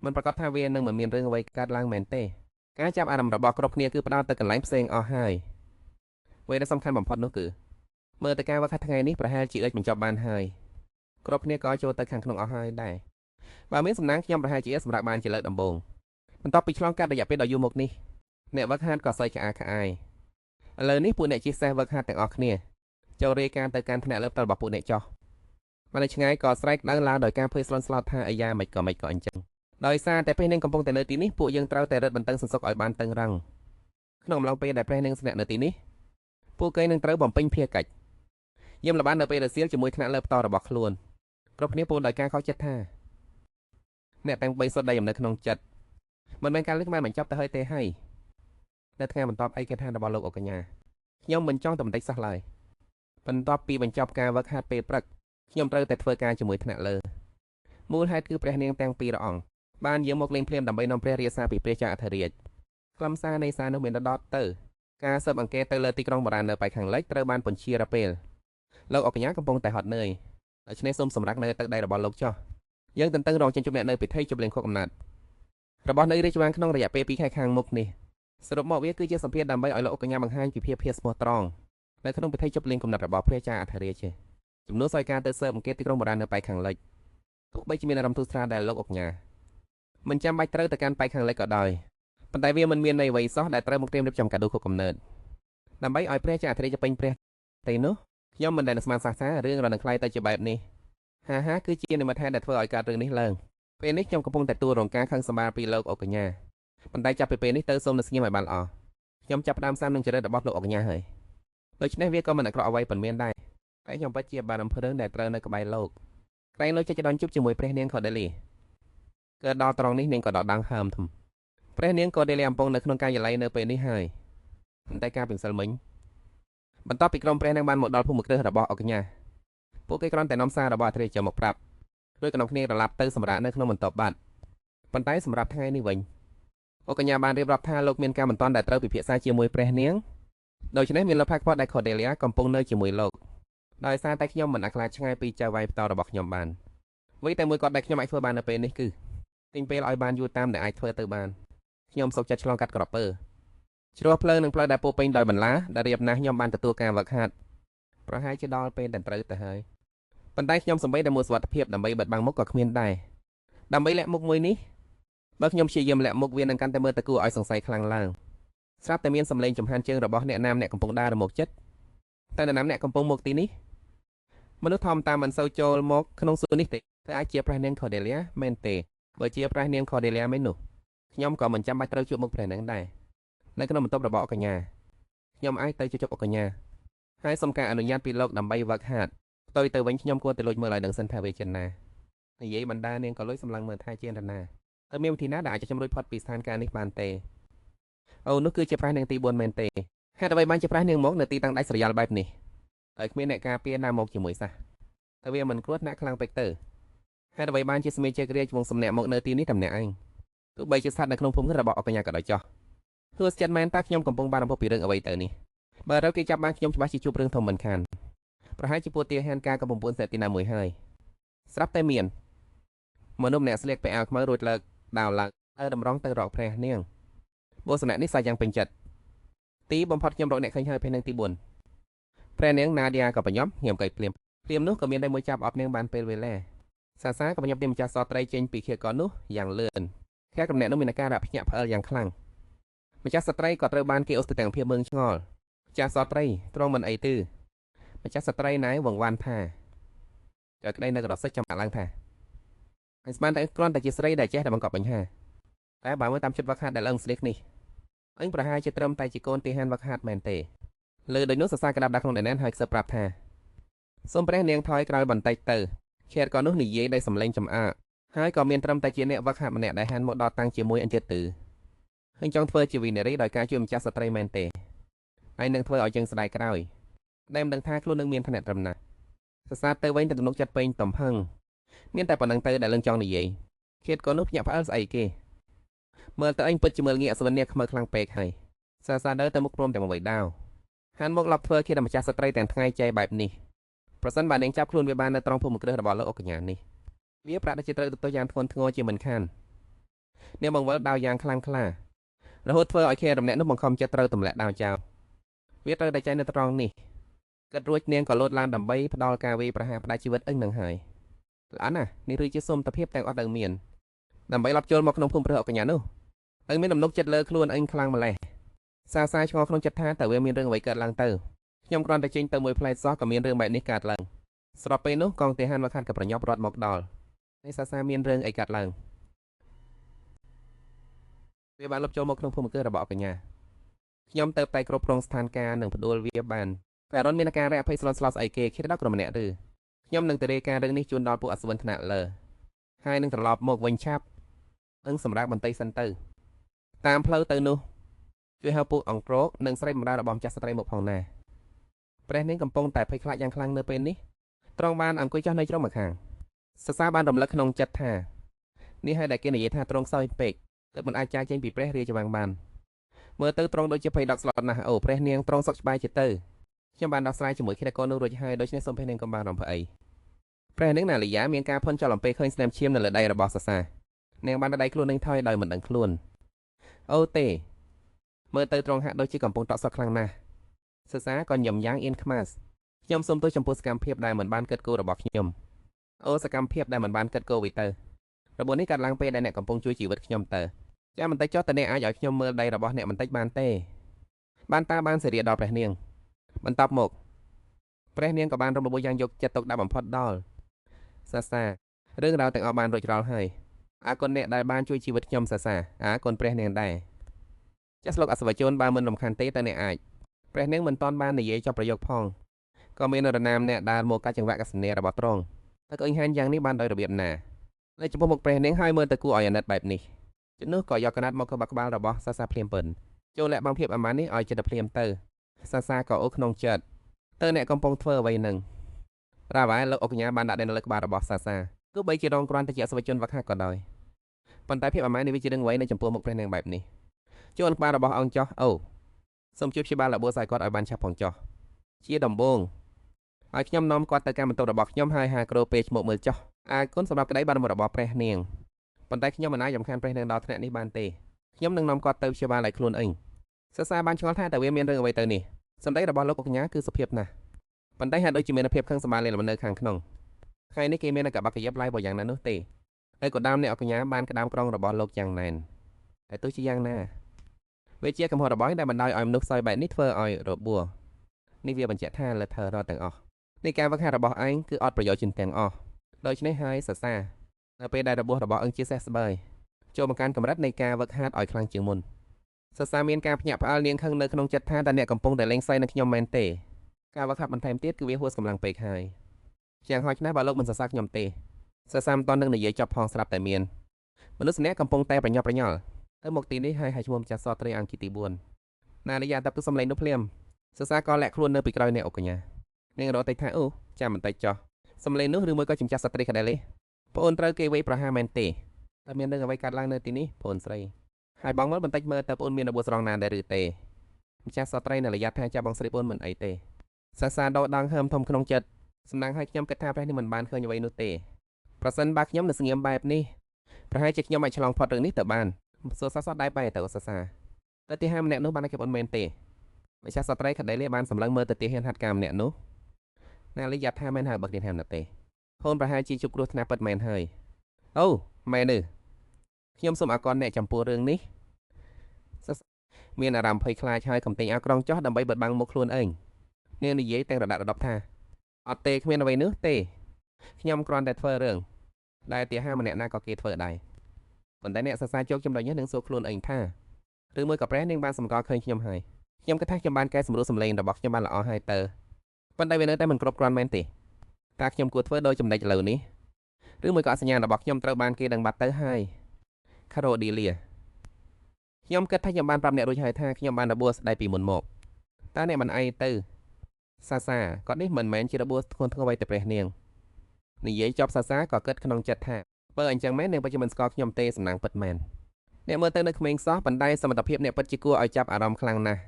มันประกอบថាវានឹងមិនមានរឿងអ្វីកើតឡើងមែនទេការចាប់អារម្មណ៍របស់គ្រប់គ្នាគឺផ្ដោតទៅកន្លែងផ្សេងអស់ហើយអ្វីដែលសំខាន់បំផុតនោះគឺមើលទៅការវឹកហាត់ថ្ងៃនេះប្រហែលជាឥតបញ្ចប់បានហើយគ្រប់គ្នាក៏ចូលទៅខាងក្នុងអស់ហើយដែរបើមានសំណាងខ្ញុំប្រហែលជាសម្រាប់បានជាលើកដំបូងបន្ទាប់ពីឆ្លងកាត់រយៈពេលដ៏យូរមកនេះអ្នកវឹកហាត់ក៏សើចក្អាកក្អាយឥឡូវនេះពួកអ្នកជាសេះវឹកហាត់ទាំងអស់គ្នាចូលរាយការណ៍ទៅកាន់ថ្នាក់លើផ្ទាល់របស់ពួកអ្នកចោះមកនៅឆ្ងាយក៏ស្រែកឡើងដោយការភ័យស្លន់ស្លោតថាអាយ៉ាមិនក៏អញ្ចឹងដោយសារតែព្រះនាងកំពុងតែនៅទីនេះពួកយើងត្រូវតែរឹតបន្តឹងសន្សុកឲ្យបានតឹងរឹងក្នុងអំឡុងពេលដែលព្រះនាងស្នាក់នៅទីនេះពួកគេនឹងត្រូវបំពេញភារកិច្ចយាមល្បាននៅពេលរសៀលជាមួយថ្នាក់លើផ្ទាល់របស់ខ្លួនគ្រប់គ្នាពោលដោយការខកចិត្តថាអ្នកទាំង3សុទ្ធតែនៅក្នុងចិត្តមិនមែនការលើកបានបញ្ចប់ទៅហើយទេហើយនៅថ្ងៃបន្ទាប់ឯកថារបស់លោកអុកកញ្ញាខ្ញុំមិនចង់តែបន្តិចសោះឡើយបន្ទាប់ពីបញ្ចប់ការវឹកហាត់ពេលព្រឹកខ្ញុំត្រូវតែធ្វើការជាមួយថ្នាក់លើមូលហេតុគឺព្រះនាងទាំងពីរព្រះអង្គបានយាងមកលេងភ្លាមដើម្បីនាំព្រះរាជសារពីព្រះចៅអធិរាជខ្លឹមសារនៃសារនោះមានដតទៅការស៊ើបអង្កេតទៅលើទីក្រុងបុរាណនៅប៉ែកខាងលិចត្រូវបានបញ្ជារពេលលោកអុកកញ្ញាកំពុងតែហត់នឿយដូច្នេះសូមសម្រាប់នៅទឹកដីរបស់លោកចោះយើងទន្ទឹងរង់ចេញជប់អ្នកនៅពិធីជប់លៀងខុកកំណត់របស់នៅរាជវាំងក្នុងរយៈពេល2ខែខាងមុខនេះសរុបមកវាគឺជាសម្ភារដើម្បីឲ្យលោកអុកកញ្ញាបង្ហាញពីភាពស្មោះត្រង់នៅក្នុងពិធីជប់លៀងកំណត់របស់ព្រះចៅអធិរាជជំនួសឲ្យការទៅស៊ើបអង្កេតទីក្រុងបុរាណនៅប៉ែកខាងលិចទោះបីជាមានអារម្មណ៍ធូរស្រាលដែលលោកអុកកញ្ញាមិនចាំបាច់ត្រូវទៅកាន់ប៉ែកខាងលិចក៏ដោយប៉ុន្តែវាមិនមានន័យអ្វីសោះដែលត្រូវមកត្រៀមរៀបចំកាដូខុសកំណើតដើម្បីឲ្យព្រះចៅអធិរាជពេញព្រះទេនោះខ្ញុំមិនដែលនឹងស្មានសារឿងរនឹងខ្លាយទៅជាបែបនេះហាគឺជានិមិត្តហេតុដែលធ្វើឲ្យកើតរឿងនេះឡើងពេលនេះខ្ញុំកំពុងតែទួលរងការខឹងសម្បារពីលោកអុកកញ្ញាប៉ុន្តែចាប់ពីពេលនេះទៅសូមនៅស្ងៀមឲ្យបានល្អខ្ញុំចាប់ផ្ដើមសាមនឹងចរិតរបស់លោកអុកកញ្ញាហើយដូច្នេះវាក៏មិនអាក្រក់អ្វីប៉ុន្មានដែរតែខ្ញុំពិតជាបានអំភើរឿងដែលត្រូវនៅក្បែរលោកក្រែងលោកចិត្តចដនជប់ជាមួយព្រះនាងខូដេលីក៏ដល់ត្រង់នេះនាងក៏ដកដង្ហើមធំព្រះនាងខូដេលីអំពងនៅក្នុងការិយាល័យនៅពេលនេះហើយតែការពិសិលមិញបន្ទាប់ពីក្រុមព្រះនាងបានមកដល់ភូមិគ្រឹះរបស់អុកកញ្ញាពួកគេគ្រាន់តែនាំសាររបស់អធិរាជមកប្រាប់ដោយក្រុមគ្នាត្រឡប់ទៅសម្រាប់នៅក្នុងបន្ទប់បាត់ប៉ុន្តែសម្រាប់ថ្ងៃនេះវិញអុកកញ្ញាបានរៀបរាប់ថាលោកមានការបន្ទាន់ដែលត្រូវពិភាក្សាជាមួយព្រះនាងដូច្នេះមានលោកផាក់ផតដែលខូដេលីយ៉ាកំពុងនៅជាមួយលោកដោយសារតែខ្ញុំមិនអាចខ្លាចឆ្ងាយពីចៅវាយផ្ទាល់របស់ខ្ញុំបានអ្វីតែមួយគាត់ដែលខ្ញុំអាចធ្វើបាននៅពេលនេះគឺទិញពេលឲ្យបានយូរតាមដែលអាចធ្វើទៅបានខ្ញុំសុខចិត្តឆ្លងកាត់ក្រពើជ្រោះភ្លើងនឹងផ្លូវដែលពោពេញដោយបន្លាដែលរៀបណាស់ខ្ញុំបានទទួលការវឹកហាត់ប្រហែលជាដល់ពេលដែលត្រូវទៅហើយប៉ុន្តែខ្ញុំសម្បីតែមួយសុវត្ថិភាពដើម្បីបិទបាំងមុខក៏គ្មានដែរដើម្បីលាក់មុខមួយនេះបើខ្ញុំព្យាយាមលាក់មុខវានឹងកាន់តែមើលទៅគួរឲ្យសង្ស័យខ្លាំងឡើងស្រាប់តែមានសម្លេងចំហានជើងរបស់អ្នកណាមអ្នកកំពុងដើររមកចិត្តតែអ្នកណាមអ្នកកំពុងមកទីនេះមនុស្សធម្មតាមិនសូវចូលមកក្នុងសួននេះទេតែអាចជាព្រះនាងខូដេលីយ៉ាមែនទេបើជាព្រះនាងខូដេលីយ៉ាមែននោះខ្ញុំក៏មិនចាំបាច់ត្រូវជួបមុខព្រះនាងដែរនៅក្នុងបន្ទប់របស់អុកកញ្ញាខ្ញុំអាចទៅជួបអុកកញ្ញាហើយសូមការអនុញ្ញាតពីលោកដើម្បីវឹកហាត់ផ្ទុយទៅវិញខ្ញុំគួរតែលួចមើលឲ្យដឹងសិនថាវាជាណានិយាយបណ្ដានាងក៏លួចសម្លឹងមើលថាជានរណាតើមានវិធីណាដែលអាចជំរុញផុតពីស្ថានភាពនេះបានទេអូនោះគឺជាព្រះនាងទី4មែនទេហេតុអ្វីបានជាព្រះនាងមកនៅទីតាំងដាច់ស្រយាលបែបនេះហើយគ្មានអ្នកការពារណាមកជាមួយសោះតើវាមិនគ្រោះថ្នាក់ខ្លាំងពេកទៅហេតុអ្វីបានជាសមាជិករាជវង្សសំណាក់មកនៅទីនេះតែម្នាក់ឯងទោះបីជាស្ថិតនៅក្នុងភូមិរបស់អុកកញ្ញាក៏ដោយចោះហួសចិត្តមែនតើខ្ញុំកំពុងបានរំពឹងពីរឿងអ្វីទៅនេះបើរកគេចាប់បានខ្ញុំច្បាស់ជាជួបរឿងធំមិនខានប្រហែលជាពួកទាហានការកំពុងសេទីណាមួយហើយស្រាប់តែមានមនុស្សម្នាក់ស្លៀកពាក់អាវខ្មៅរួចលើកដាវឡើងតម្រង់ទៅរកព្រះនាងបូសនៈនេះសាច់យ៉ាងពេញចិត្តទីបំផុតខ្ញុំរកអ្នកឃើញហើយពេលនាងទី4ព្រះនាងណាឌីយ៉ាក៏បញ្ញាប់ញ៉ាំកៃភ្លាមនោះក៏មានតែមួយចាប់អប់នាងបានពេលវេលាសាសាក៏បញ្ញាប់ទីម្ចាស់សត្រីចេញពីខៀកកនោះយ៉ាងលឿនខែកំណែនោះមានការរភ្ញាក់ផ្អើលយ៉ាងខ្លាំងម្ចាស់សត្រីក៏ត្រូវបានគេអូសទៅទាំងភាពមើងឆ្ងល់ម្ចាស់សត្រីត្រង់មិនអីទេម្ចាស់សត្រីណែវងវ៉ាន់ថាចៅក្តីនៅក្រសិចចាំឡើងថាហើយស្មានតែគ្រាន់តែជាស្រីដែលចេះតែបង្កប់បញ្ហាតែបើមើលតាមចិត្តវឹកហាត់ដែលឡើងស្លៀកនេះអញប្រហែលជាត្រឹមតែជាកូនទាហានវឹកហាត់មែនទេលើដោយនោះសរសើរក្តាប់ដាក់ក្នុងដៃណែនហើយខ្សឹបប្រាប់ថាសូមព្រះនាងថយក្រោយបន្តិចទៅខេតក៏នោះនិយាយដោយសម្លេងចំអើហើយក៏មានត្រឹមតែជាអ្នកវឹកហាត់ម្នាក់ដែលហានមកដល់តាំងជាមួយអញ្ជិតទៅហើយចង់ធ្វើជាវិនារីដោយការជួយម្ចាស់ស្ត្រីមែនទេហើយនឹងធ្វើឲ្យជើងស្ដាយក្រោយដែលមិនដឹងថាខ្លួននឹងមានឋានៈត្រឹមណាសរសើរទៅវិញទៅទំនុកចិត្តពេញទំហឹងមានតែប៉ុណ្្នឹងទៅដែលលឹងចង់និយាយខេតក៏នោះភ្ញាក់ផ្អើលស្អីគេមើលទៅអញពិតជាមើលងាកសវនាខ្មៅខ្លាំងពេកហើយសរសើរដើរទៅមុខព្រមទាំងអ្វីដាវហានមកឡប់ធ្វើជាម្ចាស់ស្ត្រីទាំងថ្ងៃចែបែបនេះប្រសិនបើនាងចាប់ខ្លួនវាបាននៅត្រង់ភូមិគ្រឹះរបស់លោកអុកកញ្ញានេះវាប្រាក់ដែលជាត្រូវទោសយ៉ាងធ្ងន់ធ្ងរជាមិនខាន នាងបង្វិលដាវយ៉ាងខ្លាំងក្លារហូតធ្វើឲ្យខេរម្នាក់នោះបង្ខំចិត្តត្រូវទម្លាក់ដាវចោលវាត្រូវតែចែកនៅត្រង់នេះគិតរួចនាងក៏លោតឡើងដើម្បីផ្ដាល់ការវាយប្រហារផ្ដាច់ជីវិតអ៊ឹងនឹងហើយល្អណាស់នេះគឺជាសមត្ថភាពទាំងអស់ដែលមានដើម្បីលប់ចូលមកក្នុងភូមិព្រះអកញ្ញានោះអ៊ឹងមានដំណុកចិត្តលើខ្លួនអ៊ឹងខ្លាំងម្ល៉េះសាឆ្ងល់ក្នុងចិត្តថាតើវាមានរឿងអ្វីកើតឡើងទៅខ្ញុំគ្រាន់តែចេញទៅមួយផ្លែសោះក៏មានរឿងបែបនេះកើតឡើងស្របពេលនោះកងទ័ពហានមកខាត់ក៏ប្រញាប់រត់មកដល់នេះសាមានរឿងអីកើតឡើងវាបានលុបចូលមកក្នុងភូមិគឺរបស់អកញ្ញាខ្ញុំទៅតែគ្រប់គ្រងស្ថានភាពនិងផ្ដួលវាបានតែរនមានការរែកអភ័យស្លន់ស្លោស្អីគេគិតដល់ក្រុមម្នាក់ឬខ្ញុំនឹងទៅរាយការណ៍រឿងនេះជូនដល់ពួកអសវិនថ្នាក់លើហើយនឹងត្រឡប់មកវិញឆាប់អឹងសម្រាប់បន្តិចសិនទៅតាមផ្លូវទៅនោះជួយហៅពួកអង្គរកនិងស្រីបម្រើរបស់ម្ចាស់ស្ត្រីមកផងណាព្រះនាងកំពុងតែភ័យខ្លាចយ៉ាងខ្លាំងនៅពេលនេះត្រង់បានអង្គុយចុះនៅជ្រុងម្ខាងសរសើរបានរំលឹកក្នុងចិត្តថានេះហើយដែលគេនិយាយថាត្រង់សោយពេកទើបមិនអាចចាយចេញពីព្រះរាជវាំងបានមើលទៅត្រង់ដូចជាភ័យដកស្លុតណាស់អូព្រះនាងត្រង់សុខច្បាយជាទៅខ្ញុំបានដោះស្រាយជាមួយឃាតករនោះរួចហើយដូច្នេះសូមព្រះនាងកុំបានរំភើអីព្រះនាងណាលីយ៉ាមានការភ័ន្តចលអំពេលឃើញស្នាមឈាមនៅលើដៃរបស់សរសើរនាងបានដៃខ្លួននឹងថយដោយមិនដឹងខ្លួនអូទេមើលទៅត្រង់ហាក់ដូចជាកំពុងតក់សក់ខ្លាំងណាស់សរសើរក៏ញឹមយ៉ាងអៀនខ្មាសខ្ញុំសូមទោសចំពោះសកម្មភាពដែលមិនបានគិតគូររបស់ខ្ញុំអូសកម្មភាពដែលមិនបានគិតគូរវិទៅរបួសនេះកើតឡើងពេលដែលអ្នកកំពុងជួយជីវិតខ្ញុំទៅចាំបន្តិចចុះតើអ្នកអាចឲ្យខ្ញុំមើលដៃរបស់អ្នកបន្តិចបានទេបានតាបានសេរីដល់ព្រះនាងបន្ទាប់មកព្រះនាងក៏បានរំលឹកយ៉ាងយកចិត្តទុកដាក់បំផុតដល់សាសារឿងរ៉ាវទាំងអស់បានរួចរាល់ហើយអរគុណអ្នកដែលបានជួយជីវិតខ្ញុំសាសាអរគុណព្រះនាងដែរចាស់លោកអសវជនបើមិនរំខានទេតើអ្នកអាចព្រះនាងមិនតាន់បាននិយាយចប់ប្រយោគផងក៏មាននរណាម្នាក់ដើរមកកាច់ចង្វាក់កសនារបស់ត្រង់តែក៏អ៊ីងហានយ៉ាងនេះបានដោយរបៀបណានៅចំពោះមុខព្រះនាងហើយមើលទៅគួរឲ្យអាណិតបែបនេះជំនួសក៏យកកណាត់មកក្បាលរបស់សាសាភ្លាមពិនចូលលាក់បងភាពអាម៉ាននេះឲ្យចិត្តភ្លាមទៅសាសាក៏អូក្នុងចិត្តតើអ្នកកំពុងធ្វើអ្វីនឹងរ៉ាវ៉ាលោកអុកញ៉ាបានដាក់ដៃនៅលើក្បាលរបស់សាសាទោះបីជារងគ្រាន់តែជាអសវជនវឹកហាត់ក៏ដោយប៉ុន្តែភាពអាម៉ាននេះវាជារឿងអ្វីនៅចំពោះមុខព្រះនាងបែបនេះចូលក្បាលរបស់អង្គចោះអូសូមជួយព្យាបាលរបួសឲ្យគាត់ឲ្យបានឆាប់ផងចោះជាដំបងឲ្យខ្ញុំនាំគាត់ទៅកាន់បន្ទប់របស់ខ្ញុំហើយហាគ្រូពេកមកមើលចោះអរគុណសម្រាប់ក្តីបារម្ភរបស់ព្រះនាងប៉ុន្តែខ្ញុំមិនអាចរំខានព្រះនាងដល់ថ្នាក់នេះបានទេខ្ញុំនឹងនាំគាត់ទៅព្យាបាលឲ្យខ្លួនឯងសរសើរបានឆ្ងល់ថាតើវាមានរឿងអ្វីទៅនេះសម្ដីរបស់លោកអុកញ៉ាគឺសុភាពណាស់ប៉ុន្តែហាក់ដូចជាមានភាពខឹងសម្បារលេលនៅខាងក្នុងថ្ងៃនេះគេមានកាបកយប់ឡាយបើយ៉ាងណានោះទេហើយក៏ដើមអ្នកអុកញ៉ាបានក្តាមក្រងរបស់លោកយ៉ាងណែនតែទោះជាយ៉ាងណាវាជាកំហុសរបស់ដែលបណ្ដោយឲ្យមនុស្សសោយបែបនេះធ្វើឲ្យរបួសនេះវាបញ្ជាក់ថាលទ្ធិរដ្ឋទាំងអស់នៃការវឹកហាត់របស់ឯងគឺអត់ប្រយោជន៍ទាំងអស់ដូច្នេះហើយសរសើរនៅពេលដែលរបួសរបស់ឯងជាសេះស្បើយចូលមកកាន់កម្រិតនៃការវឹកហាត់ឲ្យខ្លាំងជាងមុនសរសើរមានការភ្ញាក់ផ្អើលនាងខឹងនៅក្នុងចិត្តថាតើអ្នកកំពុងតែលេងសើចនឹងខ្ញុំមែនទេការវឹកហាត់បន្ថែមទៀតគឺវាហួសកម្លាំងពេកហើយយ៉ាងហោចណាស់បើលោកមិនសរសើរខ្ញុំទេសរសើរមិនតន់នឹងនិយាយចប់ផងស្រាប់តែមានមនុស្សម្នាក់កំពុងតែប្រញាប់ប្រញាល់ទៅមកទីនេះហើយឈ្មោះម្ចាស់សត្រីអង្គទី4ណាលីយ៉ាតាប់ទៅសំឡេងនោះភ្លាមសរសើរក៏លាក់ខ្លួននៅពីក្រោយអ្នកអុកញ៉ានាងរត់ទៅថាអូចាំបន្តិចចុះសំឡេងនោះឬមួយក៏ចម្ចាស់សត្រីកដែលលេប្អូនត្រូវគេវាយប្រហារមែនទេតែមានរឿងអ្វីកើតឡើងនៅទីនេះប្អូនស្រីហើយបងមើលបន្តិចមើលតើប្អូនមានរបួសស្រងណាដែរឬទេម្ចាស់សត្រីណាលីយ៉ាថាចាប់បងស្រីប្អូនមិនអីទេសរសើរដកដង្ហើមធំក្នុងចិត្តសំណាងឲ្យខ្ញុំគិតថាព្រះនេះមិនបានឃើញអ្វីនោះទេប្រសិនបើខ្ញុំនៅស្ងៀមបែបនេះប្រហែលជាខ្ញុំអាចឆ្លងផុតរឿងនេះទៅបានសួរសសដែរបែរទៅសរសើរតែទីហាម្នាក់នោះបានឲ្យគេអូនមែនទេម្ចាស់សត្រីខដេលីបានសម្លឹងមើលទៅទីហ៊ានហាត់ការម្នាក់នោះណាលីយ៉ាថាមែនហើយបើទីហាមណាទេហូនប្រហែលជាជួបគ្រោះថ្នាក់ពិតមែនហើយអូមែនទេខ្ញុំសូមអរគុណអ្នកចំពោះរឿងនេះមានអារម្មណ៍ភ័យខ្លាចហើយកំទេញអាក្រងចោះដើម្បីបិទបាំងមុខខ្លួនឯងនាងនិយាយទាំងរដាក់រដប់ថាអត់ទេគ្មានអ្វីនោះទេខ្ញុំគ្រាន់តែធ្វើរឿងដែលទីហាម្នាក់ណាក៏គេធ្វើដែរប៉ុន្តែអ្នកសរសើរជោគចំណុចនេះនឹងសួរខ្លួនឯងថាឬមួយក៏ព្រះនាងបានសម្គាល់ឃើញខ្ញុំហើយខ្ញុំគិតថាខ្ញុំបានកែសម្រួលសម្លេងរបស់ខ្ញុំបានល្អហើយទៅប៉ុន្តែវានៅតែមិនគ្រប់គ្រាន់មែនទេតើខ្ញុំគួរធ្វើដោយចំណុចឥឡូវនេះឬមួយក៏អសញ្ញាណរបស់ខ្ញុំត្រូវបានគេដឹងបាត់ទៅហើយខារ៉ូឌីលីខ្ញុំគិតថាខ្ញុំបានប្រាប់អ្នករួចហើយថាខ្ញុំបានរបួសស្ដីពីមុនមកតើអ្នកមិនអីទៅសាសាគាត់នេះមិនមែនជារបួសធ្ងន់ធ្ងរអ្វីទៅព្រះនាងនិយាយចប់សាសាក៏គិតក្នុងចិត្តថាបើអញ្ចឹងមែននាងពិតជាមិនស្គាល់ខ្ញុំទេសំណាងពិតមែនអ្នកមើលទៅនៅក្មេងសោះប៉ុន្តែសមត្ថភាពអ្នកពិតជាគួរឲ្យចាប់អារម្មណ៍ខ្លាំងណាស់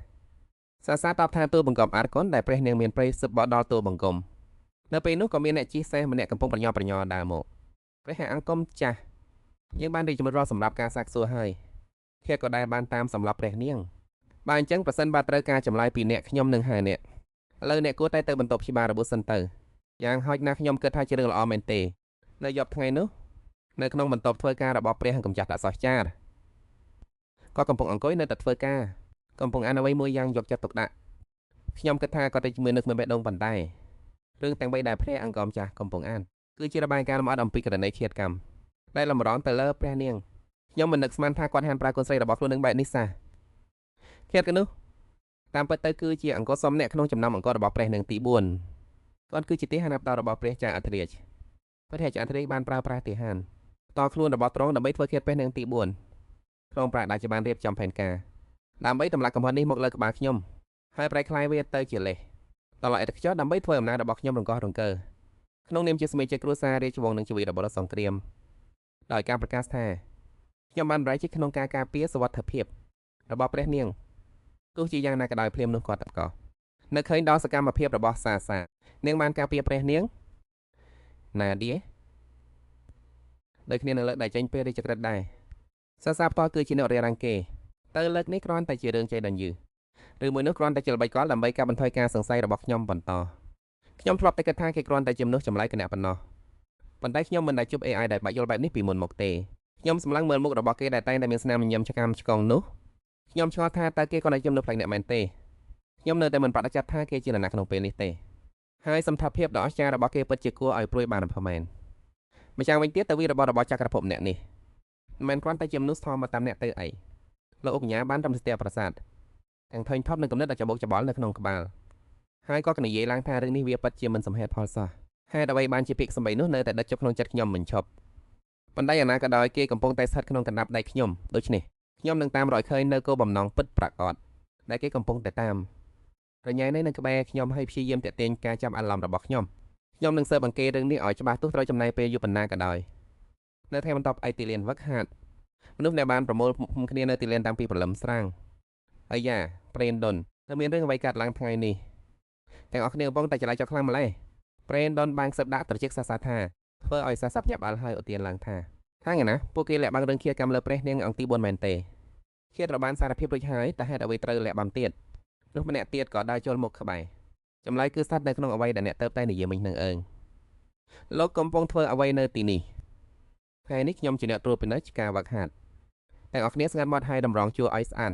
សាសាតបថាទូលបង្គំអរគុណដែលព្រះនាងមានព្រៃសឹបបដល់ទូលបង្គំនៅពេលនោះក៏មានអ្នកជិះសេះម្នាក់កំពុងប្រញ័រដើរមកព្រះអង្គមចាស់ យើងបានរីកចម្រើនសម្រាប់ការសាកសួរហើយខេតក៏ដែលបានតាមសម្រាប់ព្រះនាងបើអញ្ចឹងប្រសិនបើត្រូវការចម្លើយពីអ្នកខ្ញុំនឹងហើយអ្នកឥឡូវអ្នកគួរតែទៅបន្ទប់ព្យាបាលរបួសសិនទៅយ៉ាងហោចណាស់ខ្ញុំគិតថាជារឿងល្អមែនទេនៅយប់ថ្ងៃនោះនៅក្នុងបន្ទប់ធ្វើការរបស់ព្រះកម្ចាស់ដាក់សោះចារគាត់កំពុងអង្គុយនៅតែធ្វើការកំពុងអានអ្វីមួយយ៉ាងយកចិត្តទុកដាក់ខ្ញុំគិតថាគាត់តែជាមួយនឹងគ្មានបេះដូងប៉ុន្តែរឿងទាំង3ដែលព្រះអង្គម្ចាស់កំពុងអានគឺជារបាយការណ៍លម្អិតអំពីករណីឃាតកម្មដែលលំរងទៅលើព្រះនាងខ្ញុំមិននឹកស្មានថាគាត់ហានប្រើកូនស្រីរបស់ខ្លួននឹងបែបនេះសោះឃាតកនោះតាមពិតទៅគឺជាអង្គសមអ្នកក្នុងចំណោមអង្គរបស់ព្រះនាងទី4គាត់គឺជាទាហានអាប់តរបស់ព្រះចៅអធិរាជព្រះចៅអធិរាជបានប្រើប្រាស់ទាហានតខ្លួនរបស់ទ្រង់ដើម្បីធ្វើឃាតព្រះនាងទី4ក្នុងប្រាក់ដែលជាបានរៀបចំផែនការដើម្បីទម្លាក់កំហុសនេះមកលើក្បាលខ្ញុំហើយប្រែក្លាយវាទៅជាលេសដល់ឥតខ្ចោះដើម្បីធ្វើអំណាចរបស់ខ្ញុំរង្កោះរង្គើក្នុងនាមជាសមាជិកគ្រួសាររាជវង្សនិងជីវិតរបស់រដ្ឋសង្គ្រាមដោយការប្រកាសថាខ្ញុំបានបម្រើជាក្នុងការការពារសុវត្ថិភាពរបស់ព្រះនាងទោះជាយ៉ាងណាក៏ដោយភ្លាមនោះគាត់ក៏នឹកឃើញដល់សកម្មភាពរបស់សានាងបានការពារព្រះនាងណាឌីដោយគ្នានឹងលើកដៃចេញពេលរាជក្រឹត្យដែរសាផ្ទាល់គឺជាអ្នករារាំងគេទៅលើកនេះគ្រាន់តែជារឿងចៃដន្យឬមួយនោះគ្រាន់តែជាល្បិចកលដើម្បីកាត់បន្ថយការសង្ស័យរបស់ខ្ញុំបន្តខ្ញុំធ្លាប់តែគិតថាគេគ្រាន់តែជាមនុស្សចម្លែកគណៈប៉ុណ្ណោះប៉ុន្តែខ្ញុំមិនដែលជួប AI ដែលបាក់យល់បែបនេះពីមុនមកទេខ្ញុំសម្លឹងមើលមុខរបស់គេដែលតែងតែមានស្នាមញញឹមឆ្កាំឆ្កងនោះខ្ញុំឆ្ងល់ថាតើគេគាត់តែជំនួសផ្លែកអ្នកមែនទេខ្ញុំនៅតែមិនប្រតិចាប់ថាគេជានរណាក្នុងពេលនេះទេហើយសមត្ថភាពដ៏អស្ចារ្យរបស់គេពិតជាគួរឲ្យព្រួយបារម្ភមែនម្យ៉ាងវិញទៀតទៅវារបស់ចក្រភពអ្នកនេះមិនគ្រាន់តែជាមនុស្សធម្មតាម្នាក់ទៅអីលោកអុកញ៉ាបានត្រឹមស្ទះប្រាសាទទាំងធុញថប់នឹងគំនិតដ៏ច្បោកច្បល់នៅក្នុងក្បាលហើយក៏និយាយឡើងថារឿងនេះវាពិតជាមិនសមហេតុផលសោះហេតុអ្វីបានជាពាក្យសម្ដីនោះនៅតែដិតជាប់ក្នុងចិត្តខ្ញុំមិនឈប់ប៉ុន្តែយ៉ាងណាក៏ដោយគេកំពុងតែស្ថិតក្នុងកណ្ដាប់ដៃខ្ញុំដូច្នេះខ្ញុំនឹងតាមរកឃើញនៅគោលបំណងពិតប្រាកដដែលគេកំពុងតែតាមរញ៉ៃនៅក្បែរខ្ញុំឲ្យព្យាយាមតាក់ទាញការចាប់អារម្មណ៍របស់ខ្ញុំនឹងស៊ើបអង្កេតរឿងនេះឲ្យច្បាស់ទោះត្រូវចំណាយពេលយូរប៉ុណ្ណាក៏ដោយនៅថ្ងៃបន្ទាប់ឯទីលានវឹកហាត់មនុស្សដែលបានប្រមូលគ្នានៅទីលានតាំងពីព្រលឹមស្រាងហើយយ៉ាប្រេនដុននៅមានរឿងអ្វីកើតឡើងថ្ងៃនេះទាំងអស់គ្នាកំពុងតែចលាចលខ្លាំងម្ល៉េះប្រេនដុនបានសឹបដាក់ត្រជាក់សាសាថាធ្វើឲ្យសាសាប់ញាប់អាល់ហើយឧទានឡើងថាខាងណាពួកគេលាក់បាំងរឿងឃាតកម្មលើព្រះនាងអង្គទី4មែនទេឃាតត្រូវបានសារភាពរួចហើយតែហេតុអ្វីត្រូវលាក់បាំងទៀតនោះម្នាក់ទៀតក៏ដើរចូលមកក្បែរចម្លើយគឺស្ថិតនៅក្នុងអ្វីដែលអ្នកទៅតែនិយាយមិញនឹងអើងលោកកំពុងធ្វើអ្វីនៅទីនេះថ្ងៃនេះខ្ញុំជាអ្នកត្រួតពិនិត្យការវឹកហាត់ទាំងអស់គ្នាស្ងាត់មាត់ហើយតម្រង់ជួរឲ្យស្អាត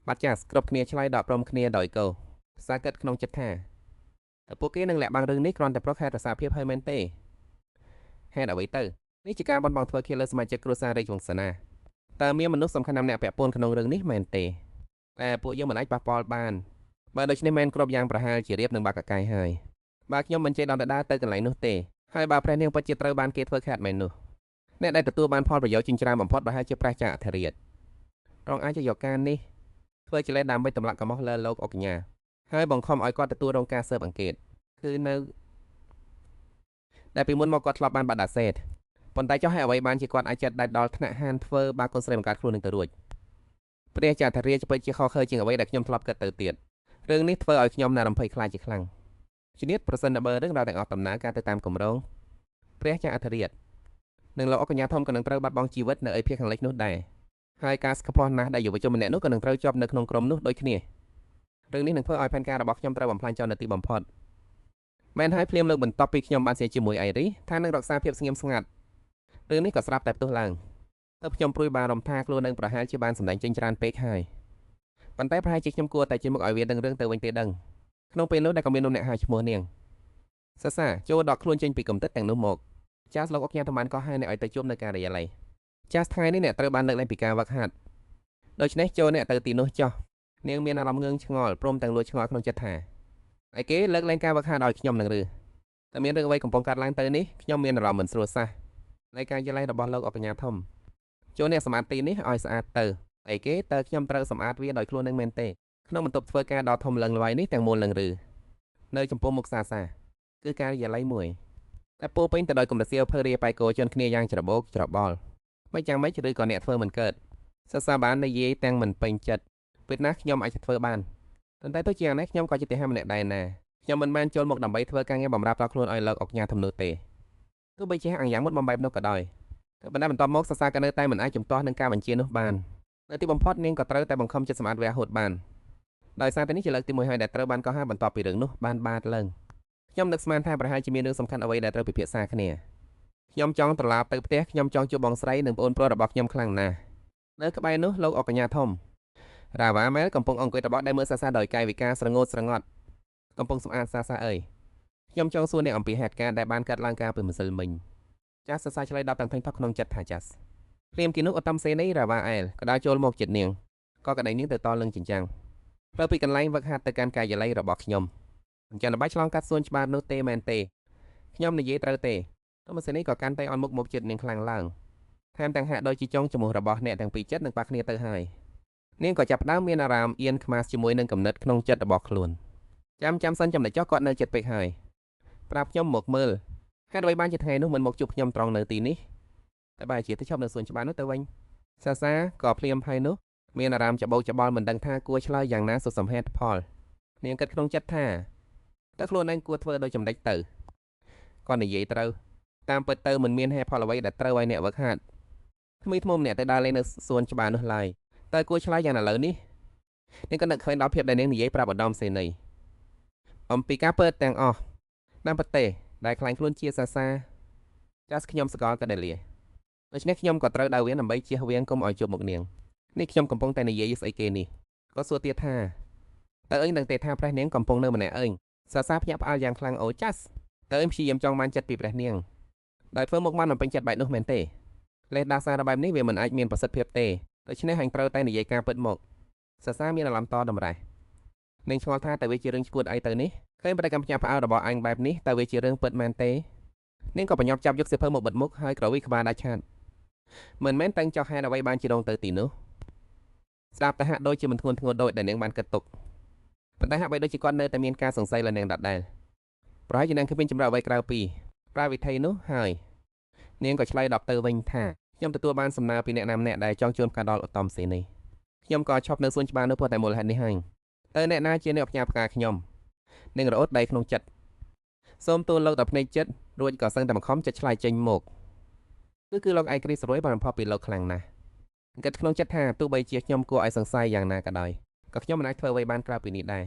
បាត់ចាស់គ្រប់គ្នាឆ្លើយដកព្រមគ្នាដោយកោសាកិតក្នុងចិត្តថាតែពួកគេនឹងលាក់បាំងរឿងនេះគ្រាន់តែប្រកហេតុរសារភាពហើយមែនទេហេតុអ្វីទៅនេះជាការបន់បង់ធ្វើឃាតលើសមាជិកគ្រួសាររាជវង្សាណាតើមានមនុស្សសំខាន់ណាស់អ្នកពាក់ព័ន្ធក្នុងរឿងនេះមែនទេតែពួកយើងមិនអាចប៉ះពាល់បានបើដូច្នេះមែនគ្រប់យ៉ាងប្រហែលជារៀបនឹងបាក់កកាយហើយបើខ្ញុំមិនចេះដល់ទៅដើរទៅកន្លែងនោះទេហើយបើព្រះនាងពិតជាត្រូវបានគេធ្វើឃាតមែននោះអ្នកដែលទទួលបានផលប្រយោជន៍ចិញ្ច្រាំបំផុតប្រហែលជាព្រះចៅអធិរាជរងអាចយកការនេះធ្វើជាលេសដើម្បីទម្លាក់កំហុសលើលោកអុកញ៉ាហើយបង្ខំឲ្យគាត់ទទួលរងការស៊ើបអង្កេតគឺនៅដែលពីមុនមកគាត់ធ្លាប់បានបាត់ដាសេតប៉ុន្តែចុះហេតុអ្វីបានជាគាត់អាចចិត្តដាច់ដល់ថ្នាក់ហានធ្វើបាបកូនស្រីបង្កើតខ្លួននឹងទៅរួចព្រះចៅអធិរាជពិតជាខុសខើជាងអ្វីដែលខ្ញុំធ្លាប់គិតទៅទៀតរឿងនេះធ្វើឲ្យខ្ញុំណារំភើយខ្លាចជាខ្លាំងជំនាញប្រសិនបើរឿងរ៉ាវទាំងអស់ដំណើរការទៅតាមគម្រោងព្រះចៅអធិរាជនិងលោកអុកញ៉ាធំក៏នឹងត្រូវបាត់បង់ជីវិតនៅឯភាគខាងលិចនោះដែរហើយការស្គប់ណាស់ដែលយុវជនម្នាក់នោះក៏នឹងត្រូវជាប់នៅក្នុងក្រុមនោះដូចគ្នារឿងនេះនឹងធ្វើឲ្យផែនការរបស់ខ្ញុំត្រូវបំផ្លាញចោលនៅទីបំផុតមែនហើយភ្លាមលើកបន្ទាប់ពីខ្ញុំបានសៀជាមួយអៃរីថានឹងរក្សាភាពស្ងៀមស្ងាត់រឿងនេះក៏ស្រាប់តែផ្ទុះឡើងទៅខ្ញុំព្រួយបារម្ភថាខ្លួននឹងប្រហែលជាបានសម្ដែងចេញច្រើនពេកហើយប៉ុន្តែប្រហែលជាខ្ញុំគួរតែជិះមុខឲ្យវាដឹងរឿងទៅវិញទេដឹងក្នុងពេលនោះដែលក៏មាននំអ្នកហៅឈ្មោះនាងសាចូលដកខ្លួនចេញពីកំតិតទាំងនោះមកចាស់លោកអុកញ៉ាថ្មក៏ហៅអ្នកឲ្យទៅជួបនៅការិយាល័យចាស់ថ្ងៃនេះអ្នកត្រូវបានលើកលែងពីការវឹកហាត់ដូច្នេះចូលអ្នកទៅទីនោះចោះនាងមានអារម្មណ៍ងឿងឆ្ងល់ព្រមទាំងលួចឆ្ងល់ក្នុងចិត្តថាឯគេលើកលែងការវឹកហាត់ឲ្យខ្ញុំនឹងឬតែមានរឿងអ្វីកំពុងកើតឡើងទៅនេះខ្ញុំមានអារម្មណ៍មិនស្រួលសោះនៃការយល់របស់លោកអុកញ៉ាធំចូលអ្នកសម្អាតទីនេះឲ្យស្អាតទៅឯគេតើខ្ញុំត្រូវសម្អាតវាដោយខ្លួននឹងមែនទេក្នុងបន្ទប់ធ្វើការដ៏ធំលឹងល្វៃនេះទាំងមូលនឹងឬនៅចំពោះមុខសាគឺការិយាល័យមួយតែពោពេញទៅដោយគំនិតសៀវភៅរាយប៉ៃកោជន់គ្នាយ៉ាងច្របូកច្របល់មិនយ៉ាងម៉េចឬក៏អ្នកធ្វើមិនកើតសាបាននិយាយទាំងមិនពេញចិត្តពេលណាខ្ញុំអាចធ្វើបានប៉ុន្តែទោះជាយ៉ាងណាខ្ញុំក៏ជាទាហានម្នាក់ដែរណាខ្ញុំមិនបានចូលមកដើម្បីធ្វើការងារបម្រើដល់ខ្លួនឲ្យលោកអុកញ៉ាធំនោះទេទោះបីជាអង្គយ៉ាងមុតបំបែបនោះក៏ដោយតែ បណ្ដាបន្ទាប់មកសាសាក៏នៅតែមិនអាចជំទាស់នឹងការបញ្ជានោះបាននៅទីបំផុតនាងក៏ត្រូវតែបង្ខំចិត្តសម្អាតវះហូតបានដោយសារតែនេះជាលើកទី1ហើយដែលត្រូវបានកោះហៅបន្ទាប់ពីរឿងនោះបានបាតឡើងខ្ញុំនឹកស្មានថាប្រហែលជាមានរឿងសំខាន់អ្វីដែលត្រូវពិភាក្សាគ្នាខ្ញុំចង់ត្រឡប់ទៅផ្ទះខ្ញុំចង់ជួបបងស្រីនិងប្អូនប្រុសរបស់ខ្ញុំខ្លាំងណាស់នៅក្បែរនោះលោកអកញ្ញាធំរ៉ាវ៉ាមែលកំពុងអង្គុយតបដែលមើលសាសាដោយកាយវិការស្រងោតស្រងត់កំពុងសម្អាតសាសាអើយខ្ញុំចង់សួរអ្នកអំពីហេតុការណ៍ដែលបានកើតឡើងកាលពីម្សិលមិញចាស់សាសាឆ្លើយដបទាំងធំថោះក្នុងចិត្តថាចាស់ព្រាមគីនោះអត្តមសេនីរ៉ាវ៉ាអែលក៏ដើរចូលមកជិតនាងក៏ក្តីនាងទៅតលឹងចិញ្ចាំងផ្លូវពីកន្លែងវឹកហាត់ទៅកាន់កាយល័យរបស់ខ្ញុំមិនចាំបាច់ឆ្លងកាត់សួនច្បារនោះទេមែនទេខ្ញុំនិយាយត្រូវទេអត្តមសេនីក៏កាន់តែអន់មុខមកជិតនាងខ្លាំងឡើងថែមទាំងហាក់ដូចជាចង់ជំនួសរបស់អ្នកទាំងពីរចិត្តនឹងប៉ះគ្នាទៅហើយនាងក៏ចាប់ផ្ដើមមានអារម្មណ៍អៀនខ្មាសជាមួយនឹងគំនិតក្នុងចិត្តរបស់ខ្លួនចាំសិនចំណុចចុះគាត់នៅចិត្តពេកហើយប្រាប់ខ្ញុំមកមើលហេតុអ្វីបានជាថ្ងៃនោះមិនមកជួបខ្ញុំត្រង់នៅទីនេះតែបែរជាទៅឈប់នៅសួនច្បារនោះទៅវិញសាសាក៏ភ្លាមហើយនោះមានអារម្មណ៍ច្បោកច្បល់មិនដឹងថាគួរឆ្លើយយ៉ាងណាសុសំហេតុផលនាងគិតក្នុងចិត្តថាតើខ្លួនឯងគួរធ្វើដោយចំណេចទៅគាត់និយាយត្រូវតាមពិតទៅមិនមានហេតុផលអ្វីដែលត្រូវឲ្យអ្នកវឹកហាត់ថ្មីថ្មម្នាក់ទៅដើរលេងនៅសួនច្បារនោះឡើយតើគួរឆ្លើយយ៉ាងណាឥឡូវនេះនាងក៏នឹកឃើញដល់ភាពដែលនាងនិយាយប្រាប់ឧត្តមសេនីអំពីការពិតទាំងអស់តាមពិតទេដែលខ្លាញ់ខ្លួនជាសាសាចាស់ខ្ញុំសកលក៏ដែលលាដូច្នេះខ្ញុំក៏ត្រូវដើរវៀនដើម្បីជៀសវាងកុំឲ្យជួបមុខនាងនេះខ្ញុំកំពុងតែនិយាយស្អីគេនេះក៏សួរទៀតថាតើអើយនឹងទេថាព្រះនាងកំពុងនៅម្នាក់អើយសាសាភ្ញាក់ផ្អើលយ៉ាងខ្លាំងអូចាស់តើអើយព្យាយាមចង់បានចិត្តពីព្រះនាងដោយធ្វើមុខមិនពេញចិត្តបែបនោះមែនទេលេសដាសារបែបនេះវាមិនអាចមានប្រសិទ្ធភាពទេដូច្នេះហាញ់ត្រូវតែនិយាយការពិតមកសាសាមានអារម្មណ៍តតម្រេះនាងឆ្ងល់ថាតើវាជារឿងឈួតអីទៅនេះឃើញប្រតិកម្មភ្ញាក់ផ្អើលរបស់អញបែបនេះតើវាជារឿងពិតមែនទេនាងក៏ប្រញាប់ចាប់យកសៀវភៅមកបិទមុខហើយក្រវីក្បាលដាច់ឆាតមិនមែនតែងចោះហេតុអ្វីបានជាដងទៅទីនោះស្ដាប់តែហាក់ដូចជាមិនធ្ងន់ធ្ងរដូចដែលនាងបានគិតទុកប៉ុន្តែហាក់បីដូចជាគាត់នៅតែមានការសង្ស័យលើនាងដដែលប្រហែលជានាងគ្មានចម្រើសអ្វីក្រៅពីប្រើវិធីនោះហើយនាងក៏ឆ្លើយដបទៅវិញថាខ្ញុំទទួលបានសំណើពីអ្នកណាម្នាក់ដែលចង់ជួបការដល់ឧត្តមសេនីខ្ញុំក៏ឈប់នៅសួនច្បារនោះព្រោះតែមូលហេតុនេះហើយតើអ្នកណាជាអ្នកផ្ញើផ្កាខ្ញុំនាងរអ៊ូតដៃក្នុងចិត្តសូមទូលលោកដល់ភ្នែកចិត្តរួចក៏សឹងតែបង្ខំចិត្តឆ្លើយចេញមកគឺលោកឯកគ្រីស្រួយបានបំផុសពីលោកខ្លាំងណាស់គិតក្នុងចិត្តថាទោះបីជាខ្ញុំគួរឲ្យសង្ស័យយ៉ាងណាក៏ដោយក៏ខ្ញុំមិនអាចធ្វើអ្វីបានក្រៅពីនេះដែរ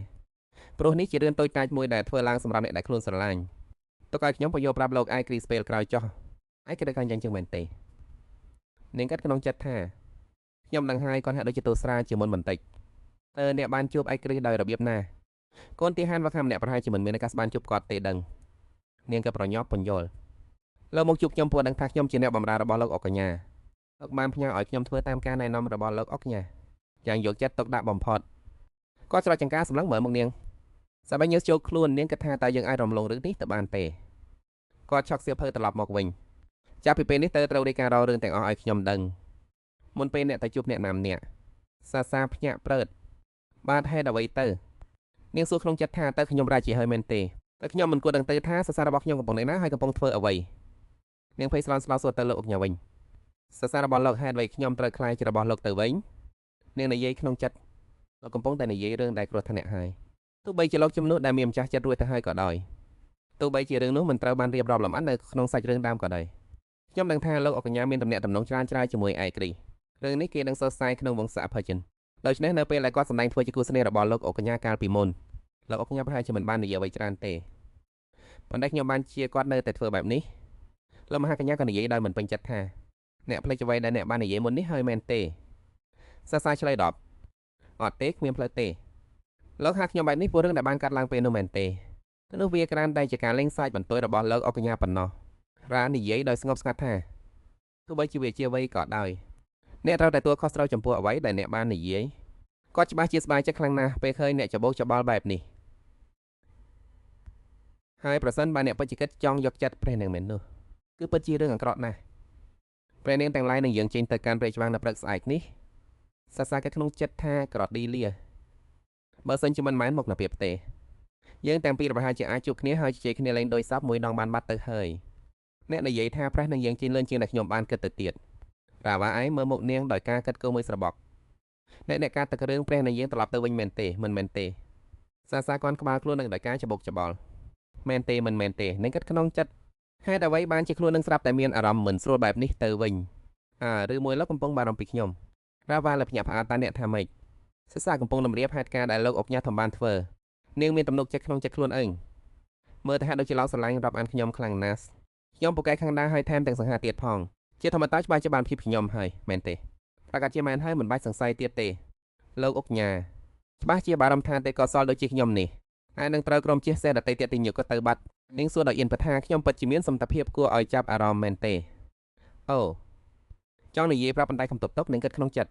ព្រោះនេះជារឿងតូចតាចមួយដែលធ្វើឡើងសម្រាប់អ្នកដែលខ្លួនស្រឡាញ់ទុកឲ្យខ្ញុំបញ្យល់ប្រាប់លោកឯកគ្រីស្ពេលក្រោយចុះឯកគិតថាយ៉ាងចឹងមែនទេនាងគិតក្នុងចិត្តថាខ្ញុំដឹងហើយគាត់ហាក់ដូចជាទោសស្រាលជាមុនបន្តិចតើអ្នកបានជួបឯកគ្រីស្ដោយរបៀបណាកូនទីហានវ៉ាខាំម្នាក់ប្រហែលជាមិនមានឱកាសបានជួបគាត់ទេដឹងនាងក៏ប្រញាប់ពន្យល់លោកមកជួបខ្ញុំព្រោះដឹងថាខ្ញុំជាអ្នកបម្រើរបស់លោកអុកកញ្ញាលោកបានផ្ញើឲ្យខ្ញុំធ្វើតាមការណែនាំរបស់លោកអុកកញ្ញាយ៉ាងយកចិត្តទុកដាក់បំផុតគាត់ច្រត់ចង្ការសម្លឹងមើលមកនាងសប្បាយញើសជោគខ្លួននាងគិតថាតើយើងអាចរំលងរឿងនេះទៅបានទេគាត់ឆក់សៀវភៅត្រឡប់មកវិញចាប់ពីពេលនេះតើត្រូវរាយការណ៍រាល់រឿងទាំងអស់ឲ្យខ្ញុំដឹងមុនពេលអ្នកទៅជួបអ្នកណាម្នាក់សាសាភ្ញាក់ព្រឺតបាទហេតុអ្វីទៅនាងសួរក្នុងចិត្តថាតើខ្ញុំរាជាហើយមែនទេតើខ្ញុំមិនគួរដឹងទៅថាសាសារបស់ខ្ញុំកំពុងនៅណាហើយកំពុងធ្វើអ្វីនាងភ័យស្លន់ស្លោសួរទៅលោកអុកញ៉ាវិញសាសារបស់លោកហេតុអ្វីខ្ញុំត្រូវខ្លាចជារបស់លោកទៅវិញនាងនិយាយក្នុងចិត្តលោកកំពុងតែនិយាយរឿងដែលគ្រោះថ្នាក់ហើយទោះបីជាលោកជំនួសដែលមានម្ចាស់ចិត្តរួចទៅហើយក៏ដោយទោះបីជារឿងនោះមិនត្រូវបានរៀបរាប់លម្អិតនៅក្នុងសាច់រឿងដើមក៏ដោយខ្ញុំដឹងថាលោកអុកកញ្ញាមានទំនាក់ទំនងច្រើនជាមួយឯកគ្រីរឿងនេះគេនឹងសរសើរក្នុងវង្សអភ័យចិនដូច្នេះនៅពេលដែលគាត់សម្ដែងធ្វើជាគូស្នេហ៍របស់លោកអុកកញ្ញាកាលពីមុនលោកអុកកញ្ញាប្រហែលជាមិនបាននិយាយអ្វីច្រើនទេប៉ុន្តែខ្ញុំបានជាគាត់នៅតែធ្វើបែបនេះលោកមហាកញ្ញាក៏និយាយដោយមិនពេញចិត្តថាអ្នកភ្លេចអ្វីដែលអ្នកបាននិយាយមុននេះហើយមែនទេសាសាឆ្លើយដបអត់ទេគ្មានផ្លូវទេលោកហាក់ខ្ញុំបែបនេះព្រោះរឿងដែលបានកាត់ឡើងពេលនោះមែនទេនោះវាក្រានតែជាការលេងសើចបន្ទយរបស់លោកអុកកញ្ញាប៉ុណ្ណោះរ៉ានិយាយដោយស្ងប់ស្ងាត់ថាទោះបីជាវាជាអ្វីក៏ដោយអ្នកត្រូវតែទទួលខុសត្រូវចំពោះអ្វីដែលអ្នកបាននិយាយគាត់ច្បាស់ជាសប្បាយចិត្តខ្លាំងណាស់ពេលឃើញអ្នកច្បោកច្បល់បែបនេះហើយប្រសិនបើអ្នកពិតជាគិតចង់យកចិត្តព្រះនាងមែននោះគឺពិតជារឿងអាក្រក់ណាស់ព្រះនាងទាំងឡាយនឹងយើងចេញទៅកាន់ព្រៃច្បាំងនៅព្រឹកស្អែកនេះសាសាគិតក្នុងចិត្តថាក្រឌីលាបើសិនជាមិនមែនមកនៅពីផ្ទះយើងទាំងពីរប្រហែលជាអាចជួបគ្នាហើយជជែកគ្នាលេងដោយសពមួយដងបានបាត់ទៅហើយអ្នកនិយាយថាព្រះនឹងយើងចេញលឿនជាងដែលខ្ញុំបានគិតទៅទៀតរ៉ាវ៉ាឯងមើលមុខនាងដោយការគិតគូរមួយស្របក់អ្នកការទឹករឿងព្រះនឹងយើងត្រឡប់ទៅវិញមែនទេមិនមែនទេសាសាគាត់ក្បាលខ្លួននឹងដោយការច្បោកច្បល់មែនទេមិនមែនទេនឹងគិតក្នុងចិត្ត ហេតុអ្វីបានជាខ្លួននឹងស្រាប់តែមានអារម្មណ៍មិនស្រួលបែបនេះទៅវិញឬមួយលោកកំពុងបារម្ភពីខ្ញុំរ៉ាវ៉ាលើភ្ញាក់ផ្អើលតាអ្នកថាម៉េចសិសាកំពុងរំរៀបហេតុការណ៍ដែលលោកអុកញ៉ាធំបានធ្វើនាងមានទំនុកចិត្តក្នុងចិត្តខ្លួនមើលទៅហាក់ដូចជាលោកស្រឡាញ់រាប់អានខ្ញុំខ្លាំងណាស់ខ្ញុំពូកែខាងដើហើយថែមទាំងសង្ហាទៀតផងជាធម្មតាច្បាស់ជាបានភាពខ្ញុំហើយមែនទេប្រកាសជាមែនហើយមិនបាច់សង្ស័យទៀតទេលោកអុកញ៉ាច្បាស់ជាបារម្ភថាទេក៏សល់ដូចជាខ្ញុំនេះហើយនឹងត្រូវក្រុមជិះសេដតីទៀតទីញឹកក៏ទៅបាត់នាងសួរដោយអៀនបថាខ្ញុំពិតជាមានសមត្ថភាពគួរឲ្យចាប់អារម្មណ៍មែនទេអូចង់និយាយប្រាប់បន្តែកំទប់ទុកនឹងគិតក្នុងចិត្ត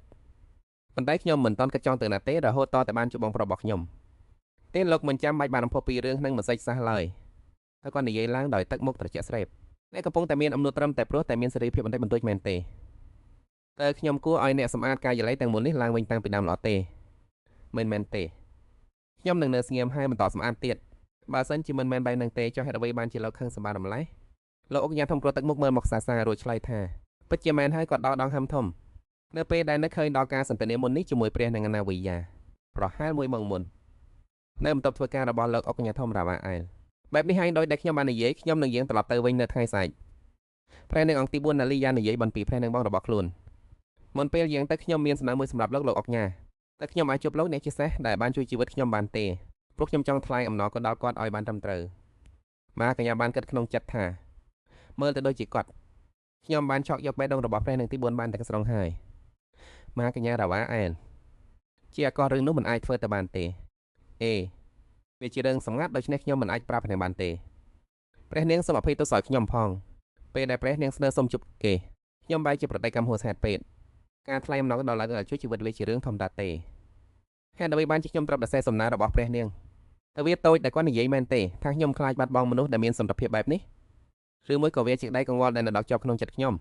បន្តែខ្ញុំមិនតន់គិតចង់ទៅណាទេរហូតតតែបានជួបបងប្រុសរបស់ខ្ញុំទេលោកមិនចាំបាច់បានរំភើបពីរឿងនឹងមិនសេចសះឡើយហើយគាត់និយាយឡើងដោយទឹកមុខត្រជាក់ស្រេបអ្នកកំពុងតែមានអំណួតត្រឹមតែព្រោះតែមានសេរីភាពបន្តិចបន្តួចមែនទេតើខ្ញុំគួរឲ្យអ្នកសម្អាតកាយល័យទាំងមូលនេះឡើងវិញតាំងពីដើមល្អទេមិនមែនទេខ្ញុំនឹងនៅស្ងៀមហើយបន្តសម្អាតទៀតបើសិនជាមិនមែនបែបហ្នឹងទេចុះហេតុអ្វីបានជាលោកខឹងសម្បាតម្លេះលោកអុកញ៉ាធំព្រោះទឹកមុខមើលមកសាសារួចឆ្លើយថាពិតជាមែនហើយគាត់ដោដងហឹមធំនៅពេលដែលនឹកឃើញដល់ការសន្ទនាមុននេះជាមួយព្រះនិងណាវីយ៉ាប្រហែល1ម៉ោងមុននៅបន្ទប់ធ្វើការរបស់លោកអុកញ៉ាធំរ៉ាវ៉ាអែលបែបនេះហើយដោយដែលខ្ញុំបាននិយាយខ្ញុំនឹងយាងត្រឡប់ទៅវិញនៅថ្ងៃស្អែកព្រះនឹងអង្គទី4ណាលីយ៉ានិយាយបន្ពីព្រះនឹងបងរបស់ខ្លួនមុនពេលយាងទៅខ្ញុំមានសំណើមួយសម្រាប់លោកអុកញ៉ាតែខ្ញុំអាចជួបលោកអ្នកជាសេះដែលបានជួយជីវិតខ្ញុំបានទេព្រោះខ្ញុំចង់ថ្លែងអំណរគុណដល់គាត់ឲ្យបានត្រឹមត្រូវម៉ាកញ្ញាបានគិតក្នុងចិត្តថាមើលទៅដូចជាគាត់ខ្ញុំបានឆក់យកបេះដូងរបស់ព្រះនឹងទី4បានទាំងស្រុងហើយម៉ាកញ្ញារ៉ាវ៉ាអែលជាអាករឿងនោះមិនអាចធ្វើទៅបានទេវាជារឿងសម្ងាត់ដូច្នេះខ្ញុំមិនអាចប្រាប់ព្រះបានទេព្រះនាងសូមអភ័យទោសឲ្យខ្ញុំផងពេលដែលព្រះនាងស្នើសុំជប់គេខ្ញុំបែរជាប្រតិកម្មហួសហេតុពេកការថ្លែងអំណរដល់ឡើងជួយជីវិតវាជារឿងធម្មតាទេហេតុអ្វីបានជាខ្ញុំត្រូវតែសេសំណើរបស់ព្រះនាងតើវាតូចដែលគាត់និយាយមែនទេថាខ្ញុំខ្លាចបាត់បង់មនុស្សដែលមានសមត្ថភាពបែបនេះឬមួយក៏វាជាដៃកង្វល់ដែលនៅដកជាប់ក្នុងចិត្តខ្ញុំ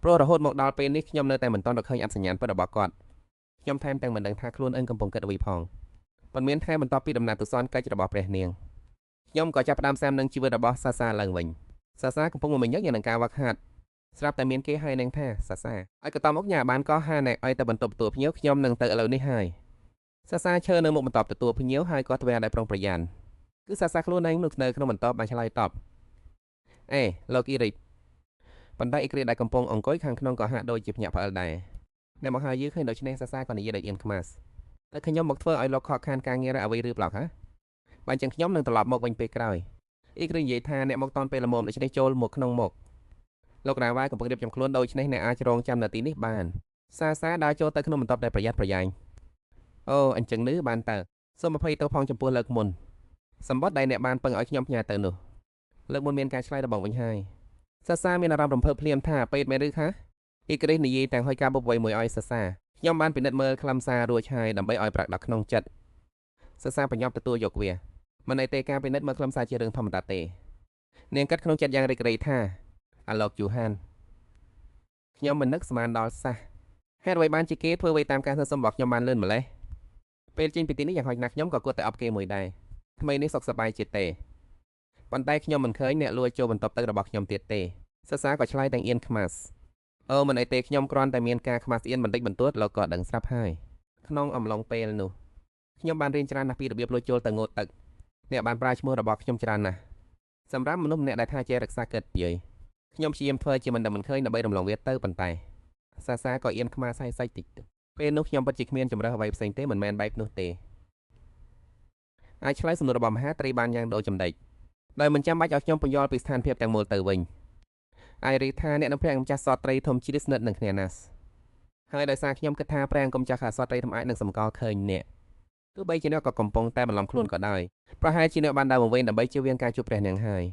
ព្រោះរហូតមកដល់ពេលនេះខ្ញុំនៅតែមិនទាន់រកឃើញអត្តសញ្ញាណពិតរបស់គាត់ខ្ញុំថែមទាំងមិនដឹងថាខ្លួនកំពុងគិតអ្វីផងប៉ុន្មានថែមបន្ទាប់ពីដំណើរទុសនកិច្ចរបស់ព្រះនាងខ្ញុំក៏ចាប់ផ្ដើមសាមនឹងជីវិតរបស់សាសាឡើងវិញសាសាកំពុងមមាញឹកយ៉ាងនឹងការវឹកហាត់ស្រាប់តែមានគេហើយនឹងថាសាសាឲ្យកតំអុកញ៉ាបានក៏ហាអ្នកឲ្យទៅបន្ទប់ទទួលភ្ញៀវខ្ញុំនឹងទៅឥឡូវនេះហើយសាសាឈើនៅមុខបន្ទប់ទទួលភ្ញៀវហើយក៏ទ្វេដោយប្រុងប្រយ័ត្នគឺសាសាខ្លួនឯងនៅក្នុងបន្ទប់បានឆ្លើយតបលោកអ៊ីរិចប៉ុន្តែអ៊ីគ្រីដែលកំពុងអង្គុយខាងក្នុងក៏ហាក់ដូចជាភ្ញាក់ផ្អើលដែរអ្នកមកហើយយឺឃើញដូច្នេះសាសាក៏និយាយដោយអៀនខ្មាសតែខ្ញុំមកធ្វើឲ្យលោកខកខានការងារអ្វីឬប្លុកហ៎បើអញ្ចឹងខ្ញុំនឹងត្រឡប់មកវិញពេលក្រោយអ៊ីគ្រីនិយាយថាអ្នកមកតនពេលល្មមដូច្នេះចូលមកក្នុងមុខលោករ៉ាវ៉ាកំពុងរៀបចំខ្លួនដូច្នេះអ្នកអាចរងចាំនាទីនេះបានសាសាដើរចូលទៅក្នុងបន្ទប់ដែលប្រយ័ត្នប្រយែងអូអញ្ចឹងនេះបានតើសូមអភ័យទោសផងចំពោះលើកមុនសម្បត្តិដែលអ្នកបានពឹងឲ្យខ្ញុំផ្ញើទៅនោះលើកមុនមានការឆ្លើយរបស់វិញហើយសាសាមានអារម្មណ៍រំភើបភ្លាមថាពេទ្យមែនឬថាអ៊ីគ្រីនិយាយទាំងហុយការបុកវៃមួយឲ្យសាសាខ្ញុំបានពិនិត្យមើលខ្លឹមសាររួចហើយដើម្បីឲ្យប្រាក់ដល់ក្នុងចិត្តសាសាប្រញាប់ទទួលយកវាមិនអីទេការពិនិត្យមើលខ្លឹមសារជារឿងធម្មតាទេនាងកាត់ក្នុងចិត្តយ៉ាងរីករាយថាអាឡុកយូហានខ្ញុំមិននឹកស្មានដល់សះហេតុអ្វីបានជាគេធ្វើអ្វីតាមការសន្សំរបស់ខ្ញុំបានលឿនម្លេះពេលចេញពីទីនេះយ៉ាងហោចណាស់ខ្ញុំក៏គួរតែអបគេមួយដែរថ្មីនេះសុខសប្បាយជាទេប៉ុន្តែខ្ញុំមិនឃើញអ្នកលួចចូលបន្ទប់ទឹករបស់ខ្ញុំទៀតទេសាសាក៏ឆ្លើយទាំងអៀនខ្មាសអូមិនអីទេខ្ញុំគ្រាន់តែមានការខ្មាសអៀនបន្តិចបន្តួចលោកក៏ដឹងស្រាប់ហើយក្នុងអំឡុងពេលនោះខ្ញុំបានរៀនច្រើនណាស់ពីរបៀបលួចចូលទៅងូតទឹកអ្នកបានប្រើឈ្មោះរបស់ខ្ញុំច្រើនណាស់សម្រាប់មនុស្សម្នាក់ដែលថាចេះរក្សាកិត្តិយសខ្ញុំព្យាយាមធ្វើជាមិនដឹងមិនឃើញដើម្បីរំលងវាទៅប៉ុន្តែសាសាក៏អៀនខ្មាសសាយតិចពេលនោះខ្ញុំពិតជាគ្មានជំរើសអ្វីផ្សេងទេមិនមែនបែបនោះទេអាចឆ្លើយសំណួររបស់មហាត្រីបានយ៉ាងដូចចម្ដេចដោយមិនចាំបាច់ឲ្យខ្ញុំបញ្យល់ពីស្ថានភាពទាំងមូលទៅវិញអាយរីថាអ្នកនឹងព្រះអង្គម្ចាស់សតត្រីធំជ្រាស្និទ្ធនឹងគ្នាណាស់ហើយដោយសារខ្ញុំគិតថាព្រះអង្គម្ចាស់ខាសតត្រីធំអាចនឹងសម្គាល់ឃើញអ្នកទោះបីជាអ្នកក៏កំពុងតែបន្លំខ្លួនក៏ដោយប្រហែលជាអ្នកបានដើរមកវិញដើម្បីជៀសវាងការជួបព្រះនាងហើយ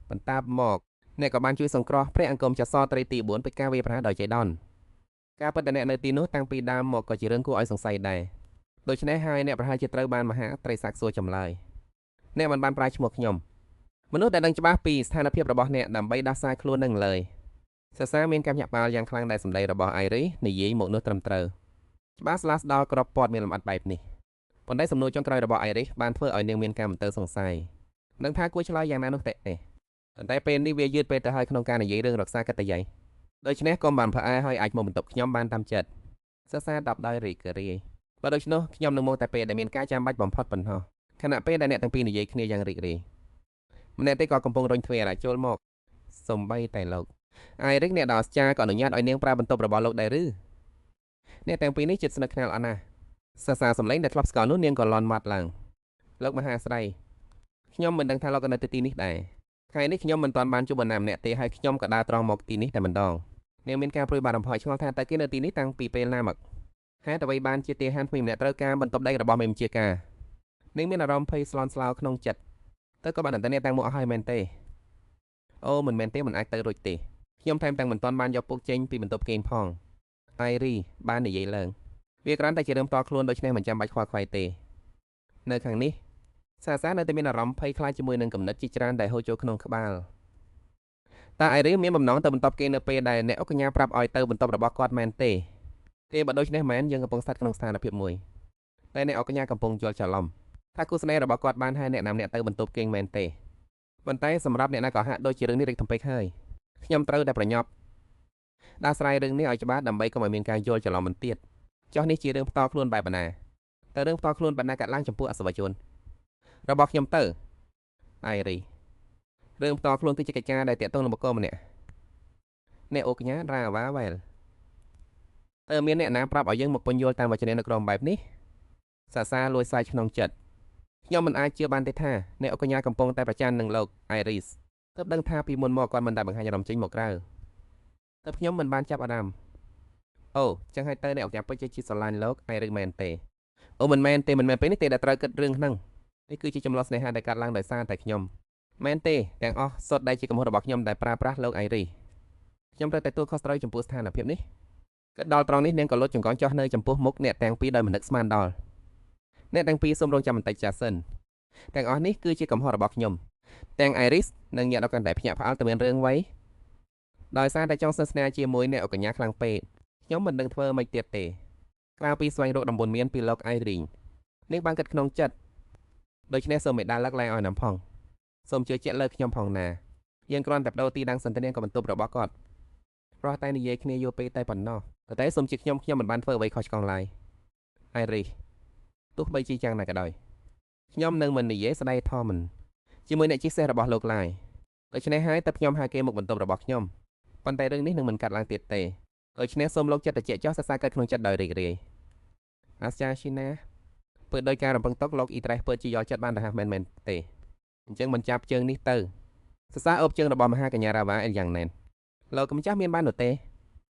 បន្តមកអ្នកក៏បានជួយសង្គ្រោះព្រះអង្គម្ចាស់សតត្រីទី4ពីការវាយប្រហារដោយចៃដន្យការពិតដែលអ្នកនៅទីនោះតាំងពីដើមមកក៏ជារឿងគួរឲ្យសង្ស័យដែរដូច្នេះហើយអ្នកប្រហែលជាត្រូវបានមហាត្រីសាកសួរចម្លើយអ្នកមិនបានប្រើឈ្មោះខ្ញុំមនុស្សដែលដឹងច្បាស់ពីស្ថានភាពរបស់អ្នកដើម្បីដោះស្រាយខ្លួននឹងឡើយសាសាមានការញាក់បាល់យ៉ាងខ្លាំងដែលសម្ដីរបស់អៃរីនិយាយមកនោះត្រឹមត្រូវច្បាស់ស្លាស់ដល់ក្របព័ត៌មានលម្អិតបែបនេះប៉ុន្តែសំណួរចុងក្រោយរបស់អៃរីបានធ្វើឲ្យនាងមានការមន្ទិលសង្ស័យនឹងថាគួរឆ្លើយយ៉ាងណានោះទេប៉ុន្តែពេលនេះវាយឺតពេកទៅហើយក្នុងការនិយាយរឿងរក្សាកិត្តិយសដូច្នេះកុំបានផ្អើលហើយអាចមកបន្ទប់ខ្ញុំបានតាមចិត្តសាសាដប់ដោយរីករាយបើដូច្នោះខ្ញុំនឹងមកតែពេលដែលមានការចាំបាច់បំផុតប៉ុណ្ណោះខណៈពេលដែលអ្នកទាំងពីរនិយាយគ្នាយ៉ាងរីករាយ ម្នាក់ទេក៏កំពុងរុញទ្វារឲ្យចូលមកសំបីតែលោកអៃរិកអ្នកដល់ស្ចាក៏អនុញ្ញាតឲ្យនាងប្រើបន្ទប់របស់លោកដែរឬអ្នកទាំងពីរនេះជិតស្និទ្ធគ្នាអត់ណាស់សាសាសំឡេងដែលធ្លាប់ស្គាល់នោះនាងក៏លន់មាត់ឡើងលោកមហាស្រីខ្ញុំមិនដឹងថាលោកនៅទីនេះដែរថ្ងៃនេះខ្ញុំមិនទាន់បានជួបបណ្ណាម្នាក់ទេហើយខ្ញុំក៏ដើរត្រង់មកទីនេះតែម្ដងនាងមានការព្រួយបារម្ភឆ្ងល់ថាតើគេនៅទីនេះតាំងពីពេលណាមកហេតុអ្វីបានជាទាហានថ្មីម្នាក់ត្រូវការបន្ទប់ដីរបស់មេបញ្ជាការនាងមានអារម្មណ៍ភ័យស្លន់ស្លោក្នុងចិត្តតើក៏បានតែអ្នកទាំងមកអស់ហើយមែនទេអូមិនមែនទេមិនអាចទៅរួចទេខ្ញុំថែមទាំងមិនទាន់បានយកពុកចេញពីបន្ទប់គេងផងអៃរីបាននិយាយឡើងវាគ្រាន់តែជារឿងផ្ទាល់ខ្លួនដូច្នេះមិនចាំបាច់ខ្វល់ខ្វាយទេនៅខាងនេះសាសានៅតែមានអារម្មណ៍ភ័យខ្លាចជាមួយនឹងកំណត់ជាច្រើនដែលហូរចូលក្នុងក្បាលតើអៃរីមានបំណងទៅបន្ទប់គេនៅពេលដែលអ្នកអុកកញ្ញាប្រាប់ឲ្យទៅបន្ទប់របស់គាត់មែនទេបើដូច្នេះមែនយើងកំពុងស្ថិតក្នុងស្ថានភាពមួយតែអ្នកអុកកញ្ញាកំពុងយល់ច្រឡំថាគូស្នេហ៍របស់គាត់បានហៅអ្នកណាម្នាក់ទៅបន្ទប់គេងមែនទេប៉ុន្តែសម្រាប់អ្នកណាក៏ហាក់ដូចជារឿងនេះរីកធំពេកហើយខ្ញុំត្រូវតែប្រញាប់ដោះស្រាយរឿងនេះឲ្យច្បាស់ដើម្បីកុំឲ្យមានការយល់ច្រឡំបន្ទៀតចុះនេះជារឿងផ្ទាល់ខ្លួនបែបណាតើរឿងផ្ទាល់ខ្លួនបែបណាកាត់ឡើងចំពោះអសវជនរបស់ខ្ញុំទៅអៃរីរឿងផ្ទាល់ខ្លួនគឺជាកិច្ចការដែលតាក់ទងនឹងបុគ្គលម្នាក់អ្នកអូកញ្ញារ៉ាវ៉ាវ៉ែលតើមានអ្នកណាប្រាប់ឲ្យយើងមកពន្យល់តាមវចនានុក្រមបែបនេះសាសាលួយសាយក្នុងចិត្តខ្ញុំមិនអាចជឿបានទេថាអ្នកអូកញ្ញាកំពុងតែប្រច័ណ្ឌនឹងលោកអៃរីសទើបដឹងថាពីមុនមកគាត់មិនដែលបង្ហាញអារម្មណ៍ចេញមកក្រៅទើបខ្ញុំមិនបានចាប់អារម្មណ៍អូចឹងហើយតើអ្នកអូកញ្ញាពិតជាស្រឡាញ់លោកអៃរីសមែនទេអូមិនមែនទេពេលនេះទេដែលត្រូវគិតរឿងហ្នឹងនេះគឺជាចំនួនស្នេហាដែលកាត់ឡើងដោយសារតែខ្ញុំមែនទេទាំងអស់សុទ្ធតែជាកំហុសរបស់ខ្ញុំដែលប្រើប្រាស់លោកអៃរីខ្ញុំត្រូវតែទទួលខុសត្រូវចំពោះស្ថានភាពនេះគិតដល់ត្រង់នេះនាងក៏លុតចង្កង់ចុះនៅចំពោះមុខអ្នកទាំងពីរដោយមិននឹកស្មានដល់អ្នកទាំងពីរសូមរងចាំបន្តិចចាសិនទាំងអស់នេះគឺជាកំហុសរបស់ខ្ញុំទាំងអៃរីសនិងញាតិអុកកាន់តែភ្ញាក់ផ្អើលទៅមានរឿងអ្វីដោយសារតែចង់សន្ទនាជាមួយអ្នកអុកកញ្ញាខ្លាំងពេកខ្ញុំមិនដឹងធ្វើម៉េចទៀតទេក្រៅពីស្វែងរកដំបូន្មានពីលោកអៃរីនាងបានគិតក្នុងចិត្តដូច្នេះសូមមេដាលើកឡើងឲ្យណាំផងសូមជឿជាក់លើខ្ញុំផងណាយើងគ្រាន់តែបដូរទីតាំងសន្តានាក៏បន្ទប់របស់គាត់ព្រោះតែនិយាយគ្នាយូរពេកតែប៉ុណ្ណោះតែសូមជឿខ្ញុំមិនបានធ្វើអ្វីខុសឆ្គងឡើយអៃរីទោះបីជាយ៉ាងណាក៏ដោយខ្ញុំនឹងមិននិយាយស្ដីធម៌មិនជាមួយអ្នកជិះសេះរបស់លោកឡើយដូច្នេះហើយតើខ្ញុំហៅគេមកបន្ទប់របស់ខ្ញុំប៉ុន្តែរឿងនេះនឹងមិនកាត់ឡើងទៀតទេដូច្នេះសូមលោកចិត្តតិចចោះសរសើរកើតក្នុងចិត្តដោយរីករាយអាស្ចារ្យឈីណាពើដោយការរំពឹងទុកលោកអ៊ីត្រេសពើជាយកចិត្តបានរហ័សមែនទេអញ្ចឹងមិនចាប់ជើងនេះទៅសរសើរអូបជើងរបស់មហាកញ្ញារ៉ាវ៉ាអីយ៉ាងណែនលោកម្ចាស់មានបាននោះទេ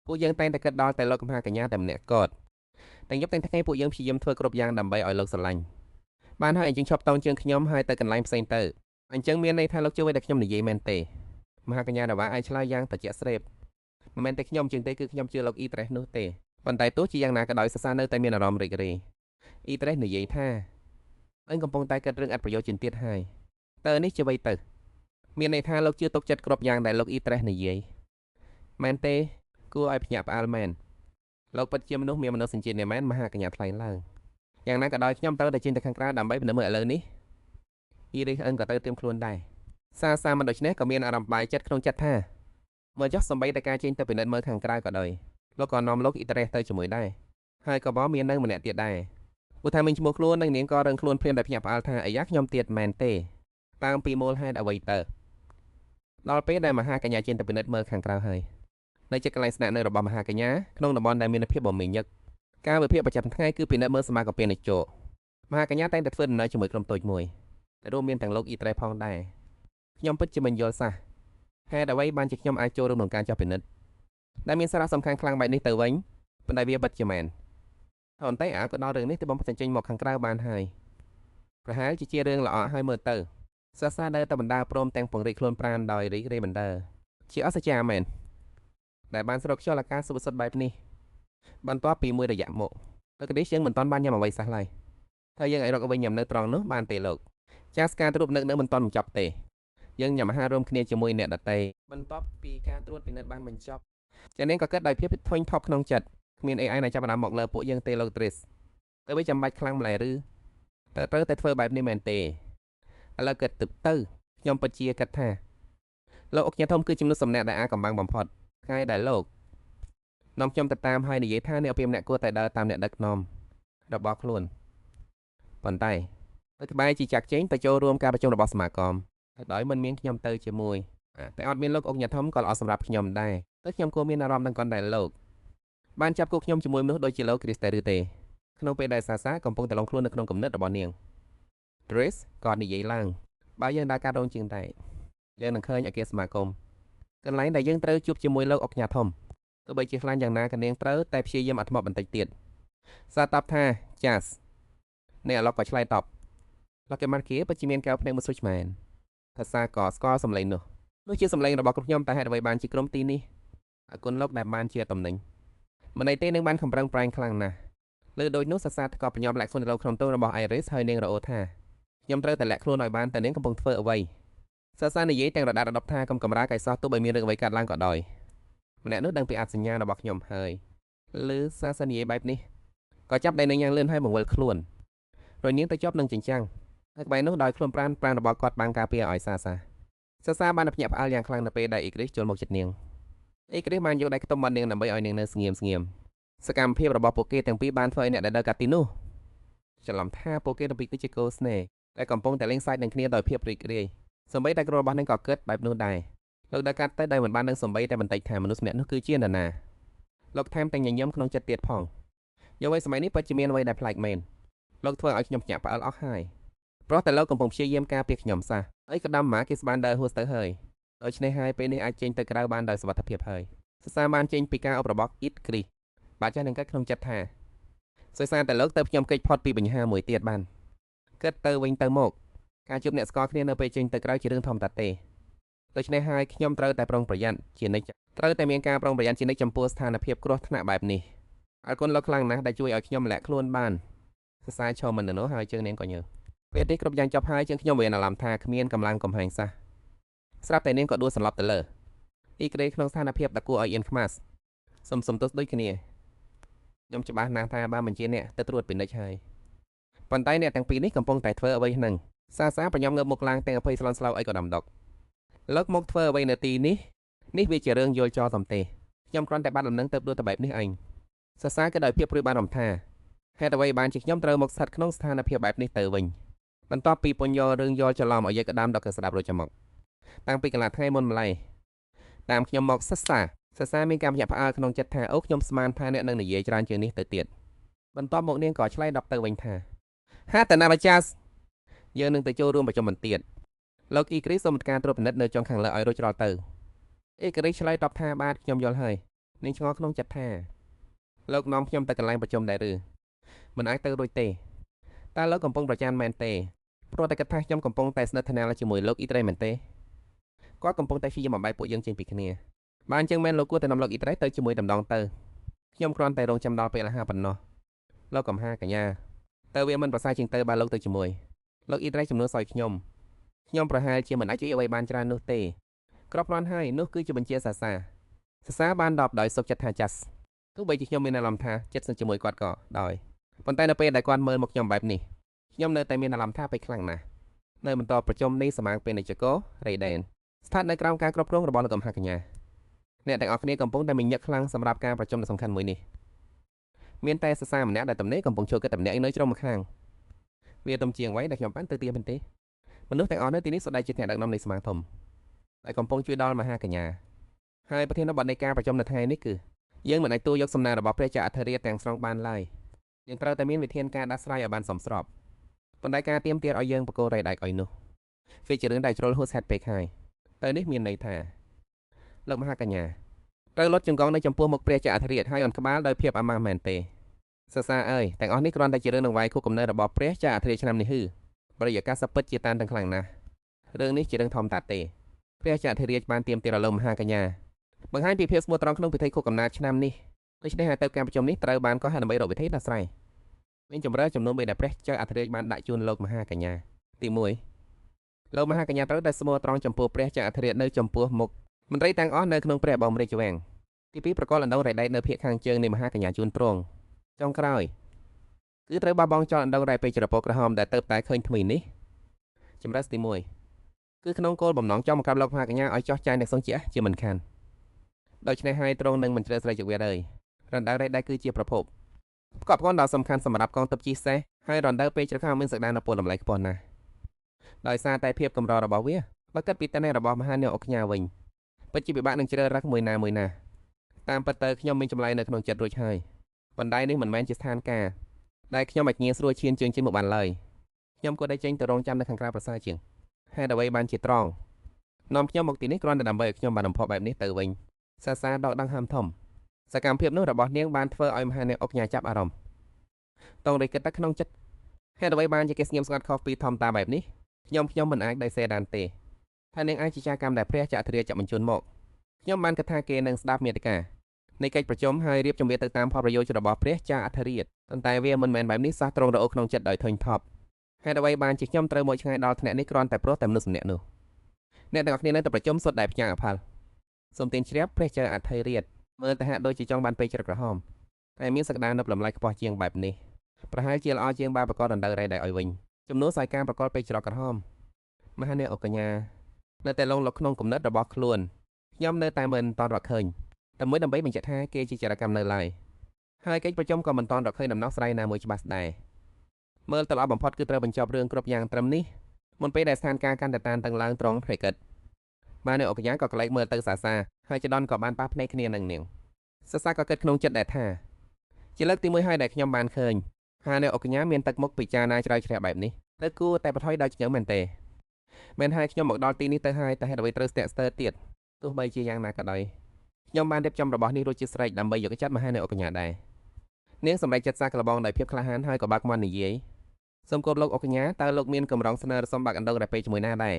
ពួកយើងតែងតែគិតដល់តែលោកមហាកញ្ញាតែម្នាក់កត់ទាំងយប់ទាំងថ្ងៃពួកយើងព្យាយាមធ្វើគ្រប់យ៉ាងដើម្បីឲ្យលោកស្រឡាញ់បានហើយអញ្ចឹងឈប់តោងជើងខ្ញុំហើយទៅកន្លែងផ្សេងទៅអញ្ចឹងមានន័យថាលោកជឿអ្វីដែលខ្ញុំនិយាយមែនទេមហាកញ្ញារ៉ាវ៉ាអាចឆ្លើយយ៉ាងត្រជាក់ស្រេបមិនមែនតែខ្ញុំជាងទេគឺខ្ញុំជឿលោកអ៊ីត្រេសនោះទេប៉ុន្តែទោះជាយ៉ាងណាក៏ដោយសរសើរនៅតែមានអារម្មណ៍រីករាយអ៊ីត្រេសនិយាយថាអញកំពុងតែគិតរឿងអត្ថប្រយោជន៍ជាងទៀតហើយតើនេះជាអ្វីទៅមានន័យថាលោកជឿទុកចិត្តគ្រប់យ៉ាងដែលលោកអ៊ីត្រេសនិយាយមែនទេគួរឲ្យភ្ញាក់ផ្អើលមែនលោកពិតជាមនុស្សមានមនោសញ្ជាតិណាស់មែនមហាកញ្ញាថ្លែងឡើងយ៉ាងណាក៏ដោយខ្ញុំត្រូវតែចេញទៅខាងក្រៅដើម្បីពិនិត្យមើលឥឡូវនេះអ៊ីរីសអិនក៏ទៅត្រៀមខ្លួនដែរសាមិនដូច្នេះក៏មានអារម្មណ៍បាយចិត្តក្នុងចិត្តថាមើលចុះសំបីតែការចេញទៅពិនិត្យមើលខាងក្រៅក៏ដោយលោកក៏នាំលោកអ៊ីត្រេសទៅជាមួយដែរហើយក៏បងមាននៅម្នាក់ទៀតដែរព្រោះថាមានឈ្មោះខ្លួននិងនាងក៏រឹងខ្លួនព្រាមតែភ្ញាក់ផ្អើលថាអាយ៉ាខ្ញុំទៀតមែនទេតាមពីមូលហេតុអ្វីទៅដល់ពេលដែលមហាកញ្ញាចេញទៅពិនិត្យមើលខាងក្រៅហើយនៅជិតកន្លែងស្នាក់នៅរបស់មហាកញ្ញាក្នុងតំបន់ដែលមានភាពបំពេញញឹកការវិភាគប្រចាំថ្ងៃគឺពិនិត្យមើលសមាគមពាណិជ្ជកមហាកញ្ញាតែងតែធ្វើដំណើរជាមួយក្រុមតូចមួយដែលរួមមានទាំងលោកអ៊ីត្រេសផងដែរខ្ញុំពិតជាមិនយល់សោះហេតុអ្វីបានជាខ្ញុំអាចចូលរួមក្នុងការចុះពិនិត្យដែលមានសារៈសំខាន់ខ្លាំងបែបនេះទៅវិញប៉ុន្តែវាពិតជាមែនប៉ុន្តែក៏ដល់រឿងនេះទៅបំពេញចេញមកខាងក្រៅបានហើយប្រហែលជារឿងល្អហើយមើលទៅសាសាដើរទៅបណ្ដាព្រមទាំងពង្រីកខ្លួនប្រាណដោយរីករាយបណ្ដាជាអស្ចារ្យមែនដែលបានស្រុកខ្យល់អាកាសសុបសុទ្ធបែបនេះបន្ទាប់ពីមួយរយៈមកលោកនេះយើងមិនទាន់បានញ៉ាំអ្វីសោះឡើយថាយើងឲ្យរកអ្វីញ៉ាំនៅត្រង់នោះបានទេលោកចាសការត្រួតពិនិត្យនៅមិនទាន់បញ្ចប់ទេយើងញ៉ាំអាហាររួមគ្នាជាមួយអ្នកដទៃបន្ទាប់ពីការត្រួតពិនិត្យបានបញ្ចប់ចានាងក៏គិតដោយភាពធុញថប់ក្នុងចិត្តគ្មាន AI ណាចាប់ផ្ដើមមកលើពួកយើងទេលោកទ្រីសទៅវាចាំបាច់ខ្លាំងម្ល៉េះឬតើត្រូវតែធ្វើបែបនេះមែនទេឥឡូវគិតទៅខ្ញុំពិតជាគិតថាលោកអុកញ៉ាធំគឺជំនួសសំណាក់ដែលអាចកំបាំងបំផុតថ្ងៃដែលលោកនាំខ្ញុំទៅតាមហើយនិយាយថាអ្នកអភិមអ្នកគួរតែដើរតាមអ្នកដឹកនាំរបស់ខ្លួនប៉ុន្តែទៅក្បែរជាចាក់ចេញទៅចូលរួមការប្រជុំរបស់សមាគម ដោយមិនមានខ្ញុំទៅជាមួយតែអត់មានលោកអុកញ៉ាធំក៏ល្អសម្រាប់ខ្ញុំដែរតែខ្ញុំគួរមានអារម្មណ៍នឹងគាត់ដែរលោកបានចាប់គូខ្ញុំជាមួយមនុស្សដូចជាលោកគ្រីស្តេឬទេក្នុងពេលដែលសាសាកំពុងតែឡងខ្លួននៅក្នុងគំនិតរបស់នាង Dress ក៏និយាយឡើងបើយើងដើរកាត់រោងជាងតែយើងនឹងឃើញអគារសមាគមកន្លែងដែលយើងត្រូវជួបជាមួយលោកអុកញ៉ាធំទោះបីជាខ្លាញ់យ៉ាងណាក៏នាងត្រូវតែព្យាយាមអត់ធ្មត់បន្តិចទៀតសាតបថា Jas អ្នកឡុកក៏ឆ្លើយតបលោកគេម៉ាត់គីពិតជាមានកែវភ្នែកមួយស្វិចមែនភាសាក៏ស្គាល់សម្លេងនោះជាសម្លេងរបស់គ្រប់ខ្ញុំតែហេតុអ្វីបានជាក្រុមទីនេះអគុណលោកដែលបានជាតំណែងម្នេះទេនឹងបានខំប្រឹងប្រែងខ្លាំងណាស់លើដូចនោះសាសាក៏បញ្ញាប់លាក់ខ្លួននៅក្នុងទូរបស់ Iris ហើយនាងរអូថាខ្ញុំត្រូវតែលាក់ខ្លួនឲ្យបានតែនាងកំពុងធ្វើអ្វីសាសានិយាយទាំងរដារដប់ថាកុំកម្រើកៃសោះទោះបីមានរឿងអ្វីកើតឡើងក៏ដោយម្នាក់នោះដឹងពីអត្តសញ្ញាណរបស់ខ្ញុំហើយឬសាសានិយាយបែបនេះក៏ចាប់ដៃនាងយ៉ាងលឿនហើយបង្វិលខ្លួនរនាងទៅជាប់នឹងចិញ្ចាំងហើយក្បែរនោះដោយខ្លួនប្រាណរបស់គាត់បានការពារឲ្យសាសាបានភ្ញាក់ផ្អើលយ៉ាងខ្លាំងនៅពេលដែលអ៊ីគ្រីសចូលមកជិតនាងអ៊ីគ្រីសបានយកដៃខ្ទប់មាត់នាងដើម្បីឲ្យនាងនៅស្ងៀមសកម្មភាពរបស់ពួកគេទាំងពីរបានធ្វើឲ្យអ្នកដែលដើរកាត់ទីនោះច្រឡំថាពួកគេទាំងពីរគឺជាគូស្នេហ៍ដែលកំពុងតែលេងសើចនឹងគ្នាដោយភាពរីករាយសម្បីតែគ្រូរបស់នាងក៏គិតបែបនោះដែរលោកដើរកាត់ទៅដោយមិនបាននឹងសម្បីតែបន្តិចថាមនុស្សម្នាក់នោះគឺជានរណាលោកថែមទាំងញញឹមក្នុងចិត្តទៀតផងយកឲ្យសម័យនេះពិតជាមានអ្វីដែលប្លែកមែនលោកធ្វើឲ្យខ្ញុំភ្ញាក់ផ្អើលអស់ហើយព្រោះតែលោកកំពុងព្យាយាមការពារខ្ញុំសោះអីក៏ដំម៉ាគេស្បានដើរហួសទៅហើយដូច្នេះហើយពេលនេះអាចចេញទៅក្រៅបានដោយសុវត្ថិភាពហើយសរសើរបានចេញពីការអបរបស់អ៊ីតគ្រីសបាទចាស់នឹងគិតក្នុងចិត្តថាសរសើរតែលោកទៅខ្ញុំកិច្ចផុតពីបញ្ហាមួយទៀតបានគិតទៅវិញទៅមកការជួបអ្នកស្គាល់គ្នានៅពេលចេញទៅក្រៅជារឿងធម្មតាទេដូច្នេះហើយខ្ញុំត្រូវតែប្រុងប្រយ័ត្នជានិច្ចត្រូវតែមានការប្រុងប្រយ័ត្នជានិច្ចចំពោះស្ថានភាពគ្រោះថ្នាក់បែបនេះអរគុណលោកខ្លាំងណាស់ដែលជួយឲ្យខ្ញុំលាក់ខ្លួនបានសរសើរឈរមិននៅនោះហើយជើងនាងក៏ញើសពេលនេះគ្រប់យ៉ាងចប់ហើយជាងខ្ញុំមានអារម្មណ៍ថាគ្មានកម្លាំងកំហែងសោះស្រាប់តែនាងក៏ដួលសន្លប់ទៅលើអ៊ីក្រេក្នុងស្ថានភាពដែលគួរឲ្យអៀនខ្មាសសុំទោសដូចគ្នាខ្ញុំច្បាស់ណាស់ថាបានបញ្ជាអ្នកទៅត្រួតពិនិត្យហើយប៉ុន្តែអ្នកទាំងពីរនេះកំពុងតែធ្វើអ្វីហ្នឹងសាបញ្ញាប់ងើបមុខឡើងទាំងអភ័យស្លន់ស្លោអីក៏ដំដុកលើកមកធ្វើអ្វីនៅទីនេះវាជារឿងយល់ចោលសំទេខ្ញុំគ្រាន់តែបាត់ដំណឹងទៅដួលទៅបែបនេះឯងសាក៏ដោយភាពព្រួយបារម្ភថាហេតុអ្វីបានជាខ្ញុំត្រូវមកស្ថិតក្នុងស្ថានភាពបែបនេះទៅវិញបន្ទាប់ពីពន្យល់រឿងយល់ច្រឡំឲ្យយកក្តាមដល់កស្ដាប់រួចមកតាំងពីកន្លះថ្ងៃមុនម្ល៉េះតាមខ្ញុំមកសាមានការភ្ញាក់ផ្អើលក្នុងចិត្តថាអូខ្ញុំស្មានថាអ្នកនឹងនិយាយច្រើនជាងនេះទៅទៀតបន្ទាប់មកនាងក៏ឆ្លើយដប់ទៅវិញថាហាតាណាបាចាសយើងនឹងទៅចូលរួមប្រជុំបន្ទាតលោកអ៊ីគ្រីសសូមការត្រួតពិនិត្យនៅចុងខាងលើឲ្យរួចរាល់ទៅអ៊ីគ្រីសឆ្លើយតបថាបាទខ្ញុំយល់ហើយនាងឆ្ងល់ក្នុងចិត្តថាលោកនាំខ្ញុំទៅកន្លែងប្រជុំដែរឬមិនអាចទៅរួចទេតើលោកកំពុងប្រច័ណ្ឌមែនទេព្រោះតែគិតថាខ្ញុំកំពុងតែស្និទ្ធស្នាលជាមួយលោកអ៊ីត្រេមែនទេគាត់កំពុងតែព្យាយាមបំបែកពួកយើងចេញពីគ្នាបានចឹងមែនលោកគួរតែនាំលោកអ៊ីត្រេទៅជាមួយតម្ដងទៅខ្ញុំគ្រាន់តែរងចាំដល់ពេលអាហារប៉ុណ្ណោះលោកកំហាកញ្ញាតើវាមិនប្រសើរជាងទៅបើលោកទៅជាមួយលោកអ៊ីត្រេជំនួសឲ្យខ្ញុំប្រហែលជាមិនអាចជួយអ្វីបានច្រើននោះទេក្របគ្រាន់ហើយនោះគឺជាបញ្ជាសាបានដបដោយសុខចិត្តថាចាស់ទោះបីជាខ្ញុំមានអារម្មណ៍ថាចិត្តស្និទ្ធជាមួយគាត់ក៏ដោយប៉ុន្តែនៅពេលដែលគាត់មើលមកខ្ញុំបែបនេះខ្ញុំនៅតែមានអារម្មណ៍ថាពេកខ្លាំងណាស់នៅបន្តប្រជុំនេះសមាជិកពាណិជ្ជករ Raiden ស្ថិតនៅក្រោមការគ្រប់គ្រងរបស់លោកកំហាកញ្ញាអ្នកទាំងអស់គ្នាកំពុងតែមានញឹកខ្លាំងសម្រាប់ការប្រជុំដ៏សំខាន់មួយនេះមានតែសាម្នាក់ដែលតំណេកំពុងចូលគិតតែម្នាក់នៅជ្រុងម្ខាងវាទំជាងអ្វីដែលខ្ញុំបានទៅទីមែនទេមនុស្សទាំងអស់នៅទីនេះសុទ្ធតែជាអ្នកដឹកនាំនៃសមាគមធំដែលកំពុងជួយដល់មហាកញ្ញាហើយប្រធានបទនៃការប្រជុំនៅថ្ងៃនេះគឺយើងមិនអាចទូយកសំណើរបស់ព្រះចៅអធិរាជទាំងស្រុងបានឡើយយើងត្រូវតែមានវិធានការដោះស្រាយឲ្យបានសមស្របប៉ុន្តែការទៀមទាត់ឲ្យយើងបកគោរ៉េដែកឲ្យនោះវាជារឿងដែលជ្រុលហួសហេតុពេកហើយទៅនេះមានន័យថាលោកមហាកញ្ញាត្រូវលុតចង្កងនៅចំពោះមុខព្រះចៅអធិរាជហើយអន់ក្បាលដោយភាពអាម៉ាស់មែនទេសាអើយទាំងអស់នេះគ្រាន់តែជារឿងនឹងវាយខួបកំណើតរបស់ព្រះចៅអធិរាជឆ្នាំនេះបរិយាកាសពិតជាតានតឹងខ្លាំងណាស់រឿងនេះជារឿងធម្មតាទេព្រះចៅអធិរាជបានទៀមទាត់ឲ្យលោកមហាកញ្ញាបង្ហាញពីភាពស្មោះត្រង់ក្នុងពិធីខួបកំណើតឆ្នាំនេះដូច្នេះហើយទៅការប្រជុំនេះត្រូវបានកោះហេតុដើម្បីរកវិធីដោះស្រាយមានចម្រើចំនួន3ដែលព្រះចៅអធិរាជបានដាក់ជូនលោកមហាកញ្ញាទី1លោកមហាកញ្ញាត្រូវតែស្មោះត្រង់ចំពោះព្រះចៅអធិរាជនៅចំពោះមុខមន្ត្រីទាំងអស់នៅក្នុងព្រះបរមរាជវាំងទី2ប្រកបអណ្ដូងរ៉ៃដែកនៅភាគខាងជើងនៃមហាកញ្ញាជូនត្រង់ចុងក្រោយគឺត្រូវបោះបង់ចោលអណ្ដូងរ៉ៃពេជ្រពណ៌ក្រហមដែលទៅតែឃើញថ្មីនេះចម្រើសទី1គឺក្នុងគោលបំណងចង់បង្ក្រាបលោកមហាកញ្ញាឲ្យចោះចាយអ្នកសង្ជាមិនខានដូច្នេះហើយត្រង់នឹងមិនជ្រើសស្រីជីវិតហើយរណ្ដៅរ៉ៃដែកគឺជាប្រភពផ្គត់ផ្គង់ដ៏សំខាន់សម្រាប់កងទ័ពជិះសេះហើយរណ្ដៅពេជ្រខោមានសក្តានុពលតម្លៃខ្ពស់ណាស់ដោយសារតែភាពកម្ររបស់វា បើគិតពីតនៈរបស់មហានាងអុកញ៉ាវិញពិតជាពិបាកនឹងជ្រើសរើសមួយណាតាមពិតទៅខ្ញុំមានចម្លែកនៅក្នុងចិត្តរួចហើយបណ្ដៃនេះមិនមែនជាស្ថានភាពដែលខ្ញុំអាចងាយស្រួលឈានជើងចេញមកបានឡើយខ្ញុំក៏ได้ចេញទៅរងចាំនៅខាងក្រៅប្រសើរជាងហេតុអ្វីបានជាត្រង់នាំខ្ញុំមកទីនេះគ្រាន់តែដើម្បីឲ្យខ្ញុំបានបំផុសបែបនេះទៅវិញសាសាដកដង្ហើមធំសកម្មភាពនោះរបស់នាងបានធ្វើឲ្យមហានាងអុកញ៉ាចាប់អារម្មណ៍តងរៃគិតតែក្នុងចិត្តហេតុអ្វីបានជាគេស្ងៀមស្ងាត់ខុសពីធម្មតាបែបនេះខ្ញុំមិនអាចដៃសេដានទេថានាងអាចជាចាកម្មដែលព្រះចក្រាចាក់បញ្ជូនមកខ្ញុំបានគិតថាគេនឹងស្ដាប់មេត្តានៃកិច្ចប្រជុំហើយរៀបចំវាទៅតាមផលប្រយោជន៍របស់ព្រះចាអធិរាជប៉ុន្តែវាមិនមែនបែបនេះសោះត្រង់រអុកក្នុងចិត្តដោយធុញថប់ហេតុអ្វីបានជាខ្ញុំត្រូវមកឆ្ងាយដល់ថ្នាក់នេះគ្រាន់តែព្រោះតែមនុស្សម្នាក់នោះអ្នកទាំងអស់គ្នានៅតែប្រជុំសុទ្ធតែផ្ញើអផលសូមទានជ្រាបព្រះចាអធិរាជមើលទៅហាក់ដូចជាចង់បានពេកជ្រឹកក្រហមតែមានសក្តានុពលលំឡាយខ្ពស់ជាងបែបនេះប្រហែលជាល្អជាងបែបប្រកបដណ្ដៅរៃដែរឲ្យវិញចំនួនសាយការប្រកបពេកជ្រឹកក្រហមមហានាងអុកញ៉ានៅតែលងលកក្នុងគំនិតរបស់ខ្លួនខ្ញុំនៅតែមិនតន់រកឃើញតែមួយដើម្បីបញ្ជាក់ថាគេជាចរកម្មនៅឡើយហើយកិច្ចប្រជុំក៏មិនតន់រកឃើញដំណោះស្រាយណាមួយច្បាស់ដែរមើលទៅល្អបំផុតគឺត្រូវបញ្ចប់រឿងគ្រប់យ៉ាងត្រឹមនេះមុនពេលដែលស្ថានភាពកាន់តែតានតឹងឡើងត្រង់ព្រៃកិតបាននៅអុកញ៉ាក៏ក្លែកមើលទៅសាសាហើយចដនក៏បានប៉ះភ្នែកគ្នានឹងនាងសាសាក៏គិតក្នុងចិត្តដែរថាជាលើកទី1ហើយដែលខ្ញុំបានឃើញហើយនៅអុកញ៉ាមានទឹកមុខពិចារណាជ្រៅជ្រះបែបនេះទៅគួរតែបថុយដល់ជញ្ញឹមមែនទេមែនហើយខ្ញុំមកដល់ទីនេះទៅហើយតែហេតុអ្វីត្រូវស្ទាក់ស្ទើរទៀតទោះបីជាយ៉ាងណាក៏ដោយខ្ញុំបានរៀបចំរបស់នេះរួចជាស្រេចដើម្បីយកចិត្តមហានាងអុកញ៉ាដែរនាងសម្រេចចិត្តសាកល្បងដោយភាពក្លាហានហើយក៏បាក់មាត់និយាយសូមគោរពលោកអុកញ៉ាតើលោកមានកម្រងស្នើសុំបាក់អណ្ដូងរ៉ែពេកជាមួយណាដែរ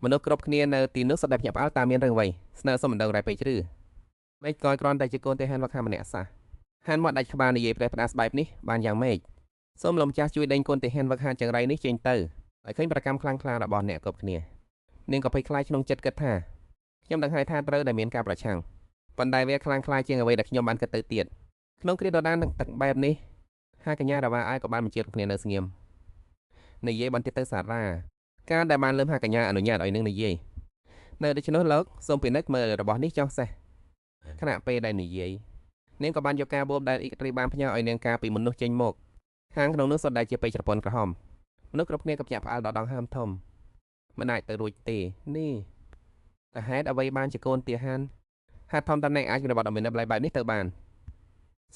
មនុស្សគ្រប់គ្នានៅទីនោះសុទ្ធតែភ្ញាក់ផ្អើលតាមមានរឿងអ្វីស្នើសុំអណ្ដូងរ៉ែពេកឬមេឃកយគ្រាន់តែជាកូនទេហានវឹកហាម្នាក់សះហានមាត់ដាច់ក្បាលនិយាយផ្ដេសផ្ដាសបែបនេះបានយ៉ាងម៉េចសូមលោកម្ចាស់ជួយដេញកូនទេហានវឹកហាចង្រៃនេះចេញទៅឲ្យឃើញប្រកម្មខ្លាំងក្លារបស់អ្នកគ្រប់គ្នានាងក៏ភ័យខ្លាចក្នុងចិត្តគិតថាខ្ញុំដឹងហើយថាត្រូវតែមានការប្រឆាំងប៉ុន្តែវាខ្លាំងខ្លាជាងអ្វីដែលខ្ញុំបានគិតទៅទៀតក្នុងគ្រាដដាននឹងទឹកបែបនេះហើយកញ្ញារវ៉ាអាយក៏បានបញ្ជាគ្នានៅស្ងៀមនិយាយបន្តិចទៅសារ៉ាការដែលបានលើមហើយកញ្ញាអនុញ្ញាតឲ្យនឹងនិយាយនៅដូច្នោះលោកសូមពិនិត្យមើលរបស់នេះចុះសេះខណៈពេលដែលនិយាយនាងក៏បានយកការបូបដែលអ៊ីកត្រីបានផ្ញើឲ្យនាងការពីមុននោះចេញមកខាងក្នុងនោះសុទ្ធតែជាពេជ្រប្រពន្ធក្រហមមនុស្សគ្រប់គ្នាក៏ភ្ញាក់ផ្អើលដល់ដងហើមធំមិនអាចទៅរួចទេនេះតែហេតុអ្វីបានជាកូនទាហានហាត់ធំតំណែងអាចមានរបស់ដ៏មានប្លែកបែបនេះទៅបា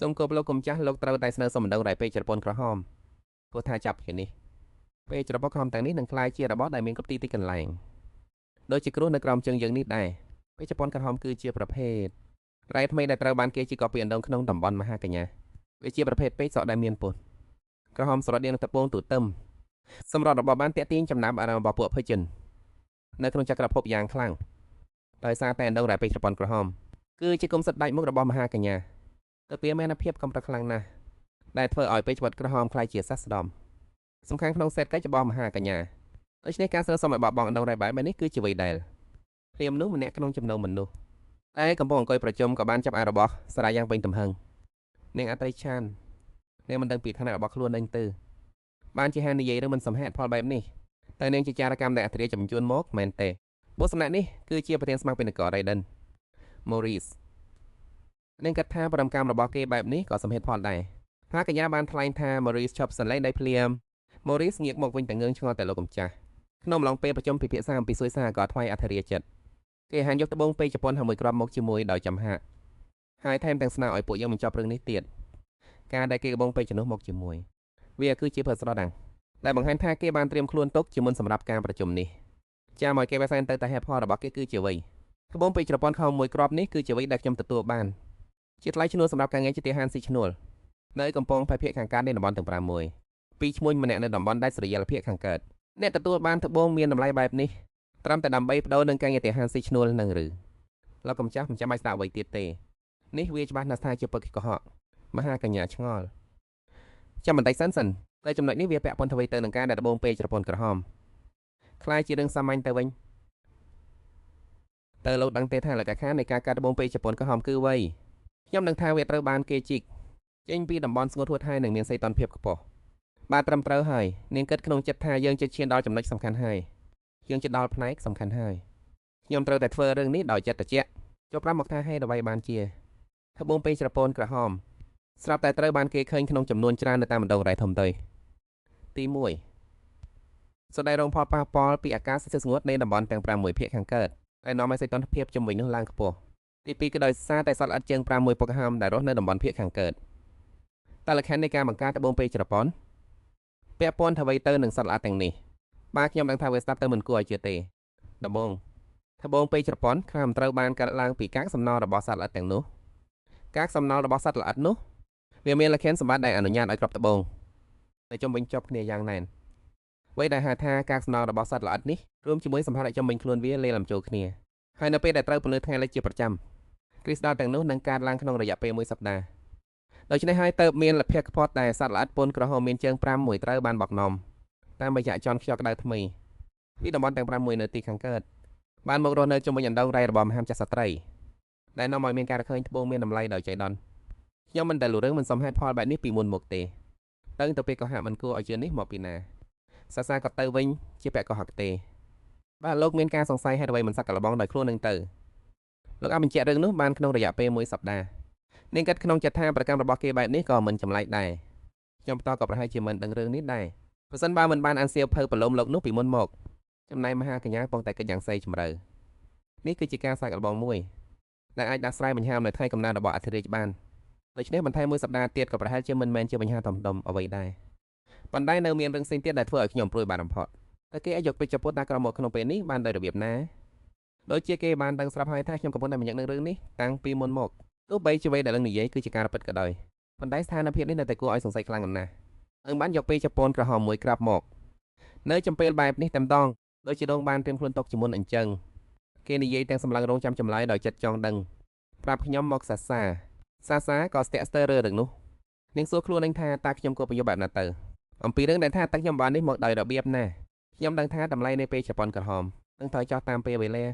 នសូមគោរពលោកគុំចាស់លោកត្រូវតែស្នើសុំបណ្ដឹងរ៉ែពេជ្រប្រពន្ធក្រហមព្រោះថាចាប់ជានេះពេជ្ររបស់ក្រហមទាំងនេះនឹងក្លាយជារបស់ដែលមានគ្រប់ទីកន្លែងដូចជាគ្រោះនៅក្រោមជើងយើងនេះដែរពេជ្រប្រពន្ធក្រហមគឺជាប្រភេទរ៉ែថ្មីដែលត្រូវបានគេជីកពីអណ្ដូងក្នុងតំបន់មហាកញ្ញាវាជាប្រភេទពេជ្រសក់ដែលមានពុនក្រហមស្រដៀងនឹងត្បូងទូទឹមសម្រាប់របស់បានតាក់ទាញចំណាប់អារម្មណ៍របស់ពួកភេជននៅក្នុងចក្រភពយ៉ាងខ្លាំងដោយសារតែអណ្ដូងរ៉ែពេជ្រប្រពន្ធក្រហមគឺជាគុំសិទ្ធិដាច់មុខរបស់មហាកញ្ញាទៅពីមានភាពកំប្រខ្លាំងណាស់ដែលធ្វើឲ្យពេជ្រប្រពន្ធក្រហមខ្លាយជាសះស្ដំសំខាន់ក្នុងសេដ្ឋកិច្ចរបស់មហាកញ្ញាដូច្នេះការស្នើសុំឲ្យបបងអណ្ដូងរ៉ែបែបនេះគឺជាអ្វីដែលព្រាមនោះម្នាក់ក្នុងចំណោមមនុស្សតែកំពុងអង្គុយប្រជុំក៏បានចាប់អារបស់សារាយ៉ាងពេញទំហឹងនាងអត្រីឆាននាងមិនដឹងពីឋានៈរបស់ខ្លួនឯងទៅបានជាហាននិយាយឬមិនសមហេតុផលបែបនេះតែនាងជាចារកម្មដែលអធិរាជបញ្ជូនមកមែនទេបុស្សម្នាក់នេះគឺជាប្រធានស្មារតីនគររ៉ៃដិន Maurice នាងគិតថាប្រំកម្មរបស់គេបែបនេះក៏សមហេតុផលដែរហើយកញ្ញាបានថ្លែងថា Maurice ឈប់សន្លេងដោយភ្លាម Maurice ងាកមកវិញតែងឿងឆ្ងល់តែលោកម្ចាស់ក្នុងអំឡុងពេលប្រជុំពិភាក្សាអំពីសួយសារក៏ថ្វាយអធិរាជចិត្តគេហានយកត្បូងពេជ្រជប៉ុនហើយមួយគ្រាប់មកជាមួយដោយចំហាក់ហើយថែមទាំងស្នើឲ្យពួកយើងបញ្ចប់រឿងនេះទៀតការដែលគេកំពុងពេជ្រជំនួសមកជាមួយវាគឺជាភ័ស្តុតាងដែលបង្ហាញថាគេបានត្រៀមខ្លួនទុកជាមុនសម្រាប់ការប្រជុំនេះចាំឲ្យគេបិទទៅតែហេតុផលរបស់គេគឺជាអ្វីត្បូងពេជ្រជប៉ុនខោមួយគ្រាប់នេះគឺជាអ្វីដែលខ្ញុំទទួលបានជាថ្លៃឈ្នួលសម្រាប់ការងារជាទាហានស៊ីឈ្នួលនៅកំពង់ផែភាគខាងកើតនៃតំបន់ទាំង6ពីឈ្មោះម្នាក់នៅតំបន់ដាច់ស្រយាលភាគខាងកើតអ្នកទទួលបានត្បូងមានតម្លៃបែបនេះត្រឹមតែដើម្បីបដូរនឹងការងារទាហានស៊ីឈ្នួលនឹងឬលោកកំចាស់មិនចាំបាច់ស្ដាប់អ្វីទៀតទេនេះវាច្បាស់ណាស់ថាជាពឹកកុហកមហាកញ្ញាឆ្ងល់ចាំបន្តិចសិនតែចំណុចនេះវាពាក់ព័ន្ធអ្វីទៅនឹងការដែលត្បូងពេជ្រប្រពន្ធក្រហមខ្លាយជារឿងសាមញ្ញទៅវិញតើលោកដឹងទេថាលក្ខខណ្ឌនៃការកាត់ត្បូងពេជ្រប្រពន្ធក្រហមគឺអ្វីខ្ញុំនឹងថាវាត្រូវបានគេជីកចេញពីតំបន់ស្ងួតហួតហើយនឹងមានសីតុណ្ហភាពខ្ពស់បាទត្រឹមត្រូវហើយនាងគិតក្នុងចិត្តថាយើងជិតឈានដល់ចំណុចសំខាន់ហើយយើងជិតដល់ផ្នែកសំខាន់ហើយខ្ញុំត្រូវតែធ្វើរឿងនេះដោយចិត្តត្រជាក់ចុះប្រាប់មកថាហេតុអ្វីបានជាត្បូងពេជ្រប្រពន្ធក្រហមស្រាប់តែត្រូវបានគេឃើញក្នុងចំនួនច្រើននៅតាមបណ្ដងរ៉ែធំទៅទី1 សូដៃរងផលប៉ះពាល់ពីអាកាសធាតុស្ងួតនៃតំបន់ទាំង6ភាគខាងកើតដែលនាំឲ្យសីតុណ្ហភាពជំវិញនោះឡើងខ្ពស់ទី2គឺដោយសារតែសត្វល្អិតជើង6ពុកហើមដែលរស់នៅតំបន់ភាគខាងកើតតើលក្ខខណ្ឌនៃការបង្ការត្បូងពេជ្រជប៉ុនពាក់ព័ន្ធទៅទៅនឹងសត្វល្អិតទាំងនេះបាទខ្ញុំដឹងថាវាស្ដាប់ទៅមិនគួរឲ្យជឿទេដំបូងត្បូងពេជ្រជប៉ុនខ្លះមិនត្រូវបានកាត់ឡើងពីកាកសំណល់របស់សត្វល្អិតទាំងនោះកាកសំណល់របស់សត្វល្អិតនោះវាមានលក្ខខណ្ឌសម្បត្តិដែលអនុញ្ញាតឲ្យគ្រាប់ត្បូងតែចំវិញជាប់គ្នាយ៉ាងណែនអ្វីដែលហៅថាកាកសំណល់របស់សត្វល្អិតនេះរួមជាមួយសម្ភារៈចំវិញខ្លួនវាលាយឡំចូលគ្នាហើយនៅពេលដែលត្រូវពន្លឺថ្ងៃលិចជាប្រចាំគ្រីស្តាល់ទាំងនោះនឹងកើតឡើងក្នុងរយៈពេល1សប្តាហ៍ដូច្នេះហើយទៅមានលទ្ធភាពតែសត្វល្អិតពន្ធក្រហមមានជើង5មួយត្រូវបានបកនាំតាមរយៈចន់ខ្យល់ក្តៅថ្មីពីតំបន់ទាំង6នៅទីខាងកើតបានមករស់នៅជុំវិញអណ្ដូងរ៉ែរបស់មហាម្ចាស់ស្ត្រីដែលនាំឲ្យមានការឃើញត្បូងមានតម្លៃដោយចៃដន្យខ្ញុំមិនដែលលឺរឿងមិនសមហេតុផលបែបនេះពីមុនមកទេដឹងទៅពេលកុហកមិនគួរឲ្យជឿនេះមកពីណាសាសាក៏ទៅវិញជាពាក់កុហកទេបាទលោកមានការសង្ស័យហេតុអ្វីមិនសាក់កលបងដោយខ្លួននឹងទៅលោកអាចបញ្ជាក់រឿងនោះបានក្នុងរយៈពេល1សប្តាហ៍នាងគិតក្នុងចិត្តថាប្រកម្មរបស់គេបែបនេះក៏មិនចម្លែកដែរខ្ញុំបន្តក៏ប្រហែលជាមិនដឹងរឿងនេះដែរប្រសិនបើមិនបានអានសៀវភៅប្រឡូមលោកនោះពីមុនមកចំណែកមហាកញ្ញាពងតែគិតយ៉ាងសៃជម្រៅនេះគឺជាការសាកល្បងមួយដែលអាចដាក់ស្រ័យបញ្ហានៅថ្ងៃកំណើតរបស់អធិរាជបានដូច្នេះបន្ថែម1សប្តាហ៍ទៀតក៏ប្រហែលជាមិនមែនជាបញ្ហាធំដុំអ្វីដែរប៉ុន្តែនៅមានរឿងផ្សេងទៀតដែលធ្វើឲ្យខ្ញុំព្រួយបារម្ភតើគេអាចយកពេជ្រចពុតដាក់ក្រមកក្នុងពេលនេះបានដោយរបៀបណាដូចជាគេបានដឹងស្រាប់ហើយថាខ្ញុំកំពុងតែបញ្ជាក់នឹងរឿងនេះតាំងពីមុនមកទោះបីជាអ្វីដែលនឹងនិយាយគឺជាការពិតក៏ដោយប៉ុន្តែស្ថានភាពនេះនៅតែគួរឲ្យសង្ស័យខ្លាំងណាស់អង្គបានយកពេជ្រជប៉ុនក្រហមមួយក្រាបមកនៅចំពេលបែបនេះតែម្ដងដូចជាដងបានត្រៀមខ្លួនទុកជាមុនអញ្ចឹងគេនិយាយទាំងសម្លឹងរងចាំចម្លើយដោយចិត្តចង់ដឹងប្រាប់ខ្ញុំមកសាសាក៏ស្ទាក់ស្ទើររើរឿងនោះនាងសួរខ្លួននឹងថាតើខ្ញុំគួរប្រយុទ្ធបែបណាទៅអំពីរឿងដែលថាតើខ្ញុំបាននេះមកដោយរបៀបណាខ្ញុំដឹងថាតម្លៃនៃពេជ្រជប៉ុនក្រហមនឹងត្រូវចោះតាមពេលវេលា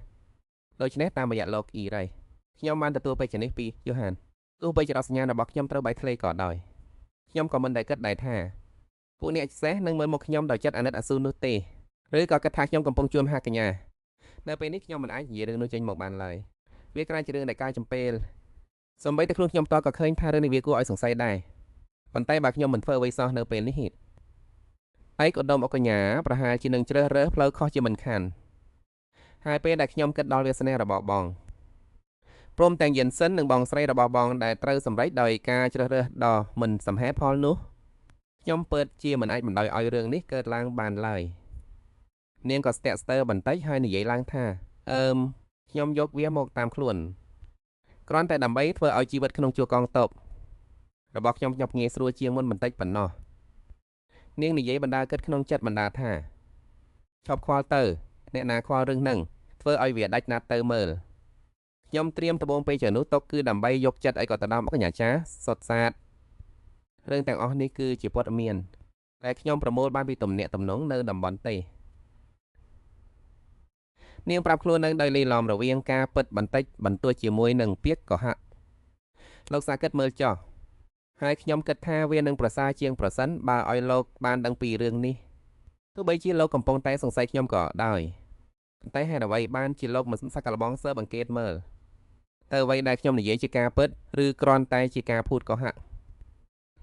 ដូច្នេះតាមរយៈលោកអ៊ីរ៉ៃខ្ញុំបានទទួលពេជ្រនេះពីយូហានទោះបីជាអត្តសញ្ញាណរបស់ខ្ញុំត្រូវបែកធ្លាយក៏ដោយខ្ញុំក៏មិនដែលគិតដែរថាពួកអ្នកចេះនឹងមើលមកខ្ញុំដោយចិត្តអាណិតអាស៊ូនោះទេឬក៏គិតថាខ្ញុំកំពុងជួមហាកញ្ញានៅពេលនេះខ្ញុំមិនអាចនិយាយរឿងនោះចេញមកបានឡើយវាក្លាយជារឿងដែលកាយចំពេលសម្បីតែខ្លួនខ្ញុំតក៏ឃើញថារឿងនេះវាគួរឲ្យសង្ស័យដែរប៉ុន្តែបើខ្ញុំមិនធ្វើអ្វីសោះនៅពេលនេះឯកឧត្តមអុកញ្ញាប្រហែលជានឹងជ្រើសរើសផ្លូវខុសជាមិនខានហើយពេលដែលខ្ញុំគិតដល់វាសនារបស់បងព្រមទាំងយិនសិននិងបងស្រីរបស់បងដែលត្រូវសម្រេចដោយការជ្រើសរើសដ៏មិនសមហេតុផលនោះខ្ញុំពិតជាមិនអាចបណ្ដោយឲ្យរឿងនេះកើតឡើងបានឡើយនាងក៏ស្ទាក់ស្ទើរបន្តិចហើយនិយាយឡើងថាខ្ញុំយកវាមកតាមខ្លួនគ្រាន់តែដើម្បីធ្វើឲ្យជីវិតក្នុងជួរកងទ័ពរបស់ខ្ញុំញាប់ងាយស្រួលជាងមុនបន្តិចប៉ុណ្ណោះនាងនិយាយបណ្ដាគិតក្នុងចិត្តបណ្ដាថាឈប់ខ្វល់ទៅអ្នកណាខ្វល់រឿងហ្នឹងធ្វើឲ្យវាដាច់ណាត់ទៅមើលខ្ញុំត្រៀមត្បូងពេជ្រនោះទុកគឺដើម្បីយកចិត្តឲ្យកតដំអកញ្ញាចាសុតសាតរឿងទាំងអស់នេះគឺជាព័ត៌មានតែខ្ញុំប្រមូលបានពីទំនាក់ទំនងនៅតំបន់ទេនាងប្រាប់ខ្លួននឹងដោយលីឡំរវាងការពិតបន្តិចបន្តួចជាមួយនឹងពាក្យកុហកលោកសាគិតមើលចោះហើយខ្ញុំគិតថាវានឹងប្រសើរជាងប្រសិនបើឲ្យលោកបានដឹងពីរឿងនេះទោះបីជាលោកកំពុងតែសង្ស័យខ្ញុំក៏ដោយប៉ុន្តែហេតុអ្វីបានជាលោកមិនសាកល្បងស៊ើបអង្កេតមើលតើអ្វីដែលខ្ញុំនិយាយជាការពិតឬគ្រាន់តែជាការភូតកុហក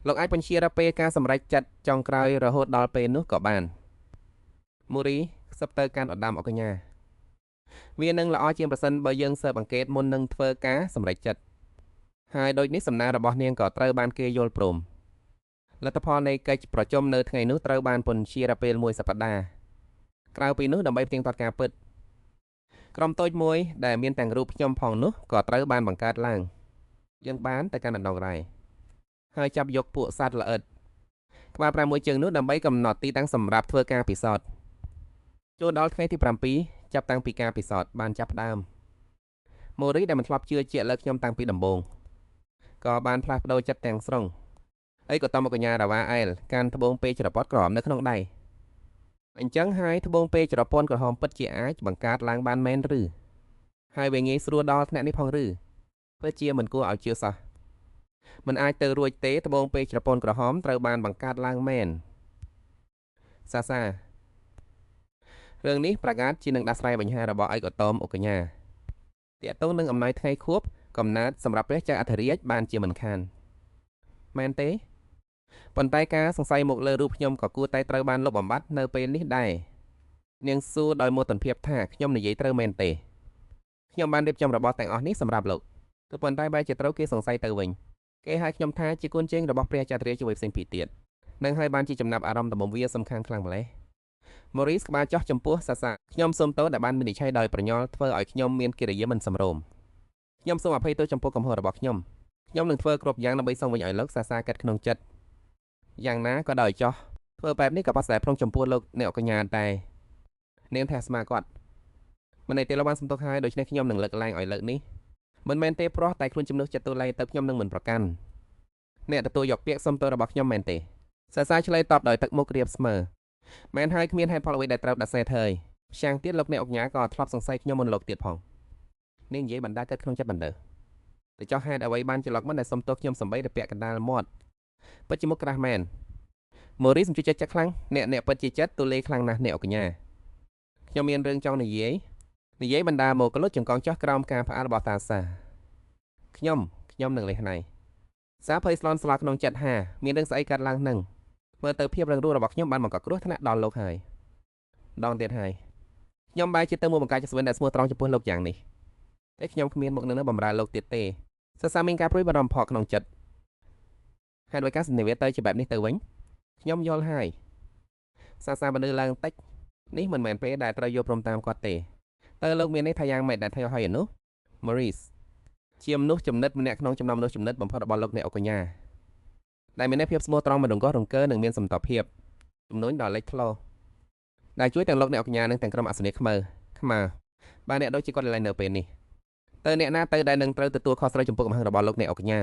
លោកអាចបញ្ជារពេលការសម្រេចចិត្តចុងក្រោយរហូតដល់ពេលនោះក៏បានមូរីខ្សឹបទៅកាន់ឧត្តមអុកញ្ញាវានឹងល្អជាងប្រសិនបើយើងស៊ើបអង្កេតមុននឹងធ្វើការសម្រេចចិត្តហើយដូចនេះសំណើរបស់នាងក៏ត្រូវបានគេយល់ព្រមលទ្ធផលនៃកិច្ចប្រជុំនៅថ្ងៃនោះត្រូវបានពន្យារពេល1សប្តាហ៍ក្រៅពីនោះដើម្បីផ្ទៀងផ្ទាត់ការពិតក្រុមតូចមួយដែលមានទាំងរូបខ្ញុំផងនោះក៏ត្រូវបានបង្កើតឡើងយើងបានទៅកាន់អណ្ដូងរ៉ែហើយចាប់យកពួកសត្វល្អិតក្បាល6ជើងនោះដើម្បីកំណត់ទីតាំងសម្រាប់ធ្វើការពិសោធន៍ចូលដល់ថ្ងៃទី7ចាប់តាំងពីការពិសោធន៍បានចាប់ផ្ដើមម៉ូរីដែលមិនធ្លាប់ជឿជាក់លើខ្ញុំតាំងពីដំបូងក៏បានផ្លាស់ប្ដូរចិត្តទាំងស្រុងអីក៏តំកញ្ញារ៉ាវ៉ាអែលកាន់ត្បូងពេជ្រប៉ុនក្រហមនៅក្នុងដៃអញ្ចឹងហើយត្បូងពេជ្រប៉ុនក្រហមពិតជាអាចបង្កើតឡើងបានមែនឬហើយវាងាយស្រួលដល់ថ្នាក់នេះផងឬពិតជាមិនគួរឲ្យជឿសោះមិនអាចទៅរួចទេត្បូងពេជ្រប៉ុនក្រហមត្រូវបានបង្កើតឡើងមែនសារឿងនេះប្រកាសជានឹងដាស់ស្រាយបញ្ហារបស់ឯកឧត្តមអុកញ្ញាទាក់ទងនឹងអំណោយថ្ងៃខួបកំណើតសម្រាប់ព្រះចៅអធិរាជបានជាមិនខានមែនទេប៉ុន្តែការសង្ស័យមកលើរូបខ្ញុំក៏គួរតែត្រូវបានលុបបំបាត់នៅពេលនេះដែរ នាងសួរដោយមោទនភាពថាខ្ញុំនិយាយត្រូវមែនទេខ្ញុំបានរៀបចំរបស់ទាំងអស់នេះសម្រាប់លោកទោះប៉ុន្តែបែរជាត្រូវគេសង្ស័យទៅវិញគេហៅខ្ញុំថាជាកូនជើងរបស់ព្រះចត្រាជួយផ្សេងពីទៀតនឹងហើយបានជាចំណាប់អារម្មណ៍ដំវាសំខាន់ខ្លាំងម្ល៉េះ Maurice ក្បាលចោះចំពោះសាសាខ្ញុំសូមទោសដែលបានវិនិច្ឆ័យដោយប្រញល់ធ្វើឲ្យខ្ញុំមានកិរិយាមិនសមរម្យខ្ញុំសូមអភ័យទោសចំពោះកំហុសរបស់ខ្ញុំនឹងធ្វើគ្រប់យ៉ាងដើម្បីសងវិញឲ្យលោកសាសាកាត់ក្នុងចិត្តយ៉ាងណាក៏ដោយចោះធ្វើបែបនេះក៏ប៉ះស្ដែក្នុងចំពោះលោកអ្នកកញ្ញាដែរនាងថាស្មាគាត់មិនន័យទេលោកបានសំទុកហើយដូច្នេះខ្ញុំនឹងលើកឡើងឲ្យលើកនេះមិនមែនទេព្រោះតែខ្លួនជំនួសចិត្តទូលៃទៅខ្ញុំនឹងមិនប្រកាន់អ្នកទទួលយកពាក្យសុំទោសរបស់ខ្ញុំមែនទេសាសាឆ្លើយតបដោយទឹកមុខរៀបស្មើមែនហើយគ្មានហេតុផលអ្វីដែលត្រូវដាក់សេះទេផ្ទាំងទៀតលោកអ្នកអុកញ៉ាក៏ធ្លាប់សង្ស័យខ្ញុំមុនលោកទៀតផងនាងនិយាយបណ្ដាកើតក្នុងចិត្តបណ្ដើតែចោះហេតុអ្វីបានជាលោកមិនដែលសុំទោសខ្ញុំសំបីតែពាក់កណ្ដាលមាត់ពិតជាមុខក្រាស់មែន Maurice សំជួយចិត្តខ្លាំងអ្នកពិតជាចិត្តទូលេខ្លាំងណាស់អ្នកអុកញ៉ាខ្ញុំមានរឿងចង់និយាយបណ្ដាមកក៏លុតចង្កងចោះក្រោមការផ្អើលរបស់តាសាខ្ញុំនឹងលេះណៃសាភ័យស្លន់ស្លោក្នុងចិត្តហាមានរឿងស្អីកើតឡើងនឹងមើលទៅភាពរឹងរូសរបស់ខ្ញុំបានបង្កគ្រោះថ្នាក់ដល់លោកហើយដងទៀតហើយខ្ញុំបែរជាទៅមកបង្កើតជាស្វិនដែលស្មោះត្រង់ចំពោះលោកយ៉ាងនេះតែខ្ញុំគ្មានមុខនឹងបំរើលោកទៀតទេសាសាមានការព្រួយបារម្ភផកក្នុងចិត្តហេតុអ្វីការសន្និវិទទៅជាបែបនេះទៅវិញខ្ញុំយល់ហើយសាសាបណ្ឌឺឡើងតិចនេះមិនមែនពេលដែលត្រូវយកព្រមតាមគាត់ទេតើលោកមាននេះថាយ៉ាងម៉េចដែលធ្វើឲ្យនោះ Maurice ជាមនុស្សចំណិតម្នាក់ក្នុងចំណោមមនុស្សចំណិតបំផុតរបស់លោកអ្នកអុកញ៉ាដែលមានភាពស្មោះត្រង់មិនរង្គោះរង្គើនិងមានសមត្ថភាពជំនួយដល់លេចធ្លោដែលជួយទាំងលោកអ្នកអុកញ៉ានិងទាំងក្រុមអសនីខ្មើបានអ្នកដូចជាគាត់ឡើងនៅពេលនេះតើអ្នកណាទៅដែលនឹងត្រូវទទួលខុសត្រូវចំពោះកំហឹងរបស់លោកអ្នកអុកញ៉ា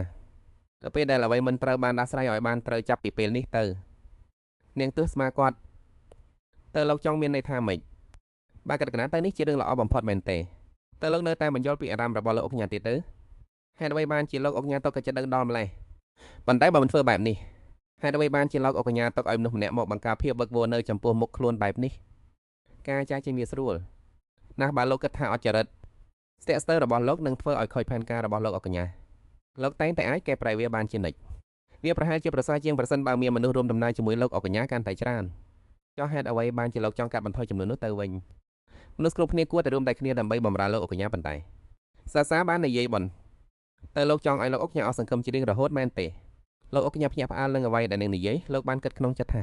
ទៅពេលដែលអ្វីមិនត្រូវបានដោះស្រាយឲ្យបានត្រូវចាប់ពីពេលនេះទៅនាងទើសស្មាគាត់តើលោកចង់មានន័យថាម៉េចបើកណ្ដាលទៅនេះជារឿងល្អបំផុតមែនទេតើលោកនៅតែបញ្យល់ពីអារម្មណ៍របស់លោកអុកញ៉ាទៀតទៅហេតុអ្វីបានជាលោកអុកញ៉ាតកចិត្តដឹងដល់ម្លេះប៉ុន្តែបើមិនធ្វើបែបនេះហេតុអ្វីបានជាលោកអុកញ៉ាតកឲ្យមនុស្សម្នាក់មកបង្ការភាពវឹកវរនៅចំពោះមុខខ្លួនបែបនេះការចាស់ជាងាយស្រួលណាស់បើលោកគិតថាអត់ចរិតស្ទាក់ស្ទើររបស់លោកនឹងធ្វើឲ្យខូចផែនការរបស់លោកអុកញ៉ាលោកតែងតែអាចកែប្រែវាបានជានិច្ចវាប្រហែលជាប្រសើរជាងប្រសិនបើមានមនុស្សរួមដំណើរជាមួយលោកអុកញ៉ាកាន់តែច្រើនចុះហេតុអ្វីបានជាលោកចង់កាត់បន្ថយចំនួននោះទៅវិញមនុស្សគ្រប់គ្នាគួរតែរួមដៃគ្នាដើម្បីបម្រើលោកអុកញ៉ាប៉ុន្តែសាបាននិយាយបនតើលោកចង់ឲ្យលោកអុកញ៉ាអស់សង្ឃឹមជារៀងរហូតមែនទេលោកអុកញ៉ាភ្ញាក់ផ្អើលនឹងអ្វីដែលនឹងនិយាយលោកបានគិតក្នុងចិត្តថា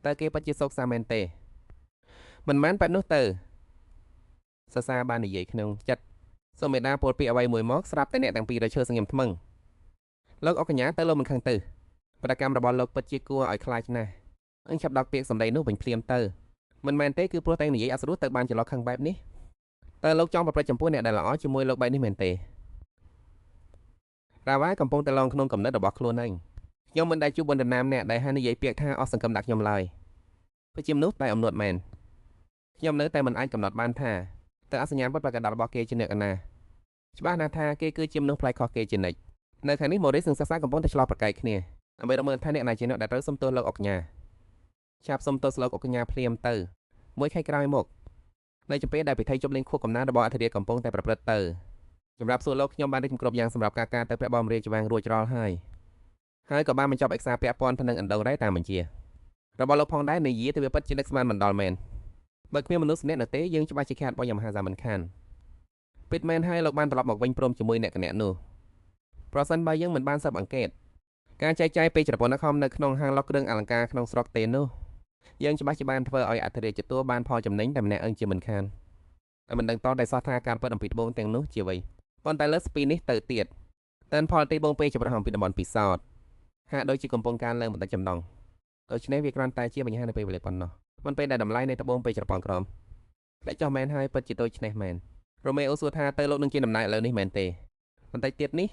តើគេពិតជាសោកសៅមែនទេមិនមែនបែបនោះទៅសាបាននិយាយក្នុងចិត្តសូមមេដាពលពាក្យអ្វីមួយមកស្រាប់តែអ្នកទាំងពីររើឈើសង្ឃឹមថ្មឹងលោកអុកញ៉ាទៅលោកមិនខឹងទៅប្រតិកម្មរបស់លោកពិតជាគួរឲ្យខ្លាចណាស់អញចាប់ដកពាក្យសម្ដីនោះវិញភ្លាមទៅមិនមែនទេគឺព្រោះតែនិយាយអត់ស្រួលទៅបានជាលោកខឹងបែបនេះតើលោកចង់ប្រព្រឹត្តចំពោះអ្នកដែលល្អជាមួយលោកបែបនេះមែនទេរាវ៉ាកំពុងតែឡងក្នុងកំណត់របស់ខ្លួនឯងខ្ញុំមិនដែលជួបបណ្ឌនាមអ្នកដែលហានិយាយពាក្យថាអស់សង្ឃឹមដាក់ខ្ញុំឡើយពិតជាមនុស្សតែអំនួតមែនខ្ញុំនៅតែមិនអាចកំណត់បានថាតើអសញ្ញាណពិតប្រាកដរបស់គេជាអ្នកណាច្បាស់ណាស់ថាគេគឺជាមនុស្សប្លែកខុសគេជានិច្ចនៅខាងនេះ Maurice និងសាសាកំពុងតែឆ្លោះប្រកែកគ្នាដើម្បីរកមើលថាអ្នកណាជាអ្នកដែលត្រូវសុំទោសលោកអុកញ៉ាឆាប់សុំទោសលោកអុកញ៉ាភ្លាមទៅមួយខែក្រោយមកនៅចំពេលដែលពិធីជប់លេងខួបកំណើតរបស់អធិរាជកំពុងតែប្រព្រឹត្តទៅសម្រាប់សួរលោកខ្ញុំបានរៀបគ្រប់យ៉ាងសម្រាប់ការទៅព្រះបរមរាជវាំងរួចរាល់ហើយក៏បានបញ្ចប់ឯកសារពាក់ព័ន្ធទៅនឹងឥណ្ឌូរ៉េតាមបញ្ជារបស់លោកផងដែរនិយាយទៅវាពិតជានឹកស្មានមិនដល់មែនបើគ្មានមនុស្សម្នាក់នោះទេយើងច្បាស់ជាខាតរបស់យមហាសាមិនខានពិតមែនហើយលោកបានត្រឡប់មកវិញព្រមជាមួយអ្នកកណ្ណៈនោះប្រសិនបើយើងមិនបានស៊ើបអង្កេតការចែកចាយពេជ្រប្រពន្ធខំនៅក្នុងហាងលក់គ្រឿងអលង្ការក្នុងស្រុកទេនោះយើងច្បាស់ជាបានធ្វើឲ្យអធិរាជទទួលបានផលចំណេញតែម្នាក់ជាមិនខានតែមិនដឹងតតែសោះថាការពិតអំពីត្បូងទាំងនោះជាអ្វីប៉ុន្តែលើសពីនេះទៅទៀតតែនផលទីបងពេជ្រប្រហែលអំពីតំបន់ពិសោធន៍ហាក់ដូចជាកំពុងការឡើងបន្តិចចំណងដូច្នេះវាគ្រាន់តែជាបញ្ហានៅពេលវេលាប៉ុណ្ណោះមិនពេលដែលតម្លៃនៃត្បូងពេជ្រប្រពន្ធក្រមតែចោះមែនហើយពិតជាដូចឆ្នេះមែនរ៉ូមេអូសួរថាទៅលោកនឹងជាដំណើរឥឡូវនេះមែនទេបន្តិចទៀតនេះ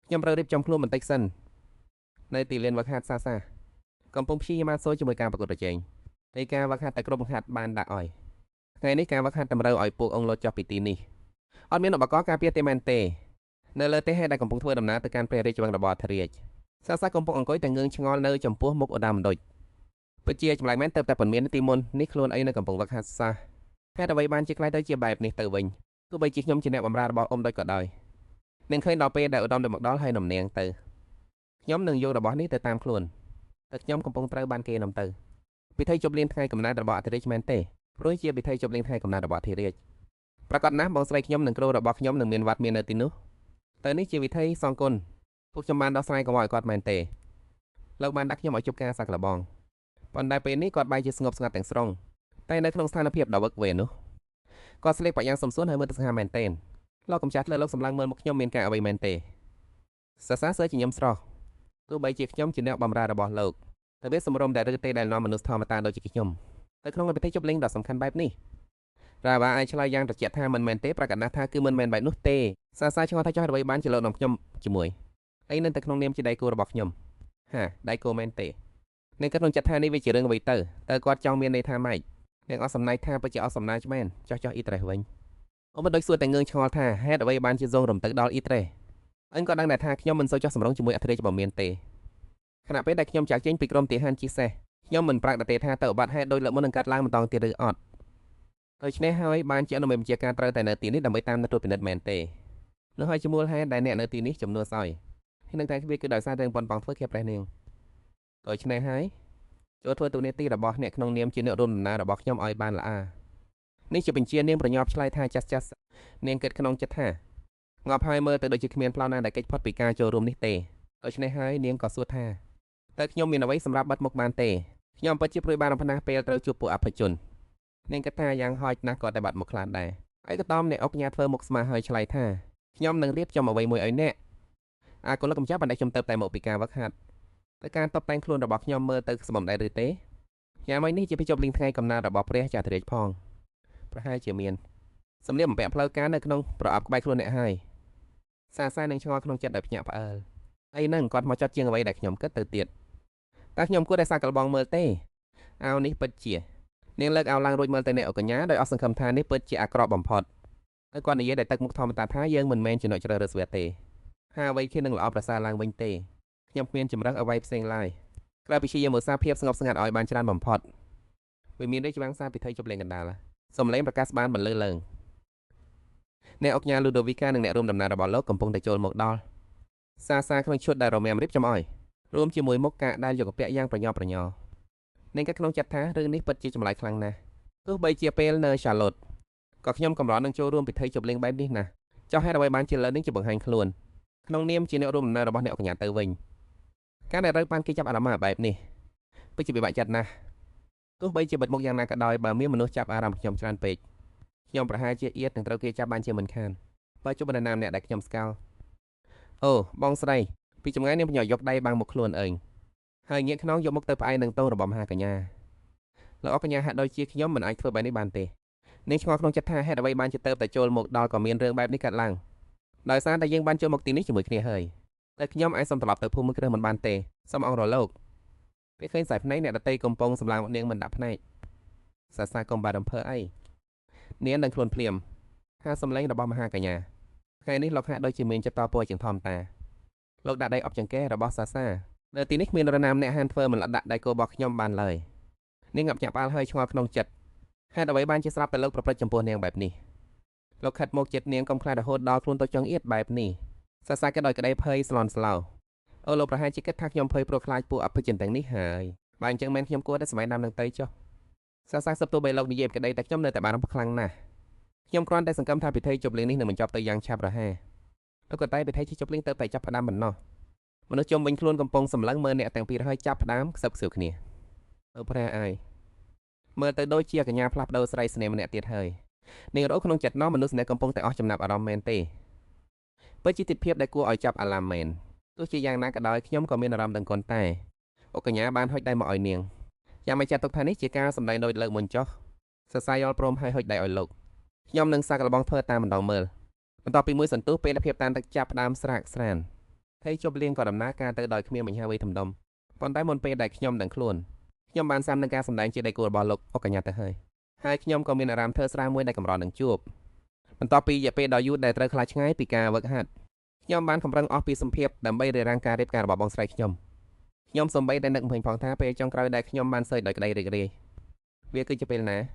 ខ្ញុំត្រូវរៀបចំខ្លួនបន្តិចសិននៅទីលានវឹកហាត់សាកំពុងព្យាយាមអាសូរជាមួយការប្រកួតប្រជែងនៃការវឹកហាត់តែគ្រប់វឹកហាត់បានដាក់ឲ្យថ្ងៃនេះការវឹកហាត់តម្រូវឲ្យពួកអង្គលោតចុះពីទីនេះអត់មានឧបករណ៍ការពារទេមែនទេនៅលើទេហេតុដែលកំពុងធ្វើដំណើរទៅកាន់ព្រះរាជវាំងរបស់អធិរាជសាកំពុងអង្គុយតែងឿងឆ្ងល់នៅចំពោះមុខឧត្តមបណ្ឌិតពិតជាចម្លែកមែនទៅតែប៉ុន្មាននាទីមុននេះខ្លួនអីនៅកំពុងវឹកហាត់ហេតុអ្វីបានជាខ្លាយទៅជាបែបនេះទៅវិញទោះបីជាខ្ញុំជាអ្នកបម្រើរបស់អ៊ំដូចក៏ដោយនឹងឃើញដល់ពេលដែលឧត្តមទៅមកដល់ហើយនំនាងទៅខ្ញុំនឹងយករបស់នេះទៅតាមខ្លួនតែខ្ញុំកំពុងត្រូវបានគេនាំទៅពិធីជប់លៀងថ្ងៃកំណើតរបស់អធិរាជមែនទេ ព្រោះជាពិធីជប់លៀងថ្ងៃកំណើតរបស់ធារាជប្រកាសណាស់បងស្រីខ្ញុំនិងគ្រូរបស់ខ្ញុំនឹងមានវត្តមាននៅទីនោះតែនេះជាវិធីសងគុណពួកខ្ញុំបានដោះស្រាយកង្វល់ឲ្យគាត់មែនទេលោកបានដាក់ខ្ញុំឲ្យជប់ការសាក់លបងប៉ុន្តែពេលនេះគាត់បែរជាស្ងប់ស្ងាត់ទាំងស្រុងតែនៅក្នុងស្ថានភាពដ៏វឹកវរនោះគាត់ស្លៀកបាក់យ៉ាងសំសួនហើយមើលទៅស្ងាត់មែនទែនលោកកំចាស់លើលោកសម្លឹងមើលមកខ្ញុំមានការអ្វីមែនទេសរសើរសើជាញឹមស្រស់ទោះបីជាខ្ញុំជាអ្នកបម្រើរបស់លោកតែវាសម្រុំតែឬទេដែលនាំមនុស្សធម្មតាដូចជាខ្ញុំទៅក្នុងពិធីជប់លៀងដ៏សំខាន់បែបនេះរ៉ាវ៉ាអាចឆ្លើយយ៉ាងត្រជាក់ថាមិនមែនទេប្រកាសណាស់ថាគឺមិនមែនបែបនោះទេសរសើរឆ្ងល់ថាចោះអ្វីបានជាលោកនាំខ្ញុំជាមួយអីនៅតែក្នុងនាមជាដៃគូរបស់ខ្ញុំហាដៃគូមែនទេនៅក្នុងចិត្តថានេះវាជារឿងអ្វីទៅគាត់ចង់មានន័យថាម៉េចនាងអស់សំណាយថាពិតជាអស់សំណាយឆ្មែនចោះអ៊ីត្រេសវិញអូមិនដូចសួរតែងឿងឆ្ងល់ថាហេតុអ្វីបានជាសងរំទៅដល់អ៊ីត្រេសអញក៏ដឹងដែរថាខ្ញុំមិនសូវចោះសម្រងជាមួយអធិរាជបើមានទេខណៈពេលដែលខ្ញុំចាក់ចេញពីក្រុមទាហានជិះសេះខ្ញុំមិនប្រាកដទេថាទៅឧបត្តិហេតុដោយលើកមុននឹងកាត់ឡើងម្ដងទៀតឬអត់ដូច្នេះហើយបានជាអនុមេបញ្ជាការត្រូវតែនៅទីនេះដើម្បីតាមទទួលពិនិត្យមែនទេនោះហើយជាមូលហេតុដែលអ្នកនៅទីនេះចំនួនសោយហើយនឹងតែវាគឺដោយសាររឿងប៉ុនប៉ងធ្វើគេប្រេះនាងដូច្នេះហើយចូលធ្វើទូនាទីរបស់អ្នកក្នុងនាមជាអ្នករួមដំណើររបស់ខ្ញុំឲ្យបានល្អនេះជាបញ្ជានាងប្រញាប់ឆ្លើយថាចាស់នាងគិតក្នុងចិត្តថាងាប់ហើយមើលទៅដូចជាគ្មានប្លន់ណាដែលកិច្ចផុតពីការចូលរួមនេះទេដូច្នេះហើយនាងក៏សួរថាតើខ្ញុំមានអ្វីសម្រាប់បិទមុខបានទេខ្ញុំពិតជាព្រួយបារម្ភណាស់ពេលត្រូវជួបពួកអភិជននាងគិតថាយ៉ាងហោចណាស់ក៏តែបាត់មុខខ្លាចដែរឯកឧត្តមអ្នកអុកញ៉ាធ្វើមុខស្មាហើយឆ្លើយថាខ្ញុំនឹងរៀបចំអ្វីមួយឲ្យអ្នកកុលកំចាស់បណ្ដេញខ្ញុំទៅតែមកពីការវឹកហាត់តែការតបតែងខ្លួនរបស់ខ្ញុំមើលទៅស្បំដែរឬទេយ៉ាងម៉េចនេះជាពីជប់លៀងថ្ងៃកំណើតរបស់ព្រះចៅធរាជផងប្រហែលជាមានសម្លៀកបំពាក់ផ្លូវការនៅក្នុងប្រអប់ក្បែរខ្លួនអ្នកហើយសានឹងឆ្ងល់ក្នុងចិត្តដោយភ្ញាក់ផ្អើលអីហ្នឹងគាត់មកចត់ជាងអ្វីដែលខ្ញុំគិតទៅទៀតតើខ្ញុំគួរតែសាកល្បងមើលទេអាវនេះពិតជានាងលើកអាវឡើងរួចមើលទៅអ្នកអកញ្ញាដោយអស់សង្ឃឹមថានេះពិតជាអាក្រក់បំផុតហើយគាត់និយាយតែទឹកមុខធម្មតាថាយើងមិនមែនចំណុចជ្រើសរើសវាទេហើយអ្វីគេនឹងល្អប្រសើរឡើងវិញទេខ្ញុំគ្មានចម្រឹងអ្វីផ្សេងឡើយក្រៅពីជាយមសាភាពស្ងប់ស្ងាត់ឲ្យបានច្រើនបំផុតវាមានដូចជាវាំងសារពិធីជប់លេងកណ្ដាលសំឡេងប្រកាសបានបន្លឺឡើងអ្នកអុកញ៉ាលូដូវីកានិងអ្នករួមដំណើររបស់លោកកំពុងតែចូលមកដល់សាក្នុងឈុតដែលរមែមរៀបចំឲ្យរួមជាមួយមុខកាកដែលយកកពាក់យ៉ាងប្រញ័រប្រញ័រនាងក៏ក្នុងចិត្តថារឿងនេះពិតជាចម្លែកខ្លាំងណាស់ទោះបីជាពេលនៅឆាឡូតក៏ខ្ញុំកម្រនឹងចូលរួមពិធីជប់លៀងបែបនេះណាចោះហេតុអ្វីបានជាលើនេះជាបង្ហាញខ្លួនក្នុងនាមជាអ្នករួមដំណើររបស់អ្នកអុកញ៉ាទៅវិញការដែលត្រូវបានគេចាប់អារម្មណ៍បែបនេះពិតជាពិបាកចិត្តណាស់ទោះបីជាបិទមុខយ៉ាងណាក៏ដោយបើមានមនុស្សចាប់អារម្មណ៍ខ្ញុំច្រើនពេកខ្ញុំប្រហែលជាអៀតនឹងត្រូវគេចាប់បានជាមិនខានបើជួបបណ្ណាម្នាក់ដែលខ្ញុំស្គាល់អូបងស្រីពីចម្ងាយនាងប្រញ័រយកដៃបាំងមុខខ្លួនឯងហើយងាកខ្នងយកមុខទៅផ្អែកនឹងតោរបស់មហាកញ្ញាលោកអកញ្ញាហាក់ដូចជាខ្ញុំមិនអាចធ្វើបែបនេះបានទេនាងឆ្ងល់ក្នុងចិត្តថាហេតុអ្វីបានជាទៅតែចូលមកដល់ក៏មានរឿងបែបនេះកើតឡើងដោយសារតែយើងបានចូលមកទីនេះជាមួយគ្នាហើយតែខ្ញុំអាចសុំត្រឡប់ទៅភូមិមួយគ្រើមិនបានទេសូមអង្គរលោកពេលឃើញសายភ្នែកអ្នកដតីកំពុងសម្លឹងនាងមិនដាក់ភ្នែកសាកុំបារអំភើអីនាងនឹងខ្លួនភ្លាមហាសំឡេងរបស់មហាកញ្ញាថ្ងៃនេះលោកហាក់ដូចជាមានចិត្តតពរជាងធម្មតាលោកដាក់ដៃអប់ចង្កេះរបស់សានៅទីនេះគ្មាននរណាម្នាក់ហានធ្វើមិនលដាក់ដៃគោរបស់ខ្ញុំបានឡើយនាងងាប់ញាក់ផ្អើលហើយឆ្ងល់ក្នុងចិត្តហេតុអ្វីបានជាស្រាប់តែលោកប្រព្រឹត្តចំពោះនាងបែបនេះលោកខិតមកចិត្តនាងកំខ្លាចរហូតដល់ខ្លួនទៅចង់អៀតបែបនេះសាក៏ដោយក្តីភ័យស្លន់ស្លោអូលោកប្រហែលជាគិតថាខ្ញុំភ័យព្រោះខ្លាចពួកអភិជនទាំងនេះហើយបើអញ្ចឹងមែនខ្ញុំគួរតែសម័យដើមនឹងទៅចុះសាសឹបទោះបីលោកនិយាយក្តីតែខ្ញុំនៅតែបារម្ភខ្លាំងណាស់ខ្ញុំគ្រាន់តែសង្កេតថាពិធីជប់លៀងនេះនឹងបញ្ចប់ទៅយ៉ាងឆាប់រហ័សលោកក៏តែពិធីជប់លៀងទៅតែចាប់ផ្ដើមប៉ុណ្ណោះមនុស្សជុំវិញខ្លួនកំពុងសម្លឹងមើលអ្នកទាំងពីរហើយចាប់ផ្ដើមខ្សឹបខ្សៀវគ្នាអូព្រះអើយមើលទៅដូចជាកញ្ញាផ្លាស់ប្ដូរស្រីស្នេហ៍ម្នាក់ទៀតហើយនាងរោក្នុងចិត្តនោះមនុស្សនេះកំពុងតែអស់ចំណាប់អារម្មណ៍មែនទេពិតជាទិដ្ឋភាពដែលគួរឲ្យចាប់អារម្មណ៍មែនទោះជាយ៉ាងណាក៏ដោយខ្ញុំក៏មានអារម្មណ៍ដឹងគុណតែអូកញ្ញាបានហុចដៃមកឲ្យនាងយ៉ាងមិនចាត់ទុកថានេះជាការសម្ដែងដោយលើកមុនចុះសរសៃយល់ព្រមឲ្យហុចដៃឲ្យលោកខ្ញុំនឹងសាកល្បងធ្វើតាមម្ដងមើលបន្ទាប់ពីមួយសន្ទុះពេលភាពតានទឹកចាប់ផ្ដើមស្រាកស្រានថៃជប់លៀងក៏ដំណើរការទៅដោយគ្មានបញ្ហាអ្វីធំដុំប៉ុន្តែមុនពេលដែលខ្ញុំដឹងខ្លួនខ្ញុំបានសាំនឹងការសម្ដែងជាដៃគូរបស់លោកអូកញ្ញាទៅហើយខ្ញុំក៏មានអារម្មណ៍ធ្វើស្រាវមួយដែលកម្រនឹងជួបបន្ទាប់ពីរយៈពេលដ៏យូរដែលត្រូវខ្លាចឆ្ងាយពីការវឹកហាត់ខ្ញុំបានខំប្រឹងអស់ពីសម្ភារដើម្បីរារាំងការរៀបការរបស់បងស្រីខ្ញុំសំបីតែនឹកឃើញផងថាពេលចុងក្រោយដែលខ្ញុំបានសើចដោយក្តីរីករាយវាគឺជាពេលណា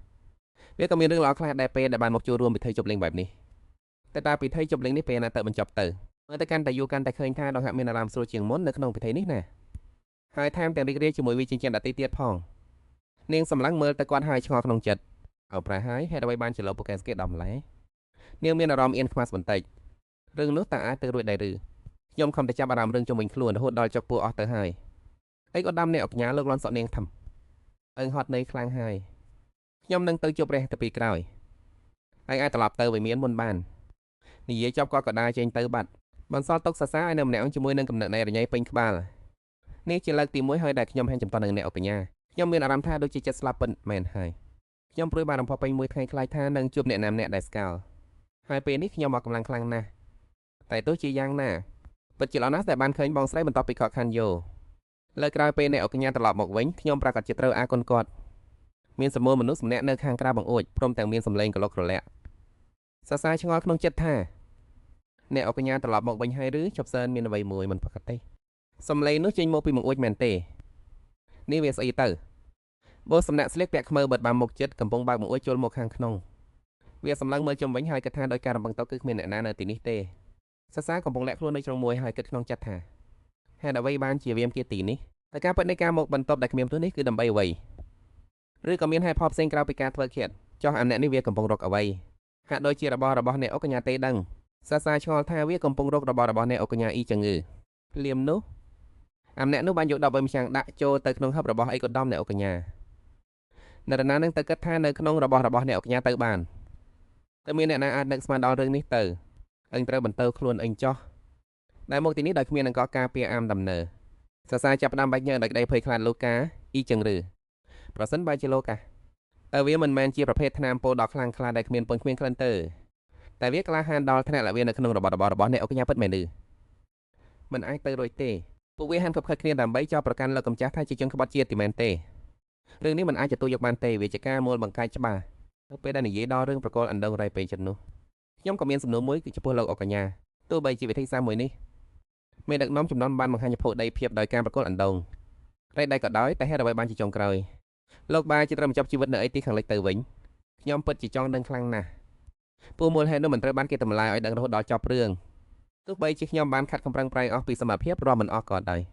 វាក៏មានរឿងល្អខ្លះដែលពេលដែលបានមកចូលរួមពិធីជប់លៀងបែបនេះតែតើពិធីជប់លៀងនេះពេលណាទៅបញ្ចប់ទៅមើលទៅកាន់តែយូរកាន់តែឃើញថាដងហាក់មានអារម្មណ៍ស្រួលជាងមុននៅក្នុងពិធីនេះណាហើយថែមទាំងរីករាយជាមួយវាជាជាដតីទៀតផងនាងសម្លឹងមើលទៅគាត់ហើយឆ្ងល់ក្នុងចិត្ត អើប្រហែលហេតុអ្វីបានជាលោកពូកែស្គេដំឡែនាងមានអារម្មណ៍អៀនខ្មាស់បន្តិចរឿងនោះតើអាចទៅរួចដែរឬខ្ញុំខំតែចាប់អារម្មណ៍រឿងជុំវិញខ្លួនរហូតដល់ចុកពោះអស់ទៅហើយអីក៏ដាំអ្នកអកញ្ញាលើកលន់សក់នាងធំអឹងហត់ន័យខ្លាំងហើយខ្ញុំនឹងទៅជប់រះទៅពីក្រោយហើយអាចត្រឡប់ទៅវិមានមុនបាននិយាយចប់គាត់ក៏ដើរចេញទៅបាត់បន្សល់ទុកសរសើរឲ្យនៅម្នាក់ជាមួយនឹងកំណត់នៃរញ៉េពេញក្បាលនេះជាលើកទី1ហើយដែលខ្ញុំហែងចំតនឹងអ្នកអកញ្ញាខ្ញុំមានអារម្មណ៍ថាដូចជាចិត្តស្លាប់ពិតមែនហើយខ្ញុំព្រួយបារម្ភពេញមួយថ្ងៃខ្លាចថានឹងជួបអ្នកណាម្នាក់ដែលស្កោលហើយពេលនេះខ្ញុំមកកម្លាំងខ្លាំងណាស់តែទោះជាយ៉ាងណាពិតជាល្អណាស់ដែលបានឃើញបងស្រីបន្ទាប់ពីខកខានយោលើក្រោយពេលអ្នកអកញ្ញាត្រឡប់មកវិញខ្ញុំប្រកាសជាត្រូវអាគុណគាត់មានសមូលមនុស្សម្នាក់នៅខាងក្រៅបង្អួចព្រមទាំងមានសម្លេងក្លុកក្រលាក់សរសើរឆ្ងល់ក្នុងចិត្តថាអ្នកអកញ្ញាត្រឡប់មកវិញហើយឬជប់សើនមានអ្វីមួយមិនប្រកបទេសម្លេងនោះចេញមកពីបង្អួចមែនទេនេះវាស្អីទៅបោះសំណាក់ស្លៀកពាក់ខ្មៅបិទបាំមុខចិត្តកំពុងបើកបង្អួចចូលមកខាងក្នុងវាសម្លឹងមើលជុំវិញហើយគិតថាដោយការរំពឹងទុកគឺគ្មានអ្នកណានៅទីនេះទេសរសើរកំពុងលាក់ខ្លួននៅជ្រុងមួយហើយគិតក្នុងចិត្តថាហេតុអ្វីបានជាវាមគេទីនេះតែការពិតនៃការមកបន្ទប់ដែលគ្មានព្រោះនេះគឺដើម្បីអ្វីឬក៏មានហេតុផលផ្សេងក្រៅពីការធ្វើឃាតចោះអាម្នាក់នេះវាកំពុងរកអ្វីហាក់ដូចជារបស់អ្នកអកញ្ញាទេដឹងសរសើរឆ្ងល់ថាវាកំពុងរករបស់អ្នកអកញ្ញាអ៊ីចងឺភ្លាមនោះអាម្នាក់នោះបានយកដបម្ចាំងដាក់ចូលទៅក្នុងហឹបរបស់អីក៏ដំអ្នកអកញ្ញានរណានឹងទៅគិតថានៅក្នុងរបស់អ្នកអកញ្ញាទៅបានតែមានអ្នកណាអាចនឹកស្មានដល់រឿងនេះទៅអញត្រូវបន្តខ្លួនអញចោះដែលមកទីនេះដោយគ្មានអង្គការពារអាមដំណើរសរសើរចាប់ផ្ដើមបាច់ញើដោយក្តីភ័យខ្លាចលោកកាអ៊ីចឹងឬប្រសិនបើជាលោកកាតែវាមិនមែនជាប្រភេទថ្នាំពោដល់ខ្លាំងខ្លាដែលគ្មានពន្ធគ្មានក្លិនទៅតែវាក្លាហានដល់ថ្នាក់ដែលវានៅក្នុងរបស់អ្នកអកញ្ញាពិតមែនឬមិនអាចទៅរួចទេពួកវាហានគប់ខិតគ្នាដើម្បីចោទប្រកាន់លោកកម្ចាស់ថាជាជនក្បត់ជាតិទីមែនទេរឿងនេះមិនអាចទទួលយកបានទេវាជាការមូលបង្កាច់ច្បាស់ទៅពេលដែលនិយាយដល់រឿងប្រកលអណ្ដងរៃពេញចិត្តនោះខ្ញុំក៏មានសំណួរមួយគឺចំពោះលោកអកញ្ញាទោះបីជាវិធីសាស្ត្រមួយនេះមានដឹកនាំចំនួនបានបង្ហាញភពដីភាពដោយការប្រកលអណ្ដងរៃដៃក៏ដោយតែហេតុអ្វីបានជាចុងក្រោយលោកបាជាត្រូវបញ្ចប់ជីវិតនៅឯទីខាងលិចទៅវិញខ្ញុំពិតជាចង់ដឹងខ្លាំងណាស់ពួកមូលហេតុនោះមិនត្រូវបានគេតម្លាយឲ្យដឹងរហូតដល់ចប់រឿងទោះបីជាខ្ញុំបានខិតខំប្រឹងប្រែងអស់ពីសមត្ថភាពរាប់មិនអស់ក៏ដោយ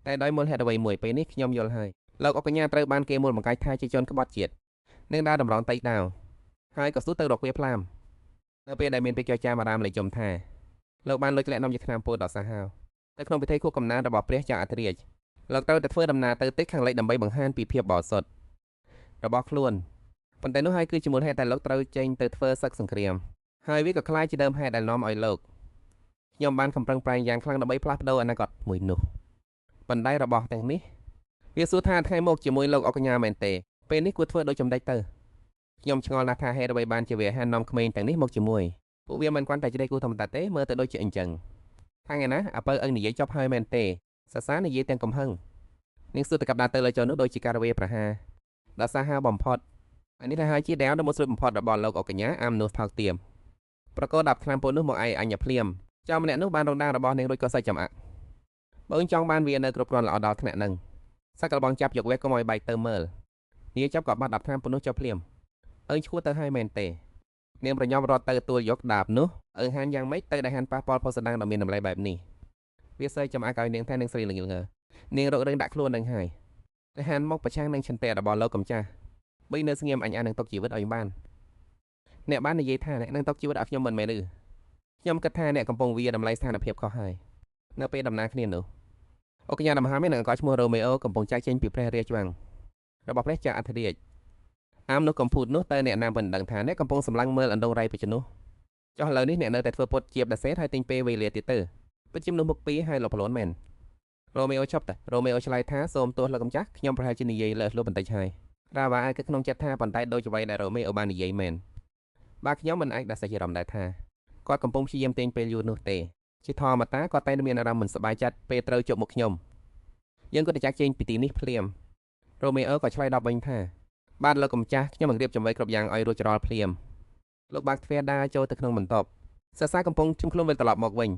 តែដោយមូលហេតុអ្វីមួយពេលនេះខ្ញុំយល់ហើយលោកអកញ្ញាត្រូវបានគេមូលបង្កាច់ថាជាជនក្បត់ជាតិនឹងដើរតម្រង់តៃដាវហើយក៏ស៊ូទៅរកវាផ្លាមនៅពេលដែលមានពេកចចាមអារាមលេចចំថាលោកបានលុចធ្លាក់នាំជាឆ្នាំពោធដល់សាហាវទៅក្នុងពិធីខួបកំណើតរបស់ព្រះចៅអធិរាជលោកត្រូវតែធ្វើដំណើរទៅទិសខាងលិចដើម្បីបង្ហាញពីភាពបរិសុទ្ធរបស់ខ្លួនប៉ុន្តែនោះហើយគឺជាមូលហេតុដែលលោកត្រូវចេញទៅធ្វើសឹកសង្គ្រាមហើយវាក៏คล้ายជាដើមហេតុដែលនាំឲ្យលោកខ្ញុំបានខំប្រឹងប្រែងយ៉ាងខ្លាំងដើម្បីផ្លាស់ប្ដូរអនាគតមួយនោះបណ្ដៃរបស់ទាំងនេះវាសួរថាថ្ងៃមកជាមួយលោកអកញ្ញាមែនទេពេលនេះគួរធ្វើដូចចំណេចទៅខ្ញុំឆ្ងល់ណាស់ថាហេតុអ្វីបានជាវាហាននាំក្មេងទាំងនេះមកជាមួយពួកវាមិនគ្រាន់តែជាដេកគូធម្មតាទេមើលទៅដូចជាអញ្ចឹងថ្ងៃណាអាពៅអឹងនិយាយចប់ហើយមែនទេសរសើរនិយាយទាំងកំហឹងនាងសួរទៅកັບដើរទៅលើចុះនោះដូចជាការវេប្រហារដល់សាហាវបំផុតអានេះថាហើយជាដាវនៅមុខស្រួយបំផុតរបស់លោកអកញ្ញាអាមនោះថោកទាមប្រកបដាប់ថ្នាំពោនោះមកឯអញភ្លាមចៅម្នាក់នោះបានរងដាងរបស់នាងរួចក៏សាច់ចំអាក់បើអញចង់បានវានៅគ្រប់គ្រាន់ល្អដល់ថ្នាក់ហ្នឹងសាក់កលបងចាប់យកវេកុំឲ្យបែកទៅមើលនាងចាប់ក៏បាត់ដាប់ថ្នាំពោនោះចុះភ្លាមអើឈួរទៅហើយមែនទេនាងប្រញោមរត់ទៅទួលយកដាបនោះអើហានយ៉ាងម៉េចទៅដែលហានប៉ះពាល់ផុសស្ដាងដ៏មានតម្លៃបែបនេះវាសើចំអាក់ឲ្យនាងថានាងស្រីល្ងើនាងរករឿងដាក់ខ្លួននឹងហើយតែហានមកប្រឆាំងនឹងឆន្ទៈរបស់លោកកំចាស់បីនៅស្ងៀមអញនឹងຕົកជីវិតឲ្យបានអ្នកបាននិយាយថាអ្នកនឹងຕົកជីវិតឲ្យខ្ញុំមិនមែនឬខ្ញុំគិតថាអ្នកកំពុងវាតម្លៃស្ថានភាពខុសហើយនៅពេលដំណើរគ្នានោះអុកញ៉ាដំហាមាននឹងអង្គឈ្មោះរ៉ូមេអូកំពុងចែកចេញពីព្រះរាជវាំងរបស់ព្រះចៅអធិរាជអាមនោះកំពូតនោះទៅអ្នកណាមិនដឹងថាអ្នកកំពុងសម្លឹងមើលអណ្ដងរៃពេជ្រនោះចុះឥឡូវនេះអ្នកនៅតែធ្វើពុតជាបដាសេតហើយទិញពេលវេលាទៀតទៅពិតជាមនុស្សមុខពីរហើយលោកប្លន់មែនរ៉ូមេអូឈប់តែរ៉ូមេអូឆ្លើយថាសូមទោសលោកកម្ចាស់ខ្ញុំប្រហែលជានិយាយលើសលប់បន្តិចហើយរ៉ាវ៉ាអាចគិតក្នុងចិត្តថាប៉ុន្តែដូចអ្វីដែលរ៉ូមេអូបាននិយាយមែនបាទខ្ញុំមិនអាចដាក់សេចក្ដីរំដែរថាគាត់កំពុងព្យាយាមទាញពេលយូរនោះទេជាធម្មតាគាត់តែមានអារម្មណ៍មិនសប្បាយចិត្តពេលត្រូវជប់មុខខ្ញុំយើងក៏ទៅចាក់ចេញពីទីនេះភ្លាមរ៉ូមេអូក៏ឆ្លើយតបវិញថាបាទលោកកម្ចាស់ខ្ញុំនឹងរៀបចំໄວគ្រប់យ៉ាងឲ្យរួចរាល់ភ្លាមលោកបាក់ទ្វេដាចូលទៅក្នុងបន្ទប់សរសើរកំពុងជិះខ្លួនវិលត្រឡប់មកវិ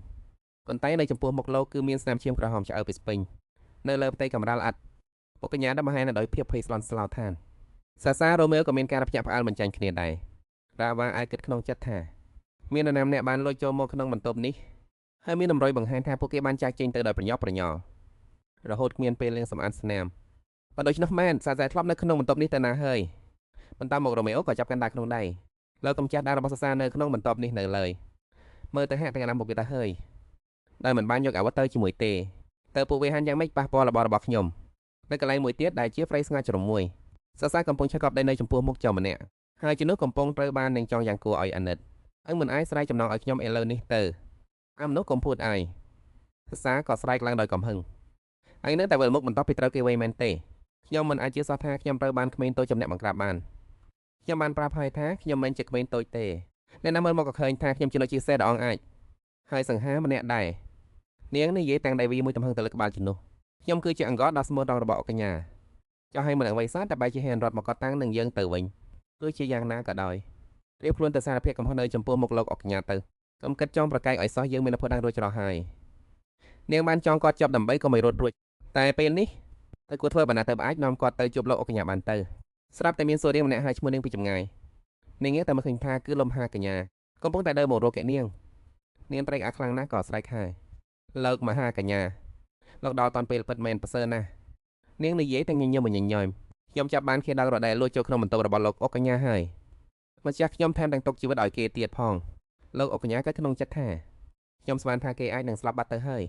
ញប៉ុន្តែនៅចំពោះមុខលោកគឺមានស្នាមឈាមក្រហមឆ្អៅពីស្ពេញនៅលើផ្ទៃកម្រាលអាត់ពុកកញ្ញាដែលបង្ហាញដោយភាពភ័យស្លន់ស្លោឋានសរសើររ៉ូមេអូក៏មានការភ្ញាក់ផ្អើលមិនចាញ់គ្នាដែររ៉ាវ៉ាអាចគិតក្នុងចិត្តថាមាននរណាម្នាក់បានលួចចូលមកក្នុងបន្ទប់នេះហើយមានតម្រុយបង្ហាញថាពួកគេបានចាកចេញទៅដោយប្រញាប់ប្រញាល់រហូតគ្មានពេលលាងសម្អាតស្នាមបើដូច្នោះមែនសាសែធ្លាប់នៅក្នុងបន្ទប់នេះទៅណាហើយ បន្ទាប់មករ៉ូមេអូក៏ចាប់កាន់ដាវក្នុងដៃលើកកម្ចាស់ដាវរបស់សាសានៅក្នុងបន្ទាប់នេះនៅឡើយមើលទៅហាក់ទាំងណាមកវាទៅហើយដែលមិនបានយកអាវុធទៅជាមួយទេតើពួកវាហាន់យ៉ាងម៉េចប៉ះពាល់របស់ខ្ញុំនៅកន្លែងមួយទៀតដែលជាព្រៃស្ងាត់ជ្រមុយសាសាកំពុងឆែកកប់ដីនៅចំពោះមុខចៅម្នាក់ហើយជំនួសកំពុងត្រូវបាននឹងចង់យ៉ាងគួរឲ្យអាណិតមិនអាចស្រែកចំណងឲ្យខ្ញុំឥឡូវនេះទៅមនុស្សកុំพูดអីសាសាក៏ស្រែកឡើងដោយកំហឹងហើយនៅតែវិលមុខបន្តពីត្រូវគេវៃមែនទេខ្ញុំមិនអាចជឿសោះថាខ្ញុំត្រូវបានក្មេងតូចចំណាក់បង្ក្រាបបានខ្ញុំបានប្រាប់ហើយថាខ្ញុំមិនជាក្មេងតូចទេអ្នកណាមើលមកក៏ឃើញថាខ្ញុំជាអ្នកជាសេះដ៏អង្អាចហើយសង្ហាម្នាក់ដែរនាងនិយាយទាំងដៃវីមួយទំហឹងទៅលើក្បាលជំនួសខ្ញុំគឺជាអង្ករដ៏ស្មូតរងរបស់អកញ្ញាចោះឲ្យមិនអ្វីសោះតែបែរជាហ៊ានរត់មកកត់តាំងនឹងយើងទៅវិញទោះជាយ៉ាងណាក៏ដោយរៀបខ្លួនទៅសារភាពកំហុសនៅចំពោះមុខលោកអកញ្ញាទៅកុំគិតចង់ប្រកែកឲ្យសោះយើងមានអភ័យđangរួចច្រោះហើយនាងបានចង់គាត់ចាប់ដើម្បីក៏មិនរត់រួចតែពេលនេះទៅគួរធ្វើបណ្ណាទៅអាចនាំគាត់ទៅជួបលោកអកញ្ញាបានទៅស្រាប់តែមានសូរៀងម្នាក់ហើយឈ្មោះនាងពីចម្ងាយនាងតែមកឃើញថាគឺលំហាកញ្ញាកំពុងតែដើរមករកកនាងត្រេកអរខ្លាំងណាស់ក៏ស្រែកហើយលោកមហាកញ្ញាលោកដល់តាន់ពេលពិតមែនប្រសើរណាស់នាងនិយាយទាំងញញឹមញញឹមខ្ញុំចាប់បានគេដល់រដែលលួចចូលក្នុងបន្ទប់របស់លោកអកញ្ញាហើយម្ចាស់ខ្ញុំថែមទាំងទុកជីវិតឲ្យគេទៀតផងលោកអកញ្ញាក៏ក្នុងចិត្តថាខ្ញុំស្មានថាគេអាចនឹងស្លាប់បាត់ទៅហើ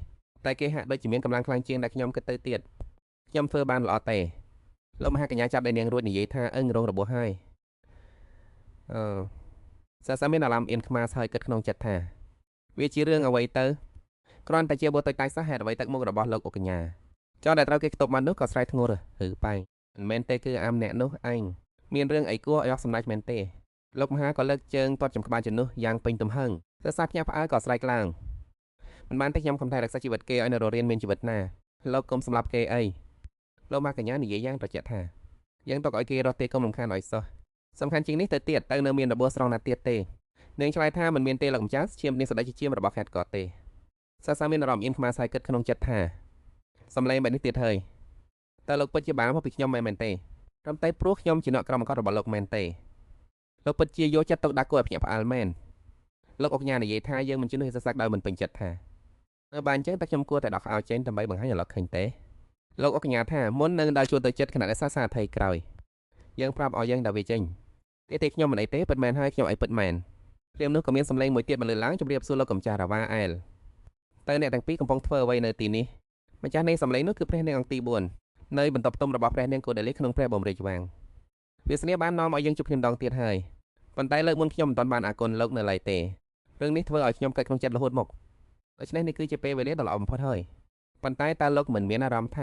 យតែគេហាក់ដូចជាមានកម្លាំងខ្លាំងជាងដែលខ្ញុំគិតទៅទៀតខ្ញុំធ្វើបានល្អទេលោកមហាកញ្ញាចាប់ដៃនាងរួចនិយាយថាអឹងរងរបួសហើយសាសាមានអារម្មណ៍អៀនខ្មាសហើយគិតក្នុងចិត្តថាវាជារឿងអ្វីទៅគ្រាន់តែជាបទតូចតាចសោះហេតុអ្វីទឹកមុខរបស់លោកអកញ្ញាចោះដែលត្រូវគេខ្ទប់បាននោះក៏ស្រែកធ្ងន់ប៉ែងមិនមែនទេគឺអាមអ្នកនោះឯងមានរឿងអីគួរឲ្យអស់សំណាច់មែនទេលោកមហាក៏លើកជើងទាត់ចំក្បាលជំនួសយ៉ាងពេញទំហឹងសាសាភ្ញាក់ផ្អើលក៏ស្រែកឡើងមិនបានទេខ្ញុំខំតែរក្សាជីវិតគេឲ្យនៅររៀនមានជីវិតណាលោកកុំសម្លាប់គេអីលោកមហាកញ្ញានិយាយយ៉ាងត្រជាក់ថាយើងទុកឲ្យគេរស់ទេកុំរំខានឲ្យសោះសំខាន់ជាងនេះទៅទៀតទៅនៅមានរបួសស្រង់ណាទៀតទេនាងឆ្លើយថាមិនមានទេលោកម្ចាស់ឈាមនាងស្ដេចជាឈាមរបស់ខេត្តក៏ទេសាសាមានអារម្មណ៍អៀនខ្មាសហើយគិតក្នុងចិត្តថាសំឡេងបែបនេះទៀតហើយតើលោកពិតជាបានមកពីខ្ញុំមែនទេត្រឹមតែព្រោះខ្ញុំជាអ្នកក្រមអង្គរបស់លោកមែនទេលោកពិតជាយកចិត្តទុកដាក់គួរឲ្យភ្ញាក់ផ្អើលមែនលោកអកញ្ញានិយាយថាយើងមិនជំនឿសាសាដោយមិនពេញចិត្តថានៅបានអញ្ចឹងតែខ្ញុំគួរតែដកខោចេញដើម្បីបង្ហាញឲ្យលោកឃើញទេលោកអកញ្ញាថាមុននឹងដើរជួលទៅចិត្តខណៈដែលសាសាថៃក្រោយយើងប្រាប់ឲ្យយើងដើរវាចេញទេខ្ញុំមិនអីទេពិតមែនហើយខ្ញុំអីពិតមែនព្រាមនោះក៏មានសម្លេងមួយទៀតបន្លឺឡើងជម្រាបសួរលោកកំចាស់រាវ៉ាអែលតើអ្នកទាំងពីរកំពុងធ្វើអ្វីនៅទីនេះម្ចាស់នៃសម្លេងនោះគឺព្រះនាងអង្គទី4នៅបន្ទប់ផ្ទុំរបស់ព្រះនាងកូដេលីក្នុងព្រះបរមរាជវាំងវាសនាបាននាំឲ្យយើងជួបគ្នាម្ដងទៀតហើយប៉ុន្តែលើកមុនខ្ញុំមិនទាន់បានអរគុណលោកនៅឡើយទេរឿងនេះធ្វើឲ្យខ្ញុំកើតក្នុងចិត្តរហូតមកដូច្នេះនេះគឺជាពេលវេលាដ៏ល្អបំផុតហើយប៉ុន្តែតើលោកមិនមានអារម្មណ៍ថ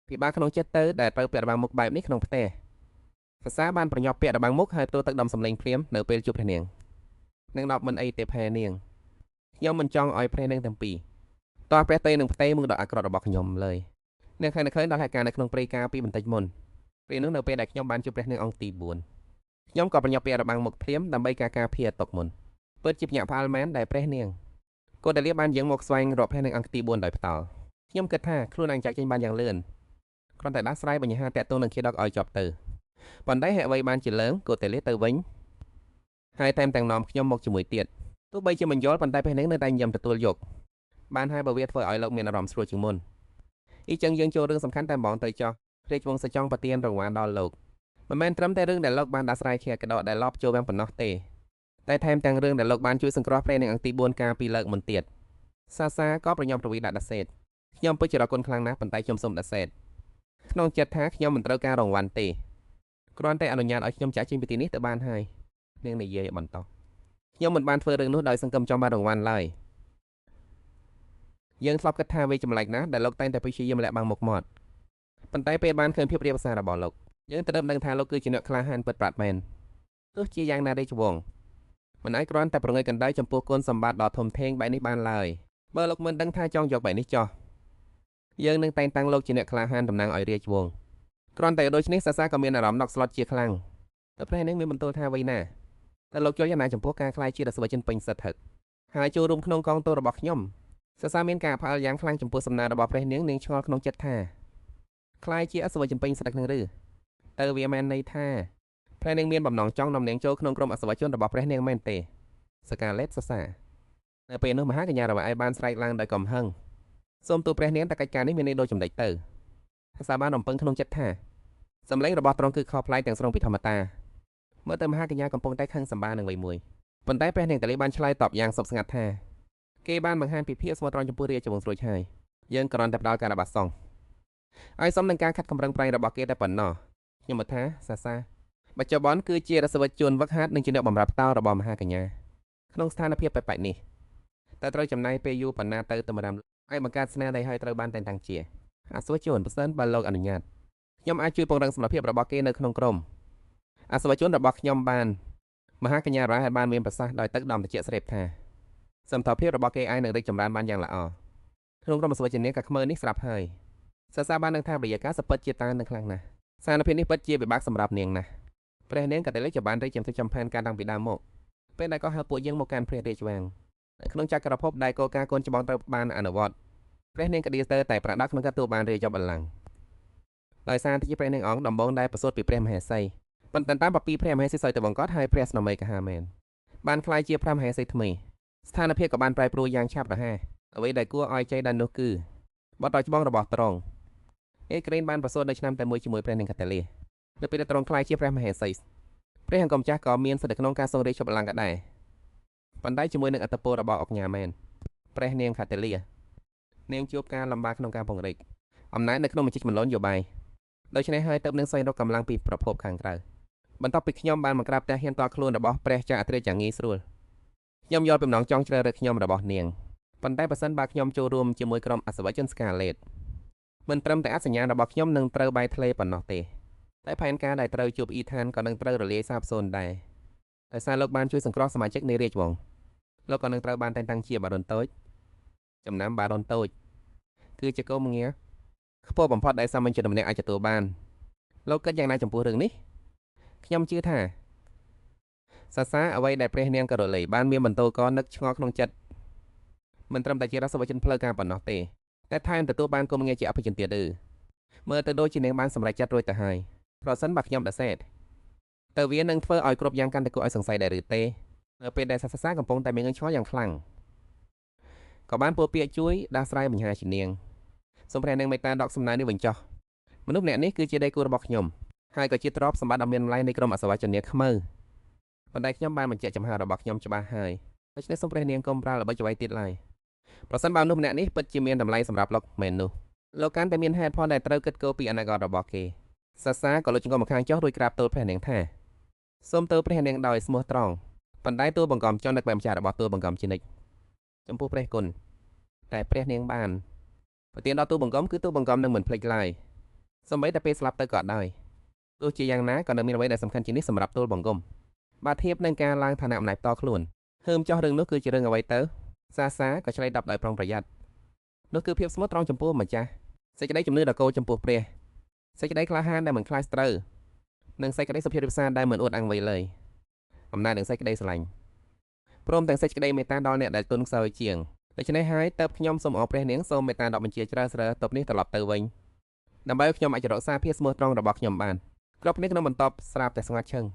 ាពិបាកក្នុងចិត្តទៅដែលត្រូវពាក់របាំងមុខបែបនេះក្នុងផ្ទះភាសាបានប្រញាប់ពាក់របាំងមុខហើយទូទឹកដំសម្លេងព្រាមនៅពេលជួបព្រះនាងនឹងដប់មិនអីទេផែនាងខ្ញុំមិនចង់ឲ្យព្រះនាងទាំងពីរតោះព្រះតេនឹងផ្ទៃមុខដ៏អាក្រក់របស់ខ្ញុំឡើយនាងឃើញដល់ហេតុការណ៍នៅក្នុងព្រៃការពីបន្តិចមុនពេលនោះនៅពេលដែលខ្ញុំបានជួបព្រះនាងអង្គទី4ខ្ញុំក៏ប្រញាប់ពាក់របាំងមុខព្រាមដើម្បីការពារទុកមុនពិតជាភ្ញាក់ផ្អើលមែនដែលព្រះនាងកូដេលីបានយាងមកស្វែងរកព្រះនាងអង្គទី4ដោយផ្ទាល់ខ្ញុំគិតថាខ្លួនឯងចាក់ចេញបានយ៉ាងលឿនគ្រាន់តែដោះស្រាយបញ្ហាតាក់ទងនឹងខៀដកឲ្យចប់ទៅប៉ុន្តែហេតុអ្វីបានជាលើងកូដេលីទៅវិញហើយតែមទាំងនាំខ្ញុំមកជាមួយទៀតទោះបីជាមិនយល់ប៉ុន្តែព្រះនាងនៅតែញញឹមទទួលយកបានហើយបើវាធ្វើឲ្យលោកមានអារម្មណ៍ស្រួលជាងមុនអ៊ីចឹងយើងចូលរឿងសំខាន់តែម្ដងទៅចោះរាជវង្សសចង់ប្រទានរង្វាន់ដល់លោកមិនមែនត្រឹមតែរឿងដែលលោកបានដោះស្រាយខៀកដកដែលលបចូលវាំងប៉ុណ្ណោះទេតែថែមទាំងរឿងដែលលោកបានជួយសង្គ្រោះព្រះនាងអង្គទី4កាលពីលើកមុនទៀតសាសាក៏ប្រញាប់ប្រវីដាក់ដាសេតខ្ញុំពិតជារកគុណខ្លាំងណាស់ប៉ុន្តែខ្ញុំសូមដាសេតក្នុងចិត្តថាខ្ញុំមិនត្រូវការរង្វាន់ទេគ្រាន់តែអនុញ្ញាតឲ្យខ្ញុំចាក់ចេញពីទីនេះទៅបានហើយនាងនិយាយបន្តខ្ញុំមិនបានធ្វើរឿងនោះដោយសង្កឹមចង់បានរង្វាន់ឡើយយើងធ្លាប់គិតថាវាចម្លែកណាស់ដែលលោកតែងតែព្យាយាមលាក់បាំងមុខមាត់ប៉ុន្តែពេលបានឃើញភាពរាបសាររបស់លោកយើងត្រូវដឹងថាលោកគឺជាអ្នកក្លាហានពិតប្រាកដមែនទោះជាយ៉ាងណារាជវង្សមិនអាចគ្រាន់តែប្រងើយកណ្ដៅចំពោះគុណសម្បត្តិដ៏ធំធេងបែបនេះបានឡើយបើលោកមិនដឹងថាចង់យកបែបនេះចោះយើងនឹងតែងតាំងលោកជាអ្នកក្លាហានតំណាងឲ្យរាជវង្សគ្រាន់តែដូចនេះសាសាក៏មានអារម្មណ៍ណក់ស្លុតជាខ្លាំងតែព្រះនាងមានបន្ទោលថាអ្វីណាតែលោកជួយយ៉ាងណាចំពោះការខ្លាយជាអសវជនពេញសិទ្ធិហើយចូលរួមក្នុងកងទ័ពរបស់ខ្ញុំសាសាមានការផ្អើលយ៉ាងខ្លាំងចំពោះសំណើរបស់ព្រះនាងឆ្ងល់ក្នុងចិត្តថាខ្លាយជាអសវជនពេញសិទ្ធិនឹងឬទៅវាមែនន័យថាព្រះនាងមានបំណងចង់នាំនាងចូលក្នុងក្រុមអសវជនរបស់ព្រះនាងមែនទេសកាឡេតសាសានៅពេលនោះមហាកញ្ញារបស់ឯបានស្រែកឡើងដោយកំហឹងសូមទូព្រះនាងតែកិច្ចការនេះមានន័យដូចចំណេចទៅសាសាបានរំពឹងក្នុងចិត្តថាសម្លេងរបស់ទ្រង់គឺខុសប្លែកទាំងស្រុងពីធម្មតា មើលទៅមហាកញ្ញាកំពុងតែខឹងសម្បានឹងអ្វីមួយប៉ុន្តែព្រះនាងតាលីបានឆ្លើយតបយ៉ាងសុបស្ងាត់ថាគេបានបង្ហាញពីភាពស្មោះត្រង់ចំពោះរាជវង្សរួចហើយយើងគ្រាន់តែផ្ដល់ការរបស់សង្ឃឲ្យសមនឹងការខិតខំប្រឹងប្រែងរបស់គេតែប៉ុណ្ណោះខ្ញុំមកថាសាបច្ចុប្បន្នគឺជារសវជនវឹកហាត់និងជាអ្នកបម្រើផ្តោរបស់មហាកញ្ញាក្នុងស្ថានភាពបែបនេះតែត្រូវចំណាយពេលយូរប៉ុណ្ណាទៅតម្រាំឲ្យបង្កើតស្នាដៃឲ្យត្រូវបានតែងតាំងជាអសវជនប្រសិនបើលោកអនុញ្ញាតខ្ញុំអាចជួយពង្រឹងសមត្ថភាពរបស់គេនៅក្នុងក្រុមអសវជនរបស់ខ្ញុំបានមហាកញ្ញារ៉ាហើយបានមានប្រសាសន៍ដោយទឹកដំតិចស្រេបថាសមត្ថភាពរបស់គេអាចនឹងរីកចម្រើនបានយ៉ាងល្អក្នុងក្រុមអសវជននេះក៏ខ្មើនេះស្រាប់ហើយសាបាននឹងថាវិយាការសពិតជាតាននឹងខ្លាំងណាស់សារភាពនេះពិតជាពិបាកសម្រាប់នាងណាស់ព្រះនាងក៏តែលេចបានរីកចំផានការតាំងពីដើមមកពេលដែលក៏ហៅពួកយើងមកកាន់ព្រះរាជវាំងនៅក្នុងចក្រភពដែលកោការកូនច្បងត្រូវបានអនុវត្តព្រះនាងក៏ដៀទៅតែប្រដាប់ក្នុងការទទួលបានរាជយបល្ល័ង្កដោយសារតែជាព្រះនាងអង្គដំបងដែលប្រសូតពីព្រះមហេសីប៉ុន្តែតាមបពីព្រះមហេសីសយទៅបង្កត់ហើយព្រះស្នមីក៏ហាមែនបានខ្លាយជាព្រះមហេសីថ្មីស្ថានភាពក៏បានប្រែប្រួលយ៉ាងឆាប់រហ័សអ្វីដែលគួរឲ្យចៃដន្យនោះគឺបទដោយច្បងរបស់ត្រង់អេក្រេនបានប្រសូតនៅឆ្នាំតែមួយជាមួយព្រះនាងកាតាលីនៅពេលដែលត្រង់ខ្លាយជាព្រះមហេសីព្រះអង្គម្ចាស់ក៏មានសិទ្ធិក្នុងការសូររាជបល្ល័ង្កដែរប៉ុន្តែជាមួយនឹងអត្តពលរបស់អុកញ៉ាមែនព្រះនាងកាតាលីនាងជួបការលំបាកក្នុងការពង្រីកអំណាចនៅក្នុងមជ្ឈមណ្ឌលនយោបាយដូច្នេះហើយទើបនឹងស្វែងរកកម្លាំងពីប្រភពខាងក្រៅបន្ទាប់ពីខ្ញុំបានបង្ក្រាបផ្ទះហ៊ានតខ្លួនរបស់ព្រះចៅអត្រាយ៉ាងងាយស្រួលខ្ញុំយល់បំណងចង់ជ្រើសរើសខ្ញុំរបស់នាងប៉ុន្តែបើសិនបើខ្ញុំចូលរួមជាមួយក្រុមអសវជនស្កាលេតមិនត្រឹមតែអសញ្ញារបស់ខ្ញុំនឹងត្រូវបែកធ្លាយប៉ុណ្ណោះទេតែផែនការដែលត្រូវជួបអ៊ីថានក៏នឹងត្រូវរលាយសាបសូន្យដែរដោយសារលោកបានជួយសង្គ្រោះសមាជិកនៃរាជវង្សលោកក៏នឹងត្រូវបានតែងតាំងជាបារុនតូចចំណាំបារុនតូចគឺជាកុំងារខ្ពស់បំផុតដែលសាមញ្ញជនម្នាក់អាចទទួលបានលោកគិតយ៉ាងណាចំពោះរឿងនេះខ្ញុំជឿថាសាអ្វីដែលព្រះនាងក៏រលីបានមានបន្ទោកនឹកឆ្ងល់ក្នុងចិត្តមិនត្រឹមតែជារសវជនផ្លូវការប៉ុណ្ណោះទេតែថែមទទួលបានគុំងារជាអភិជនទៀតឬមើលទៅដូចជានាងបានសម្រេចចិត្តរួចទៅហើយប្រសិនបើខ្ញុំដសេតតើវានឹងធ្វើឲ្យគ្រប់យ៉ាងកាន់តែគួរឲ្យសង្ស័យដែរឬទេនៅពេលដែលសាកំពុងតែមានងើយឆ្ងល់យ៉ាងខ្លាំងក៏បានពោលពាក្យជួយដោះស្រាយបញ្ហាជានាងសូមព្រះនាងមេត្តាដកសំណើនេះវិញចុះមនុស្សម្នាក់នេះគឺជាដៃគូរបស់ខ្ញុំហើយក៏ជាទ្រព្យសម្បត្តិដ៏មានតម្លៃនៃក្រុមអសវជននាខ្មៅប៉ុន្តែខ្ញុំបានបញ្ជាក់ចំហរបស់ខ្ញុំច្បាស់ហើយដូច្នេះសូមព្រះនាងកុំប្រើល្បិចអ្វីទៀតឡើយប្រសិនបើមនុស្សម្នាក់នេះពិតជាមានតម្លៃសម្រាប់លោកមែននោះលោកកាន់តែមានហេតុផលដែលត្រូវគិតគូរពីអនាគតរបស់គេសាក៏លុចចង្កុំមកខាងចុះរួចក្រាបទូលព្រះនាងថាសូមទូលព្រះនាងដោយស្មោះត្រង់ប៉ុន្តែទូលបង្កំចង់នឹកបែបម្ចាស់របស់ទូលបង្កំជានិច្ចចំពោះព្រះគុណតែព្រះនាងបានប្រទានដល់ទូលបង្កំគឺទូលបង្កំនឹងមិនភ្លេចឡើយសូម្បីតែពេលស្លាប់ទៅក៏ដោយទោះជាយ៉ាងណាក៏នៅមានអ្វីដែលសំខាន់ជាងនេះសម្រាប់ទូលបង្កំបើធៀបនឹងការឡើងឋានៈអំណាចតខ្លួនហើមចោះរឿងនោះគឺជារឿងអ្វីទៅសាក៏ឆ្លៃដប់ដោយប្រុងប្រយ័ត្ននោះគឺភាពស្មោះត្រង់ចំពោះម្ចាស់សេចក្តីជំនឿដល់គោចំពោះព្រះសេចក្តីក្លាហានដែលមិនខ្លាចស្រូវនិងសេចក្តីសុភាពរាបសារដែលមិនអួតអាងអ្វីឡើយអំណាចនិងសេចក្តីស្រឡាញ់ព្រមទាំងសេចក្តីមេត្តាដល់អ្នកដែលទន់ខ្សោយជាងដូច្នេះហើយតើបខ្ញុំសូមអរព្រះនាងសូមមេត្តាដកបញ្ជាជ្រើសរើសតបនេះត្រឡប់ទៅវិញដើម្បីឲ្យខ្ញុំអាចរក្សាភាពស្មោះត្រង់របស់ខ្ញុំបានគ្រប់គ្នាក្នុងបន្ទាប់ស្រាប់តែស្ងាត់ឈឹង